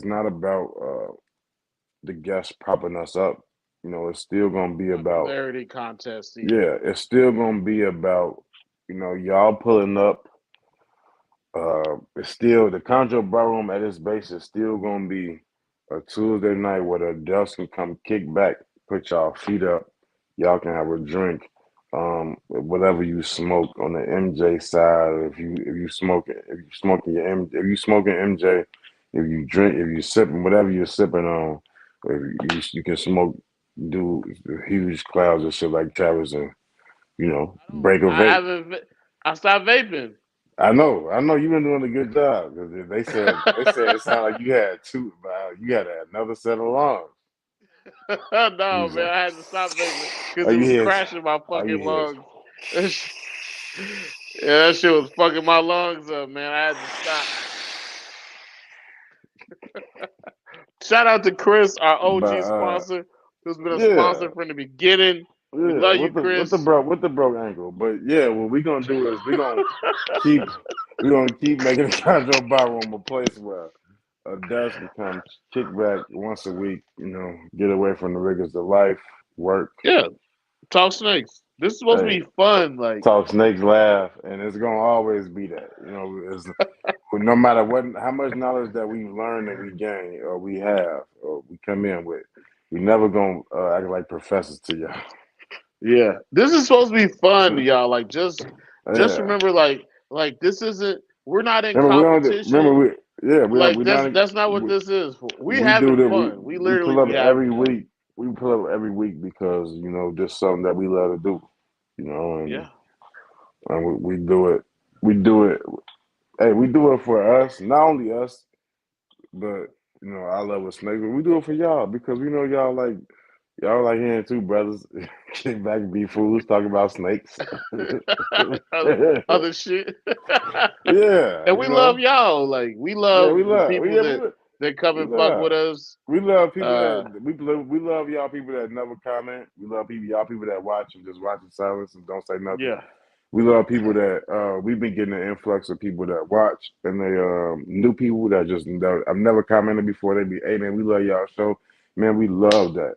not about the guests propping us up. It's still gonna be about Popularity contest either. yeah, it's still gonna be about y'all pulling up. It's still the Chondro Barroom at its base is still gonna be a Tuesday night where the adults can come kick back, put y'all feet up, y'all can have a drink, whatever you smoke on the MJ side. If you smoking MJ, if you drink, if you sipping whatever you're sipping on, if you can smoke, do huge clouds of shit like Travis and I don't. break a I vape. haven't. I stopped vaping. I know you've been doing a good job because they said it sounded like you had another set of lungs. No, He's man, like, I had to stop vaping because all it you was hear is, crashing my all you fucking hear is, lungs. Yeah, that shit was fucking my lungs up, man. I had to stop. Shout out to Chris, our but OG sponsor, who's been a yeah, sponsor from the beginning. We yeah, love you, Chris. with the broke ankle. But yeah, what we gonna do is keep we gonna keep making the Conjo Ballroom a place where adults can come kick back once a week. Get away from the rigors of life, work. Yeah, talk snakes. This is supposed to Hey, be fun. Like, talk snakes, laugh, and it's gonna always be that. No matter how much knowledge that we learn and we gain or we have or we come in with, we never gonna act like professors to y'all. yeah, this is supposed to be fun, y'all. Like, just Yeah. remember, like this isn't. We're not in Remember we don't remember competition. we Like, not that's not what this is. We we do having that fun. We we literally pull up be every having fun. week. We pull up every week because just something that we love to do. Yeah. And we do it. We do it. Hey, we do it for us, not only us, but I love with snakes, but we do it for y'all because we know y'all like hearing two brothers kick back and be fools talking about snakes. Other shit. Yeah, And we love y'all. Like, we yeah, love the people that come we and fuck love with us. we love people Uh, that we love y'all people that never comment. We love y'all people that watch and just watch in silence and don't say nothing. yeah, We love people that we've been getting an influx of people that watch and they new people that I've never commented before. They be, hey man, we love y'all show. Man, we love that.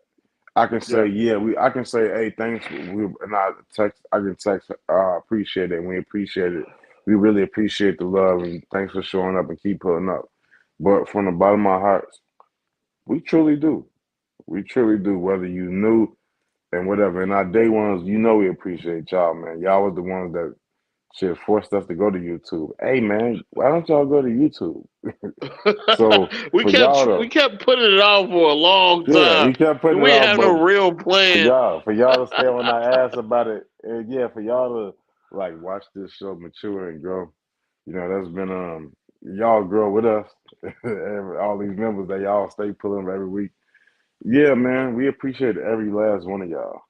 I can say yeah, yeah, I can say hey thanks. And I can text appreciate it. And we appreciate it. We really appreciate the love and thanks for showing up and keep putting up. But from the bottom of our hearts, we truly do. We truly do. Whether you knew and whatever. And our day ones, we appreciate y'all, man. Y'all was the ones that shit forced us to go to YouTube. Hey man, why don't y'all go to YouTube? So we for kept y'all we to kept putting it off for a long yeah, time. we kept putting it We ain't off, have but no real plan. for y'all to stay on our ass about it, and yeah, for y'all to like watch this show mature and grow. That's been y'all grow with us. All these members that y'all stay pulling every week. Yeah, man, we appreciate every last one of y'all.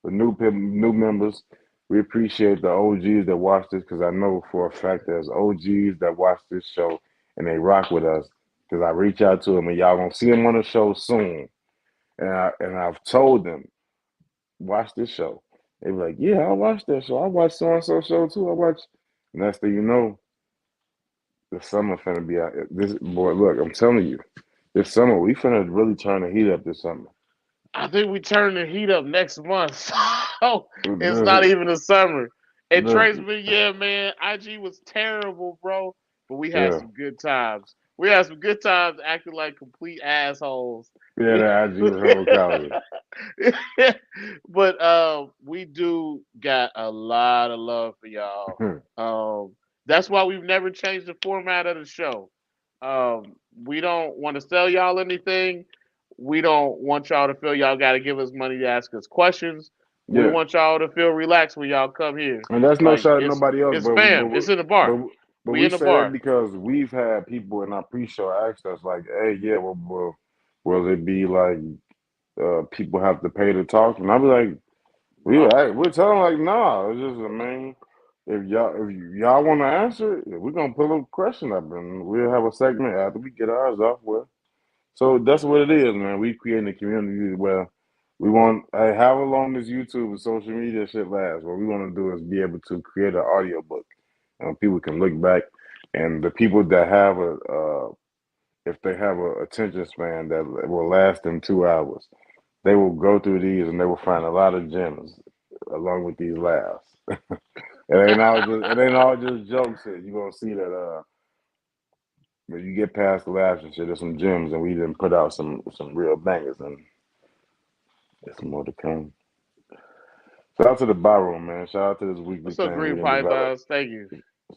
The new members, we appreciate the OGs that watch this because I know for a fact there's OGs that watch this show and they rock with us because I reach out to them and y'all gonna see them on the show soon. And I've told them watch this show. They be like, yeah, I watched that show. I watched so and so show too. I watched. Next thing you know, the summer finna be out. This boy, look, I'm telling you, this summer we finna really turn the heat up this summer. I think we turn the heat up next month. Oh, it's not Listen, even the summer. And Trace, listen, man, yeah, man, IG was terrible, bro. But we had yeah, some good times. We had some good times acting like complete assholes. yeah, that IG was hella calorie. But we do got a lot of love for y'all. Um, that's why we've never changed the format of the show. We don't want to sell y'all anything. We don't want y'all to feel y'all got to give us money to ask us questions. We Yeah, want y'all to feel relaxed when y'all come here. and that's no Like shot at it's nobody else, it's fam. It's in the bar. but but We we in the say that bar. because we've had people in our pre-show ask us like, hey, yeah, well will it be like people have to pay to talk? And I'll be like, Oh, we're telling like, nah, it's just, I mean, if y'all want to answer it, we're gonna pull a question up and we'll have a segment after we get ours off with. So that's what it is, man. We creating a community where we want, hey, however long this YouTube and social media shit lasts, what we want to do is be able to create an audio book, and people can look back, and the people that have if they have a attention span that will last them 2 hours, they will go through these and they will find a lot of gems along with these laughs. It ain't all just jokes. Here. You're gonna see that when you get past the laughs and shit, there's some gems, and we didn't put out some real bangers, and there's more to come. Shout out to the barroom, man. Shout out to this weekly what's up, thing we Green didn't develop. Pythons? Thank you.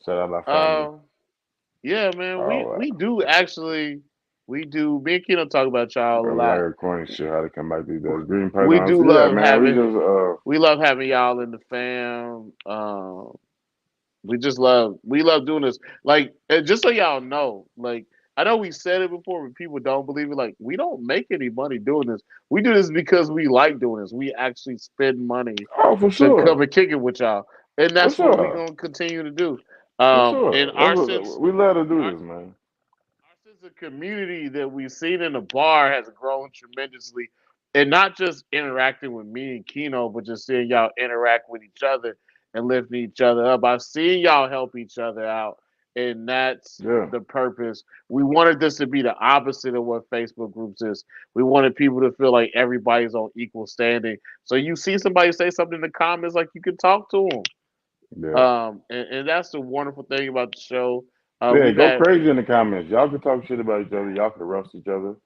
Shout out our family. Um, yeah, man, we All we do actually we do. Me and Keno talk about y'all a like lot. a corny shit, how to come back to those green We pythons. do Yeah, love man. having we love having y'all in the fam. We love doing this. Like, and just so y'all know, like I know we said it before, but people don't believe it. Like, we don't make any money doing this. We do this because we like doing this. We actually spend money Oh, for to come sure, and kick it with y'all, and for that's what we're sure, gonna continue to do. for In sure. our sense, We love to our do this, man. our sense of community that we've seen in the bar has grown tremendously, and not just interacting with me and Keno, but just seeing y'all interact with each other and lifting each other up. I've seen y'all help each other out, and that's Yeah, the purpose. We wanted this to be the opposite of what Facebook groups is. We wanted people to feel like everybody's on equal standing. So you see somebody say something in the comments, like you can talk to them. yeah, And that's the wonderful thing about the show. yeah. We've Go had crazy in the comments. Y'all can talk shit about each other. Y'all can roast each other.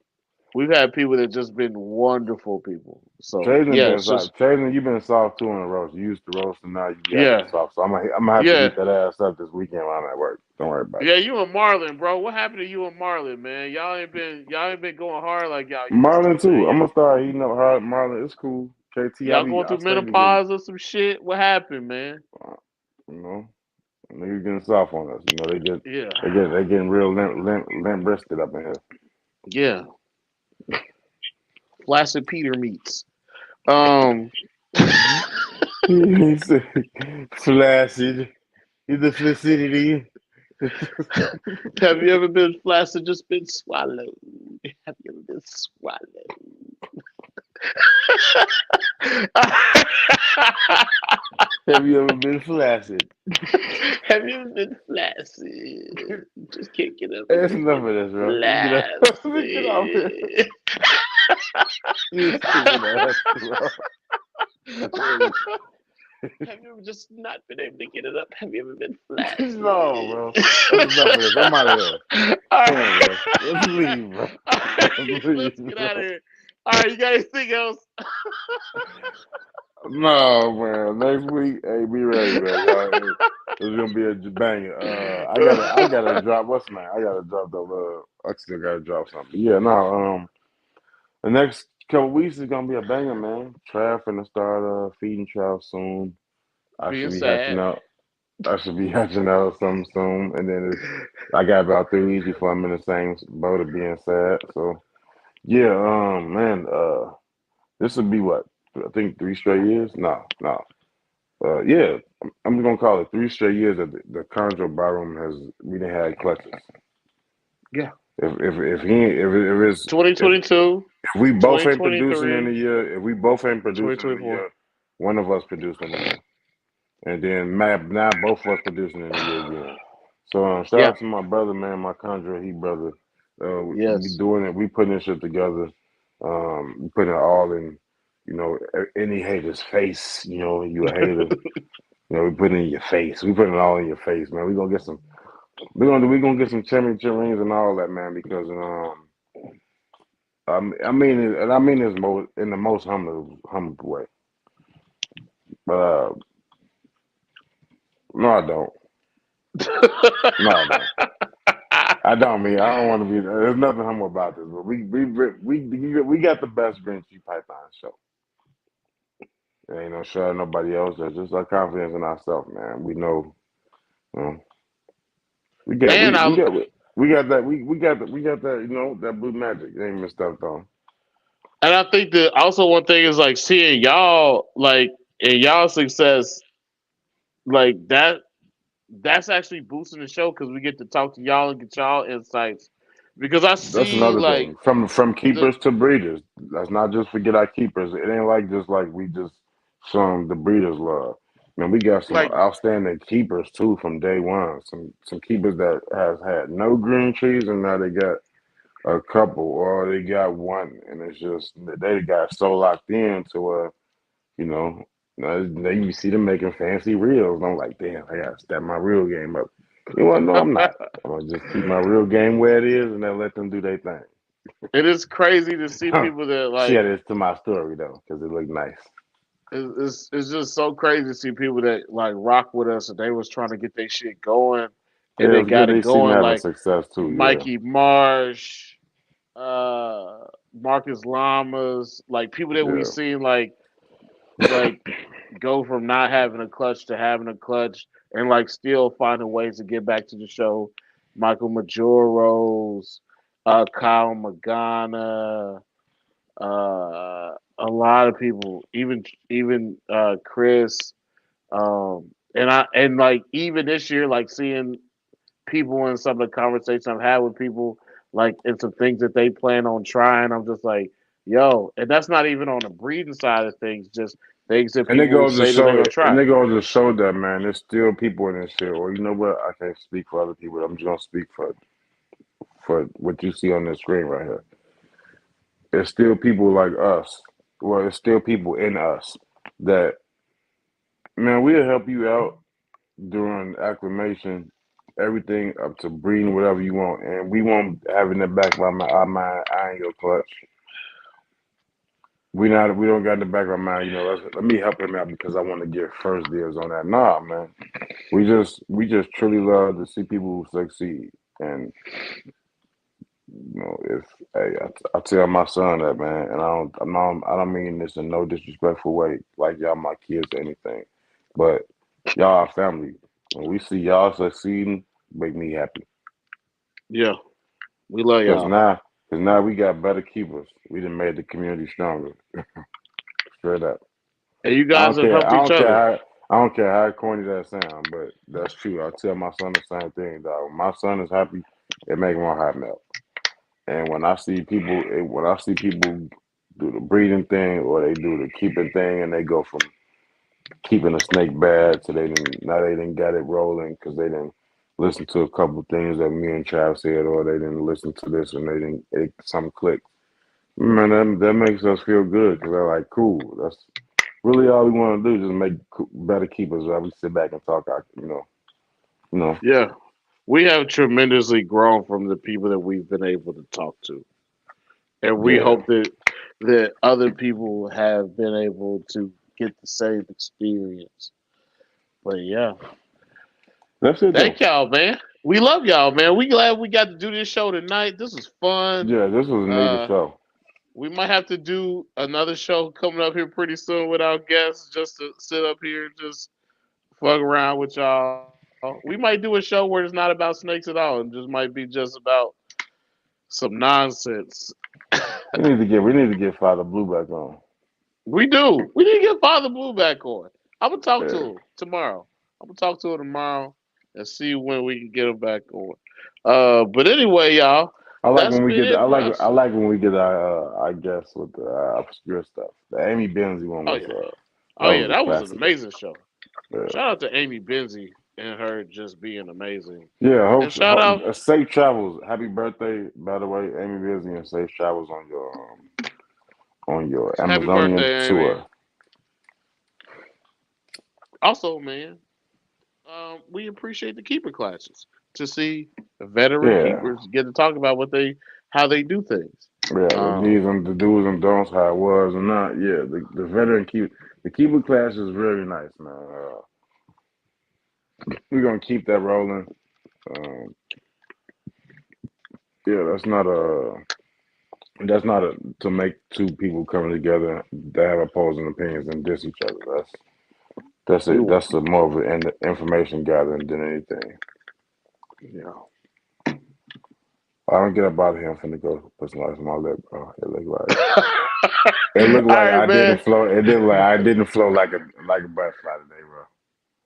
We've had people that just been wonderful people. So Traden yeah, been it's just soft. Traden, you've been soft too in a roast. You used to roast, and now you be acting yeah, soft. So I'm gonna have to yeah, heat that ass up this weekend while I'm at work. Don't worry about it. yeah. You and Marlon, bro. What happened to you and Marlon, man? Y'all ain't been going hard like y'all used to, Marlon man. too. I'm gonna start heating up hard. Marlon, it's cool. KT, Y'all going I through stay be menopause or some shit? What happened, man? you know, niggas getting soft on us. You know, Yeah, they getting real limp wristed up in here. yeah. Flaccid Peter meets. Um, He said, flaccid. He's the flaccidity. have you ever been flaccid? Just been swallowed. Have you ever been swallowed? Have you ever been flaccid? Have you ever been flaccid? Just can't get up. That's Just enough been of this, bro. Let's get out. Let's get off here. flaccid. You stupid ass, bro. Have you ever just not been able to get it up? Have you ever been flaccid? No, bro. That's enough of this. I'm out of here. All Come on, right. bro. Let's leave, bro. All right, Let's leave, let's get out of bro. here. All right, you got anything else? No, man. Next week, hey, be ready, man. Y'all, it's gonna be a banger. I gotta drop. What's my? I gotta drop the. I still gotta drop something. Yeah, no. The next couple weeks is gonna be a banger, man. Trav finna start feeding Trav soon. I Being should be hatching sad. out. I should be hatching out something soon, and then I got about 3 weeks before I'm in the same boat of being sad. So yeah, man, this would be what I think 3 straight years. No, no, yeah, I'm gonna call it 3 straight years that the Chondro barroom has we didn't have clutches. Yeah. If he if it's 2022, if we both ain't producing in 2023, a year, if we both ain't producing in a 2024. year, One of us produced in a year, and then now both of us producing in a year again. So shout Yeah. out to my brother, man, my Chondro, he brother. We Yes. doing it. We putting this shit together. We putting it all in. Any hater's face. You a hater. We putting it in your face. We putting it all in your face, man. We gonna get some. We gonna get some championship rings and all that, man. Because I mean it, and I mean this in the most humble way. But no, I don't. No, I don't. I don't mean I don't want to be. There's nothing humble about this, but we got the best Green Tea Python show. There ain't no show nobody else. That's just our confidence in ourselves, man. We know, you know, we got and I we got that we got that that blue magic. It ain't even stuffed on. and I think that also one thing is like seeing y'all like and y'all success like that. That's actually boosting the show because we get to talk to y'all and get y'all insights. Because I That's see another like thing. From the keepers to breeders. Let's not just forget our keepers. It ain't like just like we just shown the breeders love. Man, we got some like outstanding keepers too from day one. Some keepers that has had no green trees and now they got a couple or they got one and it's just they got so locked in to you know now you see them making fancy reels. I'm like, damn, I gotta step my real game up. You know what? No, I'm not. I'm gonna just keep my real game where it is and then let them do their thing. it is crazy to see people that She like added to my story though, because it looked nice. it's just so crazy to see people that like rock with us and they was trying to get their shit going and Yeah, they it's good got it they see me going having like success too. Yeah, Mikey Marsh, uh Marcus Lamas, like people that we yeah. seen like go from not having a clutch to having a clutch and like still finding ways to get back to the show. Michael Majoros, Kyle Magana, a lot of people, even Chris, and like even this year, like seeing people in some of the conversations I've had with people, like and some things that they plan on trying. I'm just like, yo, and that's not even on the breeding side of things, just things that And it people goes to say that they're show, gonna try. that man, there's still people in this shit. Or you know what? I can't speak for other people. I'm just gonna speak for what you see on the screen right here. There's still people like us. Well, there's still people in us that man, we'll help you out during acclimation, everything up to breeding, whatever you want, and we won't have in the back of our mind, I ain't your clutch. We don't got in the back of our mind, let me help him out because I want to get first deals on that. Nah, man. We just truly love to see people succeed. And if hey, I tell my son that, man, and I don't mean this in no disrespectful way, like y'all my kids or anything, but y'all are family. When we see y'all succeeding, make me happy. Yeah, we love Cause y'all, now, cause now we got better keepers. We done made the community stronger. Straight up. and you I guys don't have care. helped I each don't care other. how. I don't care how corny that sound, but that's true. I tell my son the same thing, dog. When my son is happy, it makes my heart melt. And when I see people do the breeding thing or they do the keeping thing, and they go from keeping a snake bad to now they didn't get it rolling because they didn't listen to a couple of things that me and Trav said, or they didn't listen to this and they didn't some click. Man, that makes us feel good because they're like, cool. That's really all we want to do is just make better keepers. While we sit back and talk. You know. Yeah, we have tremendously grown from the people that we've been able to talk to, and we Yeah, hope that other people have been able to get the same experience. But yeah, that's it though. thank y'all, man. We love y'all, man. We glad we got to do this show tonight. This was fun. Yeah, this was a neat Uh, show. we might have to do another show coming up here pretty soon with our guests, just to sit up here and just fuck around with y'all. We might do a show where it's not about snakes at all, and just might be just about some nonsense. We need to get Father Blue back on. We do. We need to get Father Blue back on. I'm gonna talk to Yeah. him tomorrow. I'm gonna talk to him tomorrow and see when we can get him back on. But anyway, y'all, I like that's when we been get. it for I us. like when we get our guests with the obscure stuff. The Amy Benzie one Oh was yeah, Oh That yeah, was a that was an classic. amazing show. Yeah. Shout out to Amy Benzie and her just being amazing. Yeah, And shout out, safe travels. Happy birthday, by the way, Amy Busy, and safe travels on your happy Amazonian birthday, Amy. tour. Also, man, we appreciate the keeper classes to see the veteran Yeah, keepers get to talk about how they do things. yeah, Um, the do's and don'ts, how it was and not. Yeah, the keeper class is really nice, man. We're gonna keep that rolling. Um, yeah, that's not a to make two people coming together that have opposing opinions and diss each other. That's we it. want, That's a more of an information gathering than anything. you know. I don't get up out of here. I'm finna go put some ice on my lip, bro. It All looked like right, I didn't man. flow. It didn't like I didn't flow like a butterfly today, bro.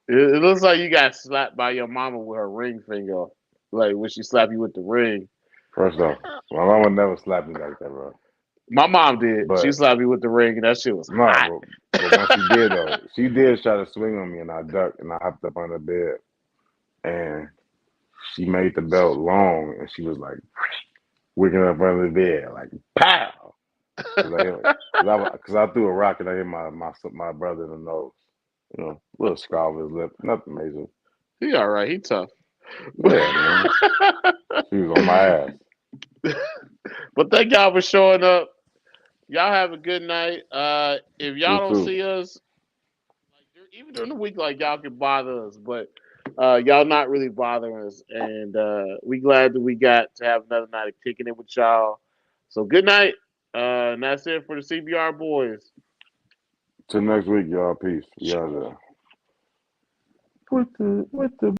It looks like you got slapped by your mama with her ring finger, like when she slapped you with the ring. First off, my mama never slapped me like that, bro. My mom did. She But slapped me with the ring, and that shit was hot. no, but when she did though, she did try to swing on me, and I ducked and I hopped up on the bed, and she made the belt long, and she was like wigging up under the bed, like pow, because I threw a rock and I hit my brother in the nose. You know, little scar on his lip, nothing major. He all right. He tough. Yeah, man, she was on my ass. But thank y'all for showing up. Y'all have a good night. If You y'all don't too. see us, even during the week, like y'all can bother us, but y'all not really bothering us. And we glad that we got to have another night of kicking it with y'all. So good night. And that's it for the CBR boys. Till next week, y'all. Peace. We out there. With the